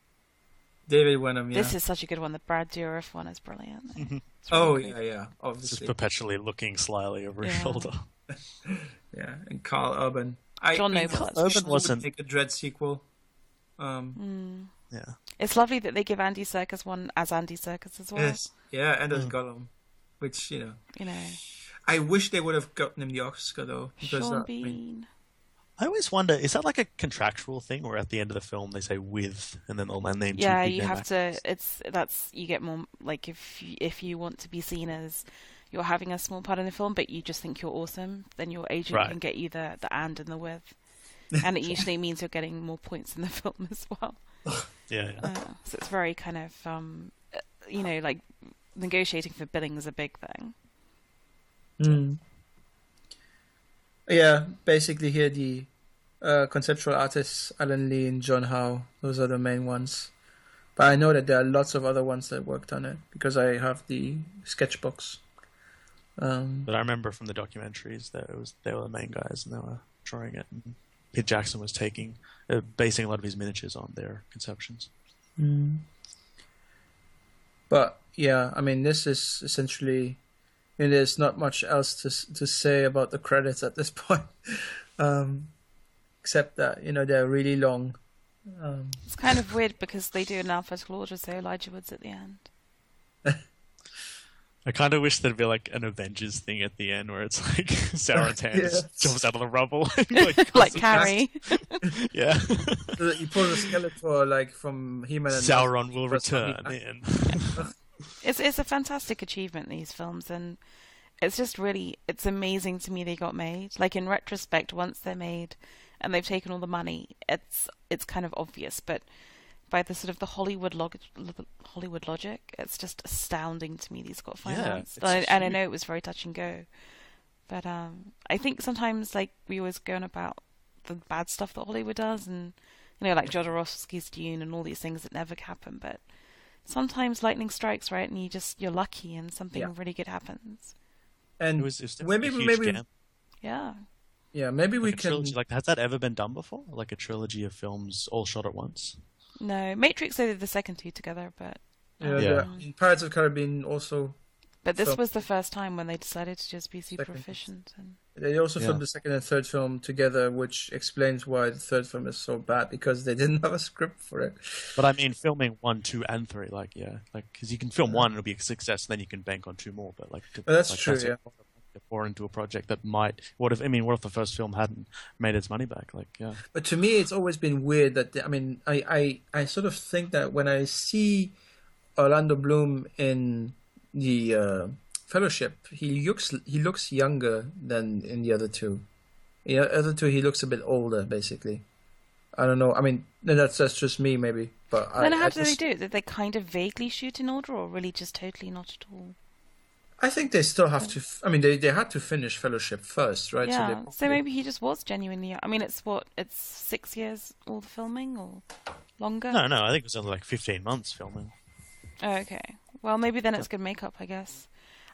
David Wenham, yeah. This is such a good one. The Brad Dourif one is brilliant. Yeah, obviously. Just perpetually looking slyly over his shoulder. Yeah, and Carl Urban. John Noble. Urban wasn't make a Dread sequel. Yeah, it's lovely that they give Andy Serkis one as Andy Serkis as well. Yes, yeah, and as Gollum, which you know. I wish they would have gotten him the Oscar though. Sean Bean. I always wonder, is that like a contractual thing, where at the end of the film they say "with" and then they'll name two big you name have actors? to. You get more like if you want to be seen as you're having a small part in the film, but you just think you're awesome, then your agent can get you the and with, and it usually means you're getting more points in the film as well. Yeah. So it's very kind of like negotiating for billing is a big thing. Yeah, basically here the conceptual artists, Alan Lee and John Howe. Those are the main ones. But I know that there are lots of other ones that worked on it because I have the sketchbooks. But I remember from the documentaries that they were the main guys and they were drawing it. And Peter Jackson was basing a lot of his miniatures on their conceptions. Mm. But yeah, I mean, this is essentially. There's not much else to say about the credits at this point, except that they're really long. It's kind of weird because they do an alphabetical order, so Elijah Wood's at the end. I kind of wish there'd be like an Avengers thing at the end where it's like Sauron's hand jumps out of the rubble. Like Carrie. Yeah. So that you pull the Skeletor like from He-Man and Sauron will return. It's a fantastic achievement, these films, and it's just it's amazing to me they got made. Like in retrospect, once they're made and they've taken all the money, it's kind of obvious, but by the sort of the Hollywood logic, it's just astounding to me these got financed. And I know it was very touch and go, but I think sometimes like we always go on about the bad stuff that Hollywood does, and like Jodorowsky's Dune and all these things that never happen, but sometimes lightning strikes, right? And you're lucky and something really good happens. And it was maybe maybe we can trilogy, like, has that ever been done before? Like a trilogy of films all shot at once? No, Matrix, they did the second two together, but Pirates of the Caribbean also. But this was the first time when they decided to just be super efficient. And they also filmed the second and third film together, which explains why the third film is so bad, because they didn't have a script for it. But I mean, filming 1, 2, and 3, because you can film one, it'll be a success, and then you can bank on 2 more. But that's true. Yeah. Pour into a project that what if the first film hadn't made its money back? But to me, it's always been weird that I sort of think that when I see Orlando Bloom in the Fellowship, he looks younger than in the other two. In the other two, he looks a bit older, basically. I don't know. I mean, that's just me, maybe. But then how do they do it? Did they kind of vaguely shoot in order, or really just totally not at all? I think they still have to. I mean, they had to finish Fellowship first, right? Yeah. So maybe he just was genuinely. I mean, it's 6 years all the filming or longer? No, I think it was only like 15 months filming. Oh, okay. Well, maybe then it's good makeup, I guess.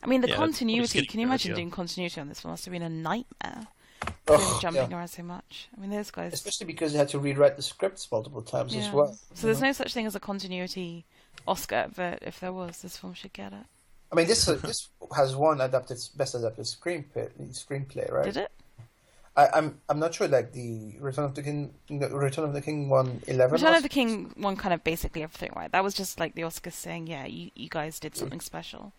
I mean, the continuity. Can you imagine doing continuity on this film? Must have been a nightmare. Jumping around so much. I mean, those guys. Especially because they had to rewrite the scripts multiple times as well. So there's no such thing as a continuity Oscar, but if there was, this film should get it. I mean, this has won best adapted screenplay, right? Did it? I'm not sure. Like the Return of the King won 11. Return of the King won kind of basically everything, right? That was just like the Oscars saying, "Yeah, you guys did something special."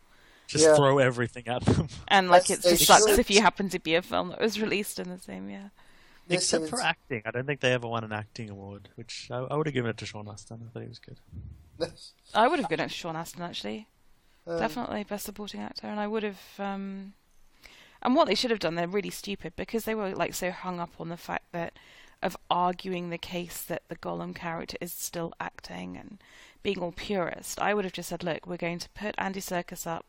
Just throw everything at them. And it just sucks if you happen to be a film that was released in the same year. Except for acting, I don't think they ever won an acting award, which I would have given it to Sean Astin. I thought he was good. I would have given it to Sean Astin actually. Definitely best supporting actor, and I would have. And what they should have done, they're really stupid because they were like so hung up on the fact of arguing the case that the Gollum character is still acting and being all purist. I would have just said, look, we're going to put Andy Serkis up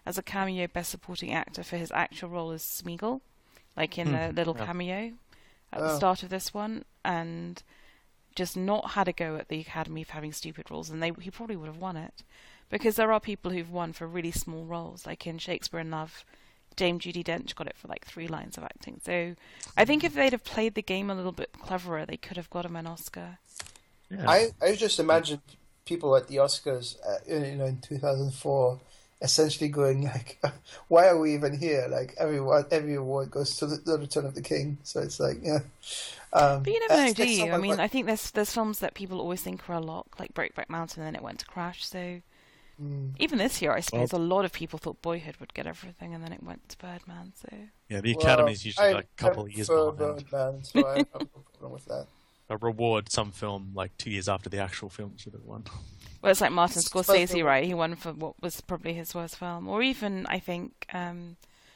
as a cameo best supporting actor for his actual role as Smeagol, like in a little cameo at the start of this one, and just not had a go at the Academy for having stupid roles, and he probably would have won it. Because there are people who've won for really small roles, like in Shakespeare in Love, Dame Judi Dench got it for like 3 lines of acting. So I think if they'd have played the game a little bit cleverer, they could have got him an Oscar. Yeah. I just imagined people at the Oscars, in 2004, essentially going like, "Why are we even here?" Like every award goes to the Return of the King. So it's like, but you never know, do you? I mean, I think there's films that people always think are a lock, like Brokeback Mountain, and then it went to Crash. So. Even this year, I suppose, a lot of people thought Boyhood would get everything, and then it went to Birdman. So the Academy's usually like a couple of years behind. Birdman, so I have no problem with that. A reward some film like 2 years after the actual film should have won. Well, it's like Martin Scorsese, right? He won for what was probably his worst film, or even I think,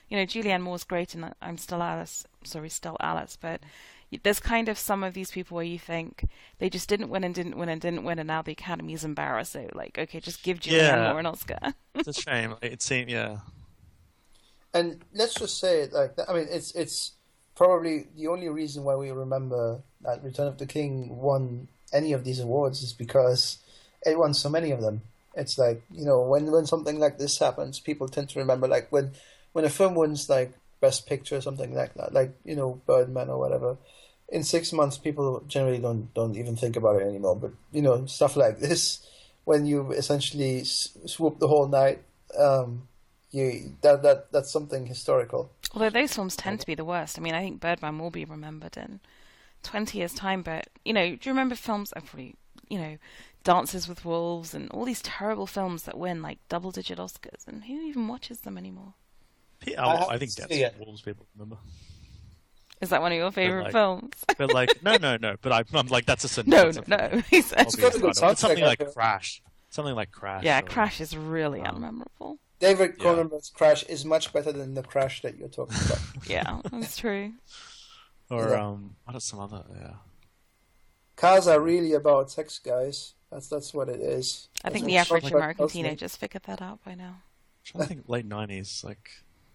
Julianne Moore's great in I'm Still Alice. Sorry, Still Alice, but. There's kind of some of these people where you think they just didn't win, and now the Academy's embarrassed. So, like, okay, just give Julianne Moore an Oscar. It's a shame. It seemed, And let's just say it like that. I mean, it's probably the only reason why we remember that Return of the King won any of these awards is because it won so many of them. It's like, when something like this happens, people tend to remember, like when a film wins like Best Picture or something like that, like Birdman or whatever. In 6 months, people generally don't even think about it anymore. But stuff like this, when you essentially swoop the whole night, that's something historical. Although those films tend to be the worst. I mean, I think Birdman will be remembered in 20 years' time. But do you remember films? Dances with Wolves and all these terrible films that win like double-digit Oscars, and who even watches them anymore? Yeah, I think Dances with Wolves people remember. Is that one of your favorite films? But no. But I'm like, that's a no. It's something like Crash. Something like Crash. Yeah, Crash is really unmemorable. David Cronenberg's Crash is much better than the Crash that you're talking about. Yeah, that's true. Or what are some other? Yeah. Cars are really about sex, guys. That's what it is. I think the average American teenagers figured that out by now. I think late 90s, like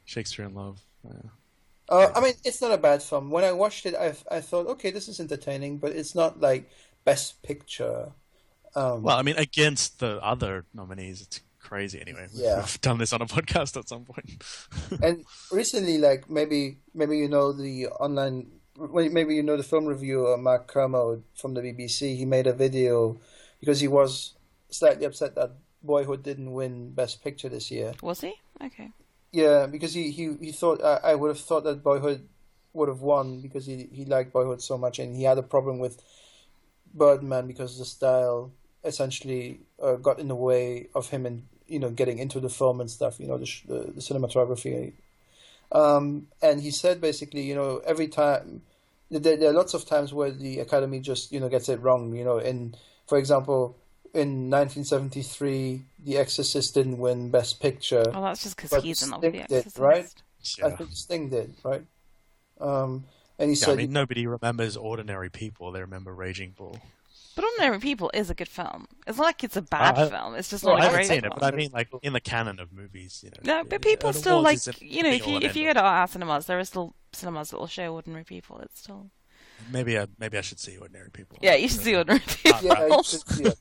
Shakespeare in Love. I mean, it's not a bad film. When I watched it, I thought, okay, this is entertaining, but it's not like Best Picture. Well, I mean, against the other nominees, it's crazy anyway. Yeah. We've done this on a podcast at some point. And recently, like maybe the online, maybe the film reviewer Mark Kermode from the BBC. He made a video because he was slightly upset that Boyhood didn't win Best Picture this year. Was he? Okay. Yeah, because he thought I would have thought that Boyhood would have won because he liked Boyhood so much, and he had a problem with Birdman because the style essentially got in the way of him and getting into the film and stuff. The cinematography. And he said basically, every time there are lots of times where the Academy just gets it wrong. For example, in 1973, The Exorcist didn't win Best Picture. Oh, that's just because he's in love with The Exorcist. Did, right? Yeah. I think Sting did, right? And he said, I mean, nobody remembers Ordinary People. They remember Raging Bull. But Ordinary People is a good film. It's not like it's a bad film. It's just not I a great haven't seen film. it, but I mean, like in the canon of movies, No, but people still like if you go to our cinemas, there are still cinemas that will show Ordinary People. It's still maybe I should see Ordinary People. Yeah, you should see Ordinary People. Yeah, you should see it.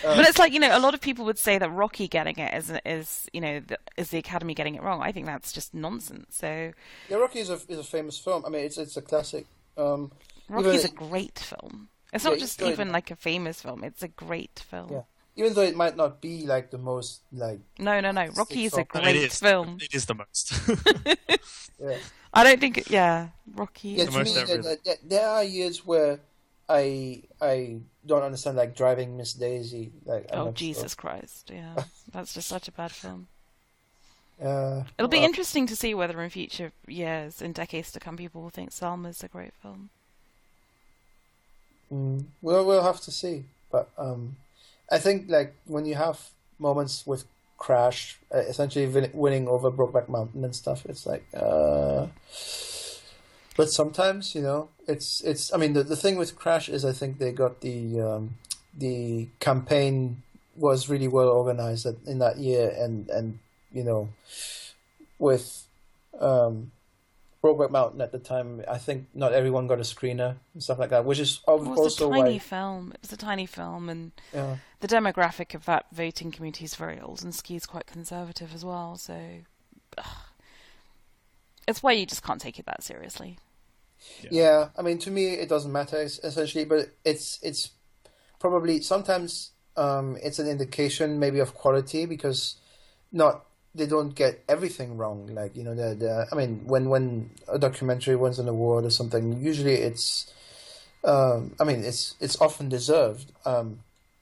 But it's like a lot of people would say that Rocky getting it is the Academy getting it wrong. I think that's just nonsense. So yeah, Rocky is a famous film. I mean, it's a classic. Rocky's a great film. It's not just even like a famous film. It's a great film. Yeah. Even though it might not be like the most like. No. Rocky is a great film. It is the most. Yeah. I don't think. Rocky. Yeah, to me, there are years where I don't understand, like Driving Miss Daisy. Like, oh Jesus Christ! Yeah, that's just such a bad film. It'll be interesting to see whether in future years, in decades to come, people will think Selma's a great film. We'll have to see, but I think like when you have moments with Crash, essentially winning over Brokeback Mountain and stuff, it's like. But sometimes, it's. I mean, the thing with Crash is, I think they got the campaign was really well organized in that year, and with Brokeback Mountain at the time, I think not everyone got a screener and stuff like that, which is also why. It was a tiny film, and the demographic of that voting community is very old, and Ski's quite conservative as well, so it's why you just can't take it that seriously. Yeah, I mean, to me, it doesn't matter essentially, but it's probably sometimes it's an indication maybe of quality because they don't get everything wrong. Like I mean, when a documentary wins an award or something, usually it's it's often deserved.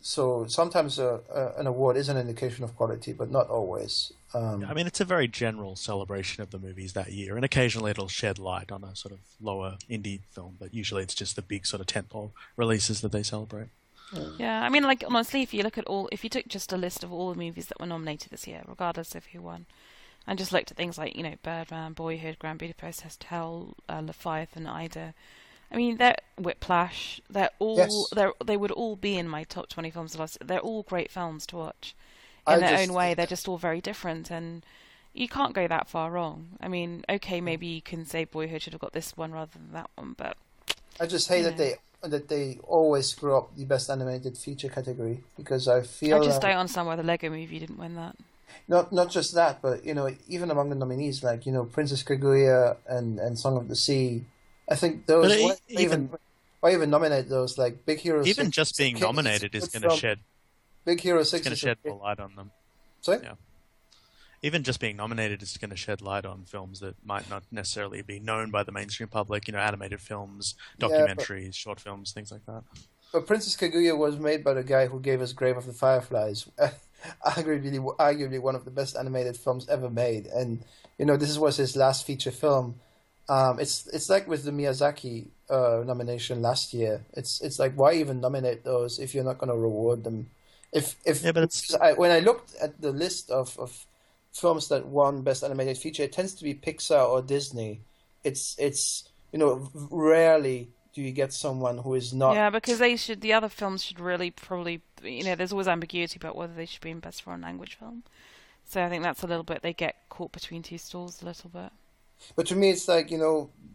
So sometimes an award is an indication of quality, but not always. I mean, it's a very general celebration of the movies that year, and occasionally it'll shed light on a sort of lower indie film, but usually it's just the big sort of tentpole releases that they celebrate. Yeah, I mean, like honestly, if you took just a list of all the movies that were nominated this year, regardless of who won, and just looked at things like Birdman, Boyhood, Grand Budapest Hotel, Leviathan, Ida. I mean, they're Whiplash. They're all they would all be in my top 20 films of last. They're all great films to watch in their own way. They're just all very different, and you can't go that far wrong. I mean, okay, maybe you can say Boyhood should have got this one rather than that one, but I just hate that they always screw up the best animated feature category, because I feel I just don't understand why the Lego Movie didn't win that. not just that, but even among the nominees, like Princess Kaguya and Song of the Sea, I think those why even nominate those, like Big Hero 6. Even just being nominated is going to shed Big Hero 6 it's going to shed more light on them. Sorry? Yeah. Even just being nominated is going to shed light on films that might not necessarily be known by the mainstream public, animated films, documentaries, short films, things like that. But Princess Kaguya was made by the guy who gave us Grave of the Fireflies, arguably one of the best animated films ever made. And, this was his last feature film. It's like with the Miyazaki nomination last year. It's like, why even nominate those if you're not going to reward them? When I looked at the list of films that won Best Animated Feature, it tends to be Pixar or Disney. It's rarely do you get someone who is not. Yeah, because the other films should really probably, there's always ambiguity about whether they should be in Best Foreign Language Film. So I think that's a little bit, they get caught between two stools a little bit. But to me, it's like,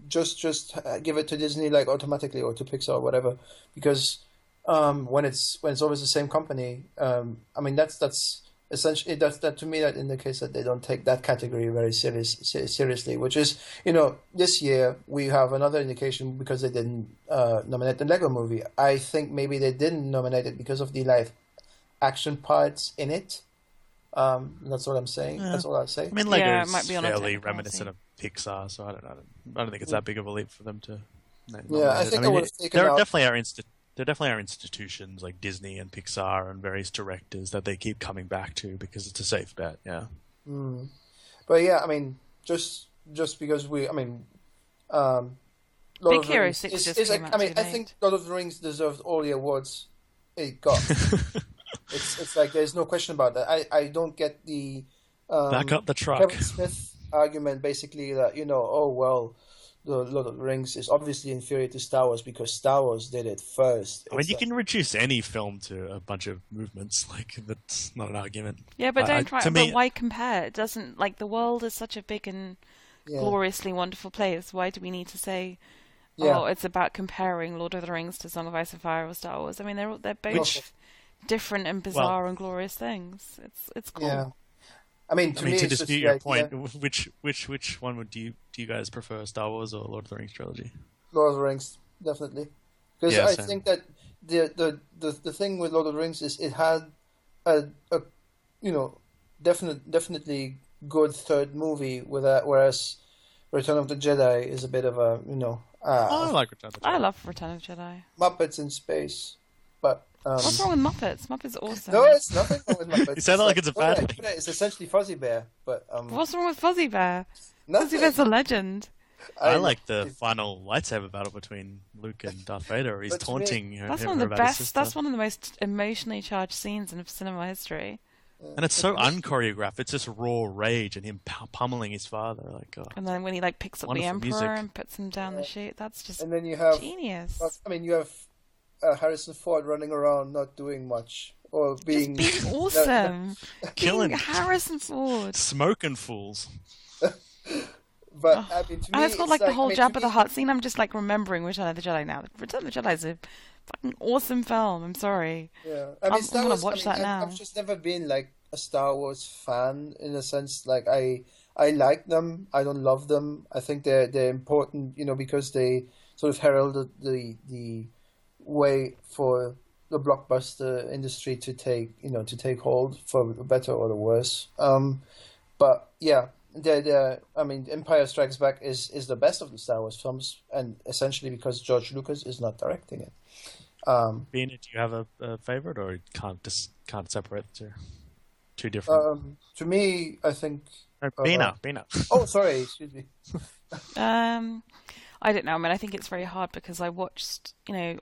just give it to Disney, like, automatically, or to Pixar or whatever, because when it's always the same company, I mean, that's essentially, that to me, that indicates that they don't take that category very seriously, which is, this year we have another indication because they didn't nominate the Lego Movie. I think maybe they didn't nominate it because of the live action parts in it. That's what I'm saying. Yeah. That's all I'll say. I mean, Lego is fairly reminiscent of Pixar, so I don't think it's that big of a leap for them to. I think there definitely are institutions like Disney and Pixar and various directors that they keep coming back to because it's a safe bet. Yeah. But yeah, I mean, just because Big Hero 6 just came out I think Lord of the Rings deserved all the awards it got. It's like there's no question about that. I don't get the back up the truck. Kevin Smith argument, basically, that the Lord of the Rings is obviously inferior to Star Wars because Star Wars did it first. I mean, you can reduce any film to a bunch of movements. Like, that's not an argument. Yeah, but but why compare? It doesn't, like, the world is such a big and gloriously wonderful place. Why do we need to say, it's about comparing Lord of the Rings to Song of Ice and Fire or Star Wars? I mean, they're both different and bizarre and glorious things. It's cool. Yeah. I mean, to dispute your point, which one do you guys prefer, Star Wars or Lord of the Rings trilogy? Lord of the Rings, definitely, because I think that the thing with Lord of the Rings is it had a definitely good third movie whereas Return of the Jedi is a bit of a I like Return of the Jedi. I love Return of the Jedi. Muppets in space, but. What's wrong with Muppets? Muppets are awesome. No, it's nothing wrong with Muppets. You sound like it's a bad thing. It's essentially Fuzzy Bear, but What's wrong with Fuzzy Bear? Nothing. Fuzzy Bear's a legend. I like the final lightsaber battle between Luke and Darth Vader. He's taunting him. That's one of the best. That's one of the most emotionally charged scenes in cinema history. And it's so unchoreographed. It's just raw rage and him pummeling his father. Like, and then when he picks up the Emperor and puts him down the chute, that's just and then you have genius. I mean, you have Harrison Ford running around not doing much or being awesome, killing Harrison Ford, smoking fools. But I mean, to me, it's got the whole Jabba the Hutt scene. I'm just remembering Return of the Jedi now. Return of the Jedi is a fucking awesome film. I'm sorry. Yeah, I mean, I'm gonna watch that now. I've just never been a Star Wars fan in a sense. Like I like them. I don't love them. I think they're important, because they sort of heralded the way for the blockbuster industry to take hold, for the better or the worse. But yeah, I mean, Empire Strikes Back is the best of the Star Wars films, and essentially because George Lucas is not directing it. Bina, do you have a favorite, or you can't separate the two different? To me, I think Bina. Oh, sorry, excuse me. I don't know. I mean, I think it's very hard because I watched, I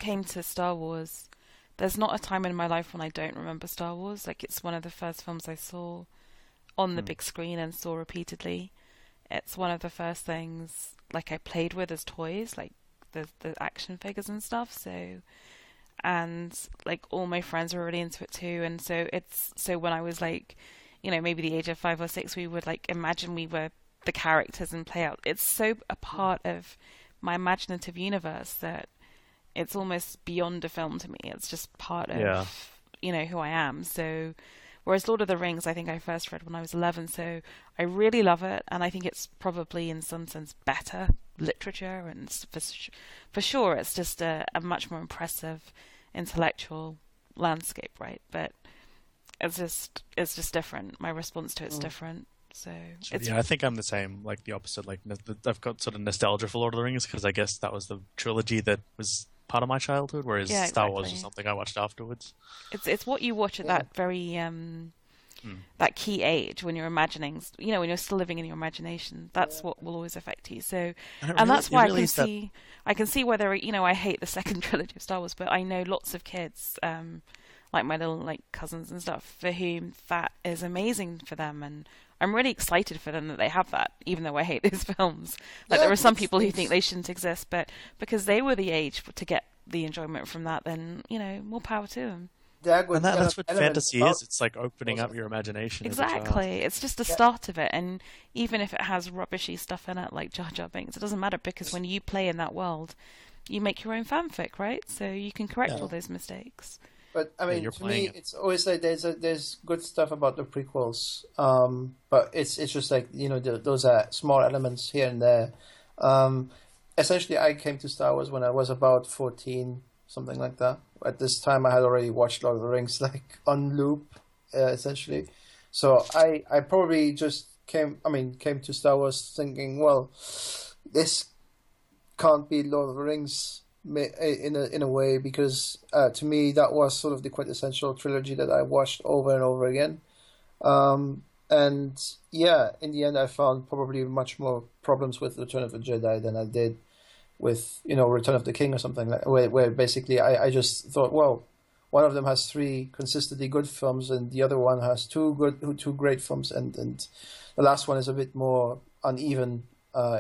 came to Star Wars. There's not a time in my life when I don't remember Star Wars. Like, it's one of the first films I saw on the big screen and saw repeatedly. It's one of the first things, I played with as toys, like the action figures and stuff. So, and, all my friends were really into it too. And so when I was, maybe the age of 5 or 6, we would like imagine we were the characters and play out. It's so a part of my imaginative universe that it's almost beyond a film to me. It's just part of, who I am. So, whereas Lord of the Rings, I think I first read when I was 11, so I really love it, and I think it's probably in some sense better literature, and for sure it's just a much more impressive intellectual landscape, right? But it's just different. My response to it's different. So I think I'm the same, like the opposite. Like I've got sort of nostalgia for Lord of the Rings because I guess that was the trilogy that was part of my childhood, whereas Star Wars was something I watched afterwards. It's what you watch at that very that key age when you're imagining, when you're still living in your imagination. That's what will always affect you. So, and that's why I can see whether I hate the second trilogy of Star Wars, but I know lots of kids, like my little cousins and stuff, for whom that is amazing for them, and I'm really excited for them that they have that, even though I hate those films. There are some people who think they shouldn't exist, but because they were the age to get the enjoyment from that, then more power to them. And that's what fantasy is. It's like opening up your imagination. Exactly. It's just the start of it, and even if it has rubbishy stuff in it, like Jar Jar Binks, it doesn't matter, because when you play in that world, you make your own fanfic, right? So you can correct all those mistakes. But I mean, to me, it's always like there's good stuff about the prequels, but it's just like those are small elements here and there. Essentially, I came to Star Wars when I was about 14, something like that. At this time, I had already watched Lord of the Rings on loop, essentially. So I probably just came to Star Wars thinking, well, this can't be Lord of the Rings in a way, because to me that was sort of the quintessential trilogy that I watched over and over again. And yeah, in the end, I found probably much more problems with Return of the Jedi than I did with Return of the King or something where basically I just thought, well, one of them has 3 consistently good films and the other one has 2 great films, and the last one is a bit more uneven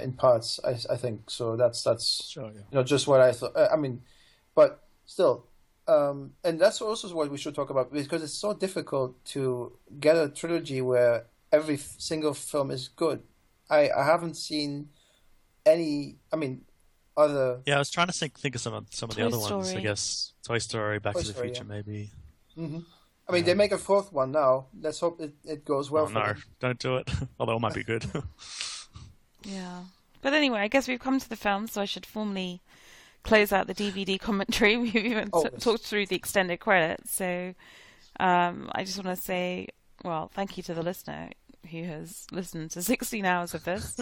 in parts, I think. So that's sure, yeah. Just what I thought. But still, and that's also what we should talk about, because it's so difficult to get a trilogy where every single film is good. I haven't seen any. Other. Yeah, I was trying to think of some of the other Story. ones. I guess Toy Story, Back Toy to the Story, Future, maybe. Mm-hmm. They make a 4th one now. Let's hope it goes well. Don't do it. Although it might be good. Yeah. But anyway, I guess we've come to the film, so I should formally close out the DVD commentary. We've even talked through the extended credits. So I just want to say, well, thank you to the listener who has listened to 16 hours of this.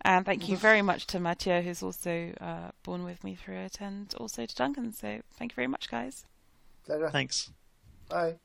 And thank you very much to Matthieu, who's also borne with me through it, and also to Duncan. So thank you very much, guys. Pleasure. Thanks. Bye.